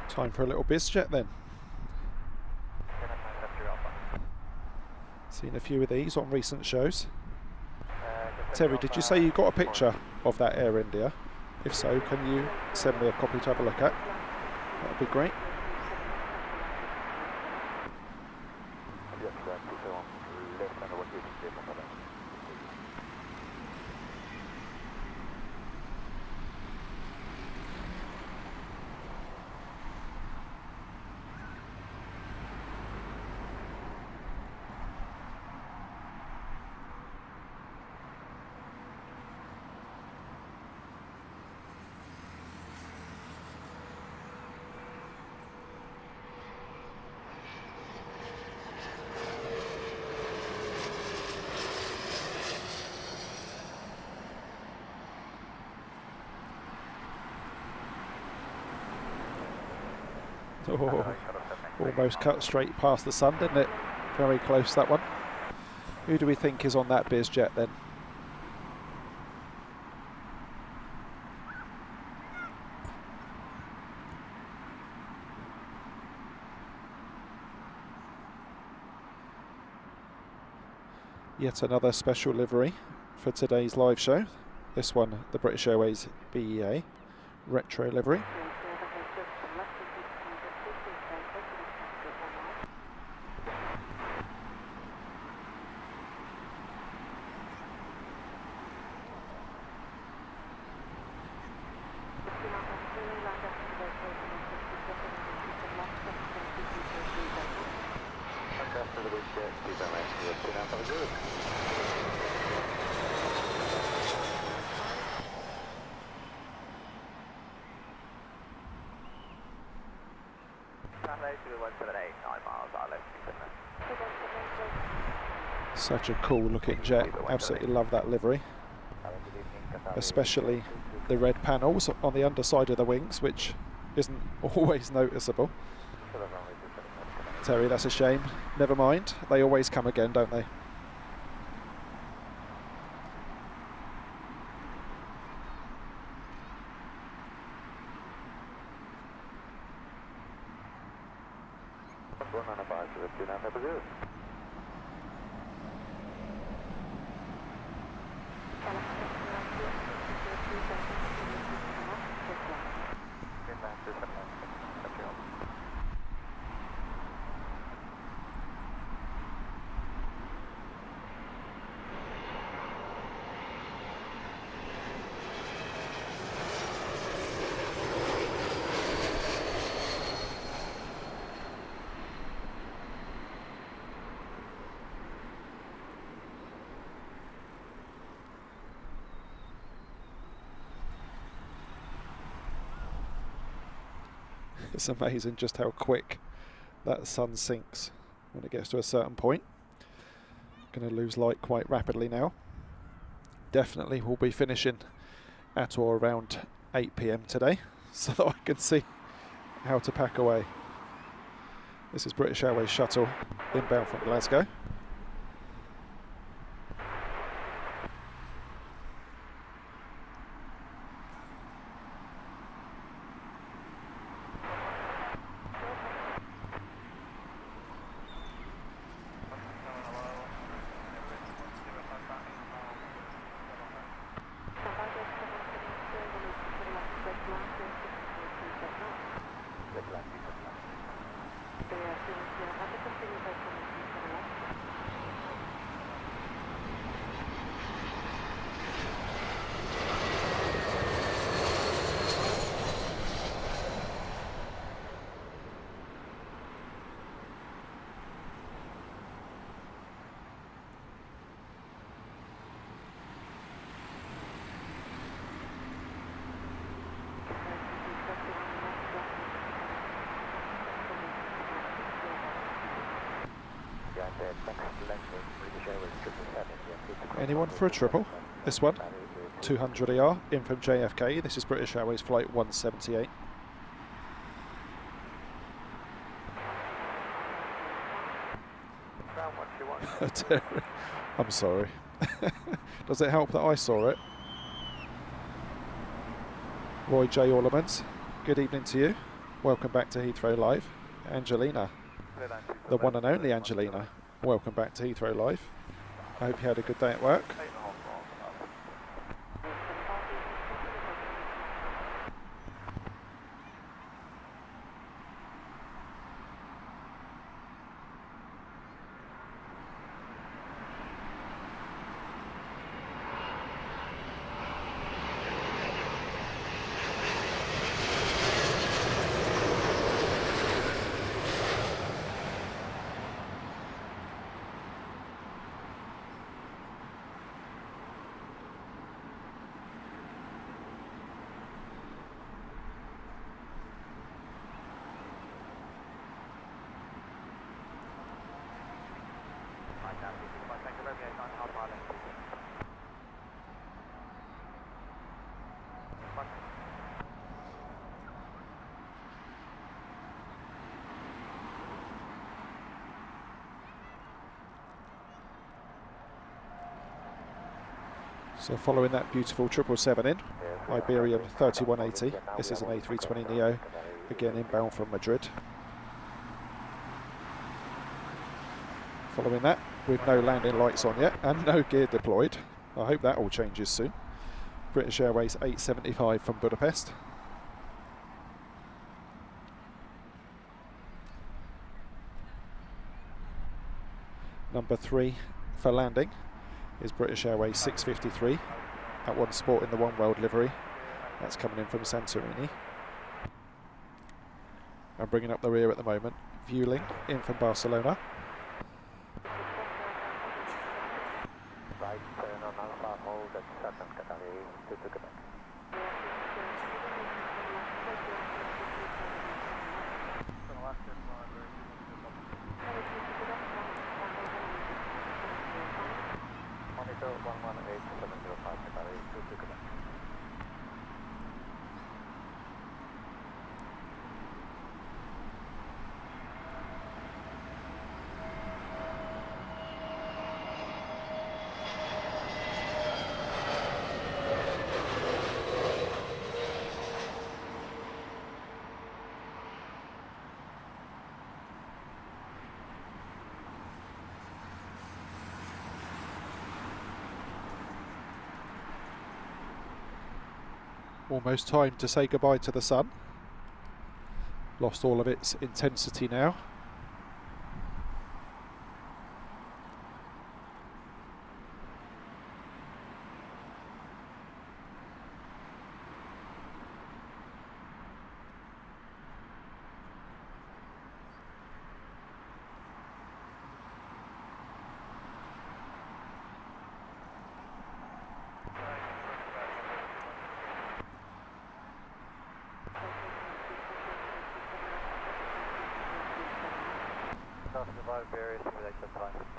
Time for a little bizjet then. Seen a few of these on recent shows. Terry, did you say you got a picture of that Air India? If so, can you send me a copy to have a look at? That would be great. Oh, almost cut straight past the sun, didn't it? Very close, that one. Who do we think is on that bizjet then? Yet another special livery for today's live show. This one, the British Airways BEA retro livery. Such a cool looking jet, absolutely love that livery. Especially the red panels on the underside of the wings, which isn't always noticeable. Terry, that's a shame. Never mind. They always come again, don't they? It's amazing just how quick that sun sinks when it gets to a certain point. Going to lose light quite rapidly now. Definitely will be finishing at or around 8 PM today so that I can see how to pack away. This is British Airways shuttle inbound from Glasgow. Anyone for a triple? This one, 200 ER, in from JFK. This is British Airways flight 178. I'm sorry. Does it help that I saw it? Roy J. Orlemans, good evening to you. Welcome back to Heathrow Live. Angelina, the one and only Angelina, welcome back to Heathrow Live. I hope you had a good day at work. So following that beautiful 777 in, Iberian 3180, this is an A320neo, again inbound from Madrid. Following that, with no landing lights on yet and no gear deployed. I hope that all changes soon. British Airways 875 from Budapest. Number 3 for landing is British Airways 653 at One Sport in the One World livery. That's coming in from Santorini. And bringing up the rear at the moment, Vueling in from Barcelona. Right turn on Alpha, hold at Saturn Catalan to Quebec. Monitor 118-705 Catalan to Quebec. Almost time to say goodbye to the sun. Lost all of its intensity now. Survive various simulation time.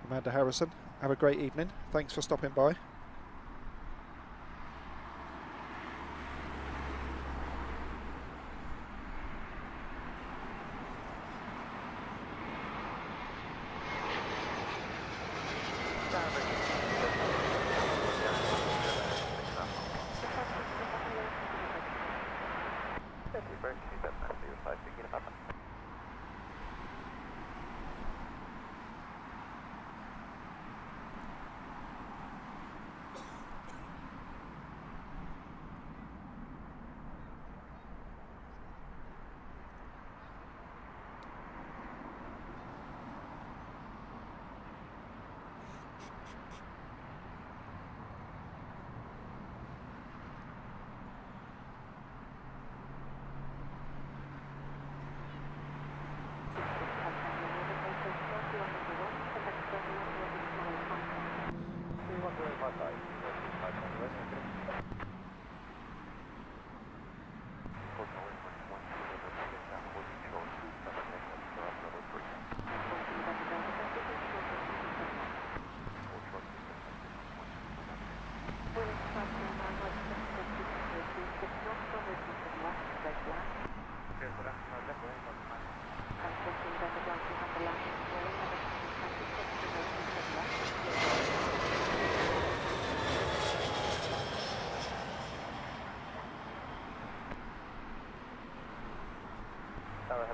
Amanda Harrison, have a great evening. Thanks for stopping by.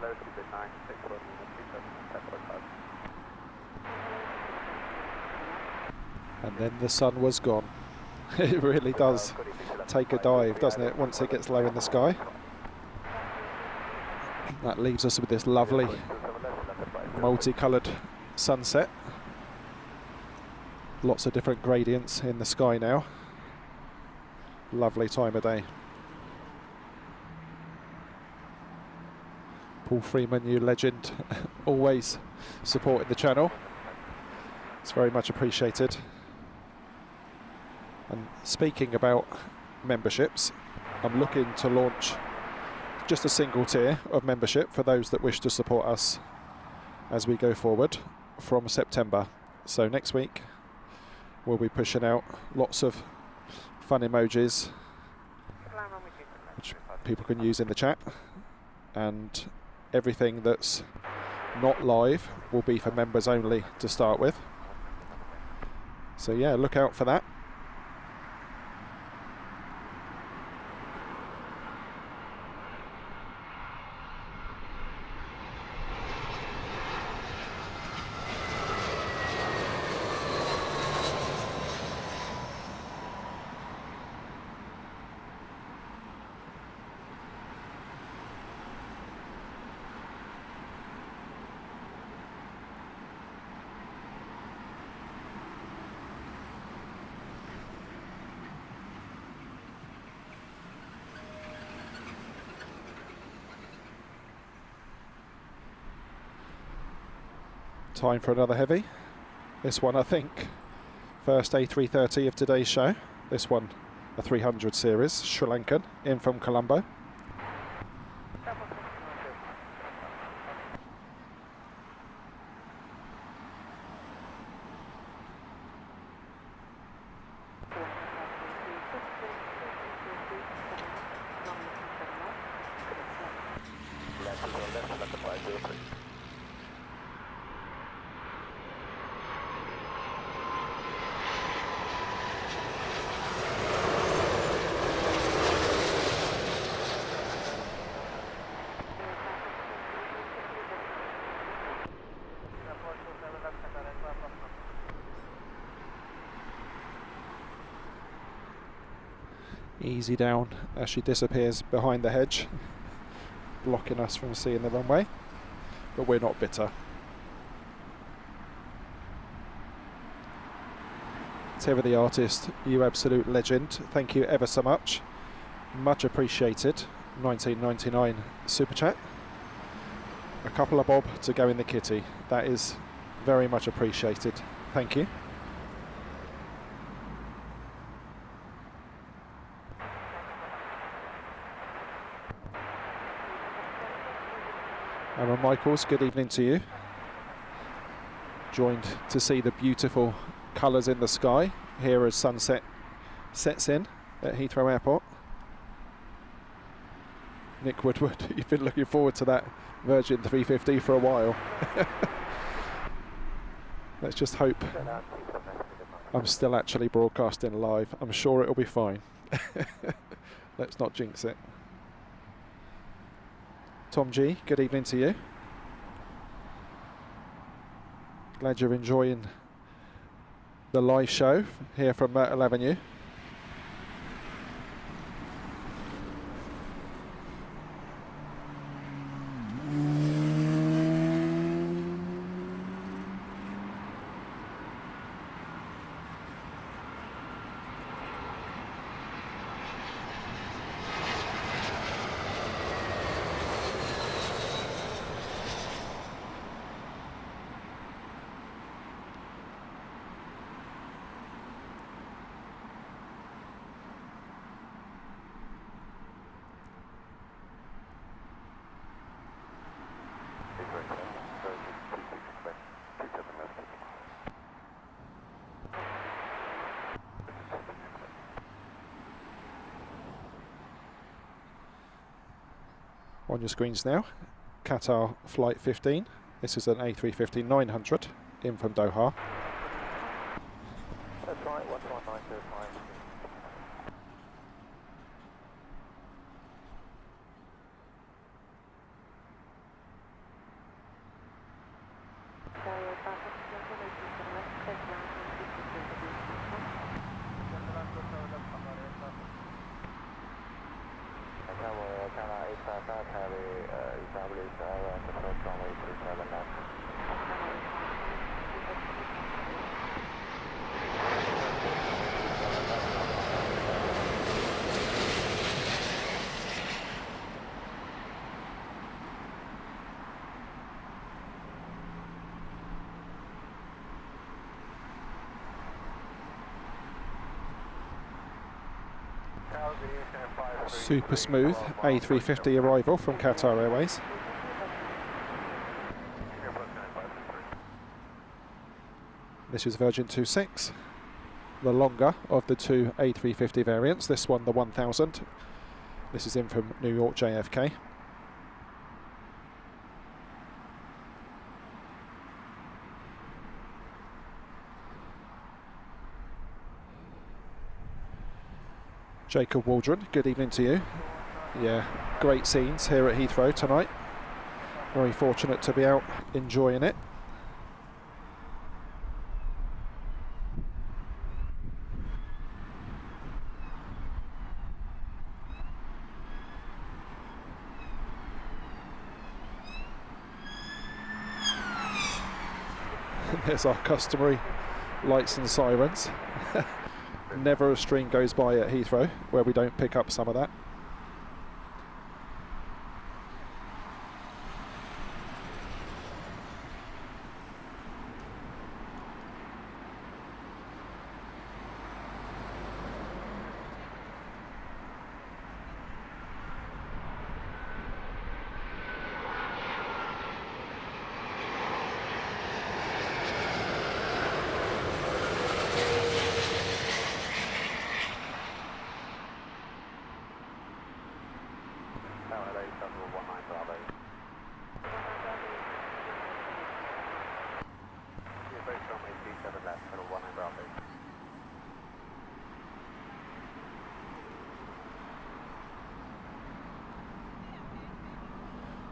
Hello, 209, 6 And then the sun was gone. It really does take a dive, doesn't it, once it gets low in the sky. That leaves us with this lovely multicoloured sunset. Lots of different gradients in the sky now. Lovely time of day. Paul Freeman, you legend, always supporting the channel. It's very much appreciated. And speaking about memberships, I'm looking to launch just a single tier of membership for those that wish to support us as we go forward from September. So next week we'll be pushing out lots of fun emojis which people can use in the chat, and everything that's not live will be for members only to start with. So yeah, look out for that. Time for another heavy. This one, I think, first A330 of today's show. This one, a 300 series, Sri Lankan, in from Colombo. Easy down as she disappears behind the hedge, blocking us from seeing the runway, but we're not bitter. Terry the artist, you absolute legend, thank you ever so much, much appreciated. 1999 super chat, a couple of bob to go in the kitty, that is very much appreciated, thank you. Aaron Michaels, good evening to you. Joined to see the beautiful colours in the sky here as sunset sets in at Heathrow Airport. Nick Woodward, you've been looking forward to that Virgin 350 for a while. Let's just hope I'm still actually broadcasting live. I'm sure it'll be fine. Let's not jinx it. Tom G, good evening to you. Glad you're enjoying the live show here from Myrtle Avenue. On your screens now, Qatar Flight 15. This is an A350-900 in from Doha. That's right, 11905. Super smooth A350 arrival from Qatar Airways. This is Virgin 26, the longer of the two A350 variants. This one, the 1000. This is in from New York JFK. Jacob Waldron, good evening to you. Yeah, great scenes here at Heathrow tonight. Very fortunate to be out enjoying it. There's our customary lights and sirens. Never a string goes by at Heathrow where we don't pick up some of that.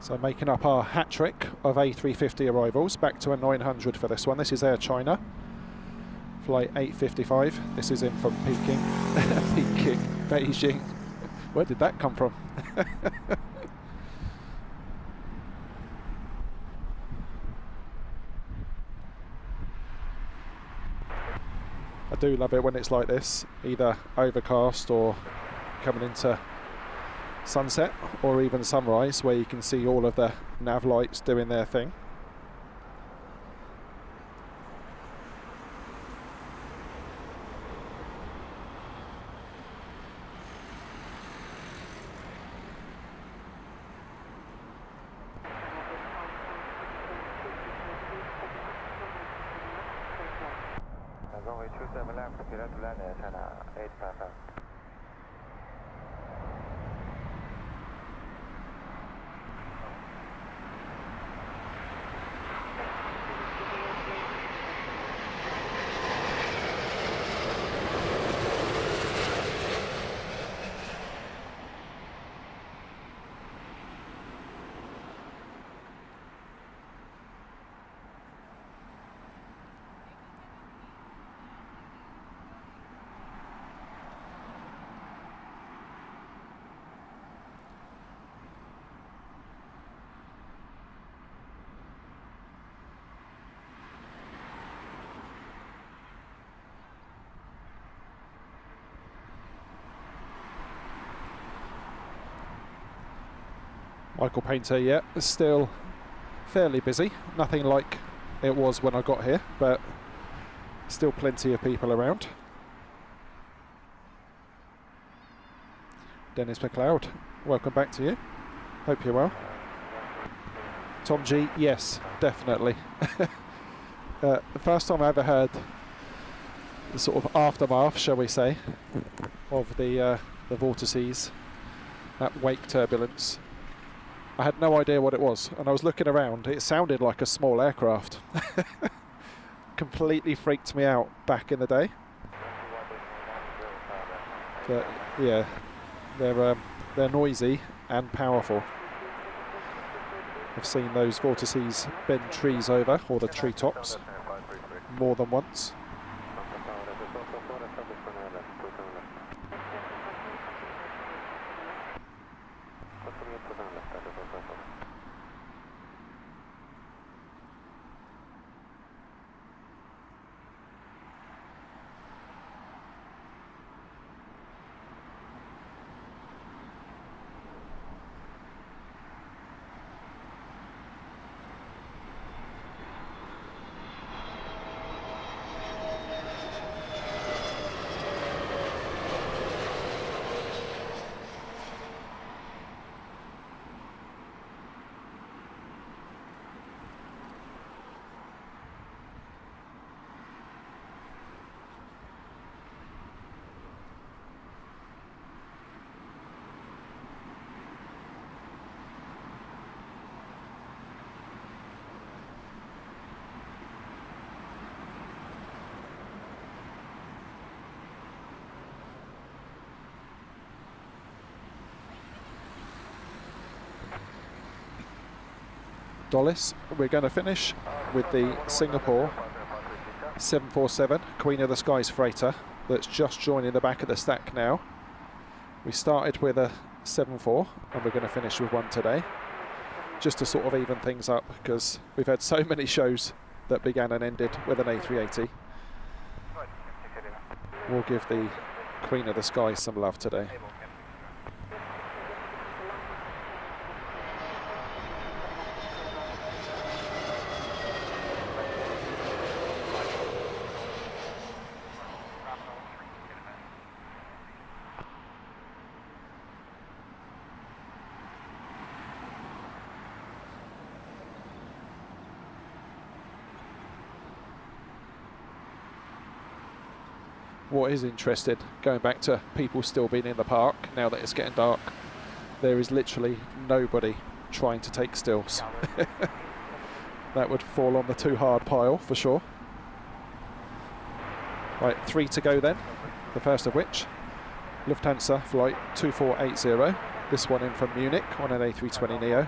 So making up our hat trick of A350 arrivals, back to a 900 for this one. This is Air China, flight 855. This is in from Peking, Beijing. Where did that come from? I do love it when it's like this, either overcast or coming into sunset or even sunrise, where you can see all of the nav lights doing their thing. Runway 27 left, clear to land Air China 855. Michael Painter, yeah, is still fairly busy. Nothing like it was when I got here, but still plenty of people around. Dennis McLeod, welcome back to you. Hope you're well. Tom G, yes, definitely. The first time I ever heard the sort of aftermath, shall we say, of the vortices, that wake turbulence, I had no idea what it was, and I was looking around. It sounded like a small aircraft. Completely freaked me out back in the day. But yeah, they're noisy and powerful. I've seen those vortices bend trees over, or the treetops, more than once. Dulles, we're going to finish with the Singapore 747 Queen of the Skies freighter that's just joining the back of the stack now. We started with a 74 and we're going to finish with one today, just to sort of even things up, because we've had so many shows that began and ended with an A380. We'll give the Queen of the Skies some love today. What is interesting, going back to people still being in the park now that it's getting dark, there is literally nobody trying to take stills. That would fall on the too hard pile for sure. Right, 3 to go then, the first of which, Lufthansa flight 2480, this one in from Munich on an A320neo.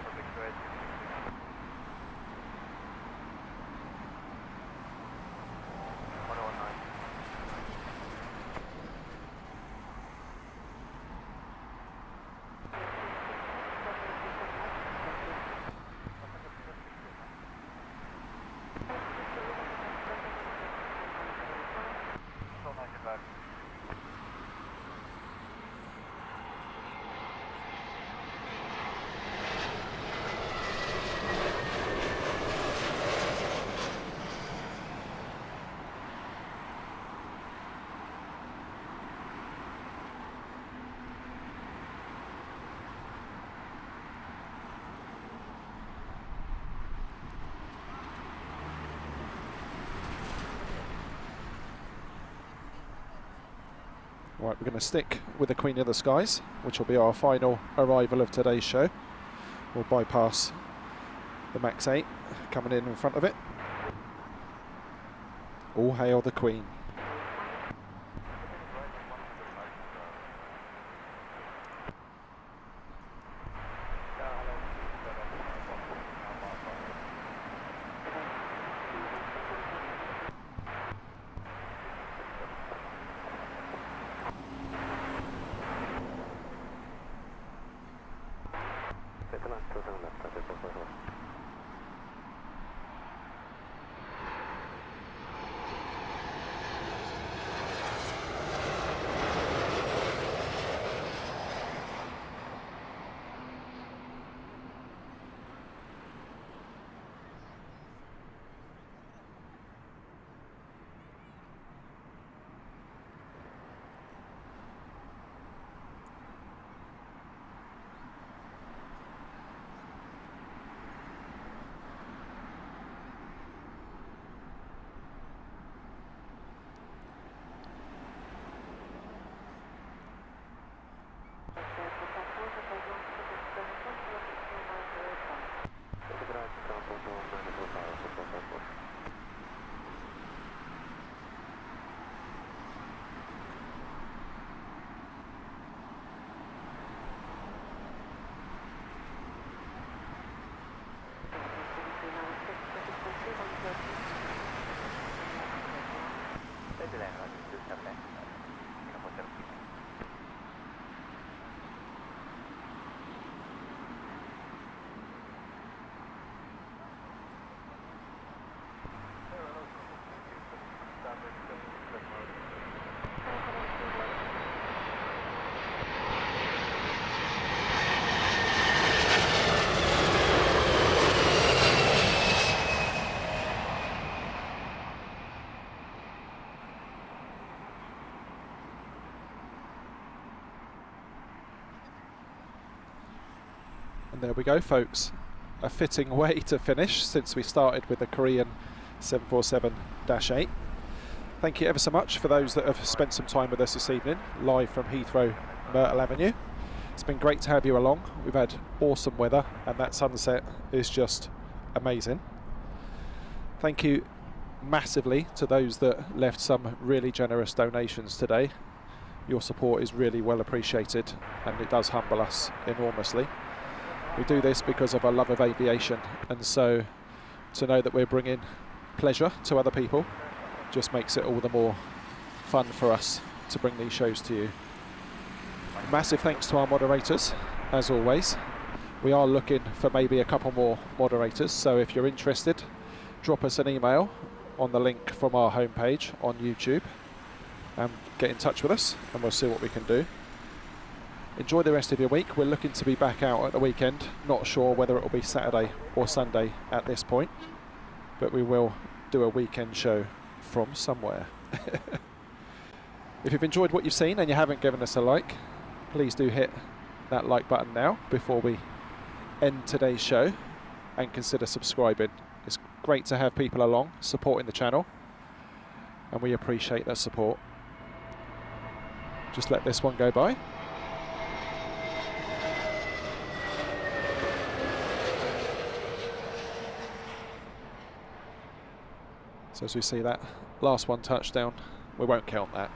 Right, we're going to stick with the Queen of the Skies, which will be our final arrival of today's show. We'll bypass the Max 8 coming in front of it. All hail the Queen. And there we go, folks. A fitting way to finish since we started with the Korean 747-8. Thank you ever so much for those that have spent some time with us this evening, live from Heathrow, Myrtle Avenue. It's been great to have you along. We've had awesome weather and that sunset is just amazing. Thank you massively to those that left some really generous donations today. Your support is really well appreciated and it does humble us enormously. We do this because of our love of aviation, and so to know that we're bringing pleasure to other people just makes it all the more fun for us to bring these shows to you. Massive thanks to our moderators, as always. We are looking for maybe a couple more moderators, so if you're interested, drop us an email on the link from our homepage on YouTube and get in touch with us and we'll see what we can do. Enjoy the rest of your week. We're looking to be back out at the weekend. Not sure whether it will be Saturday or Sunday at this point, but we will do a weekend show from somewhere. If you've enjoyed what you've seen and you haven't given us a like, please do hit that like button now before we end today's show, and consider subscribing. It's great to have people along supporting the channel and we appreciate that support. Just let this one go by. So as we see that last one touchdown, we won't count that.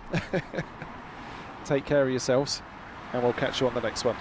Take care of yourselves and we'll catch you on the next one.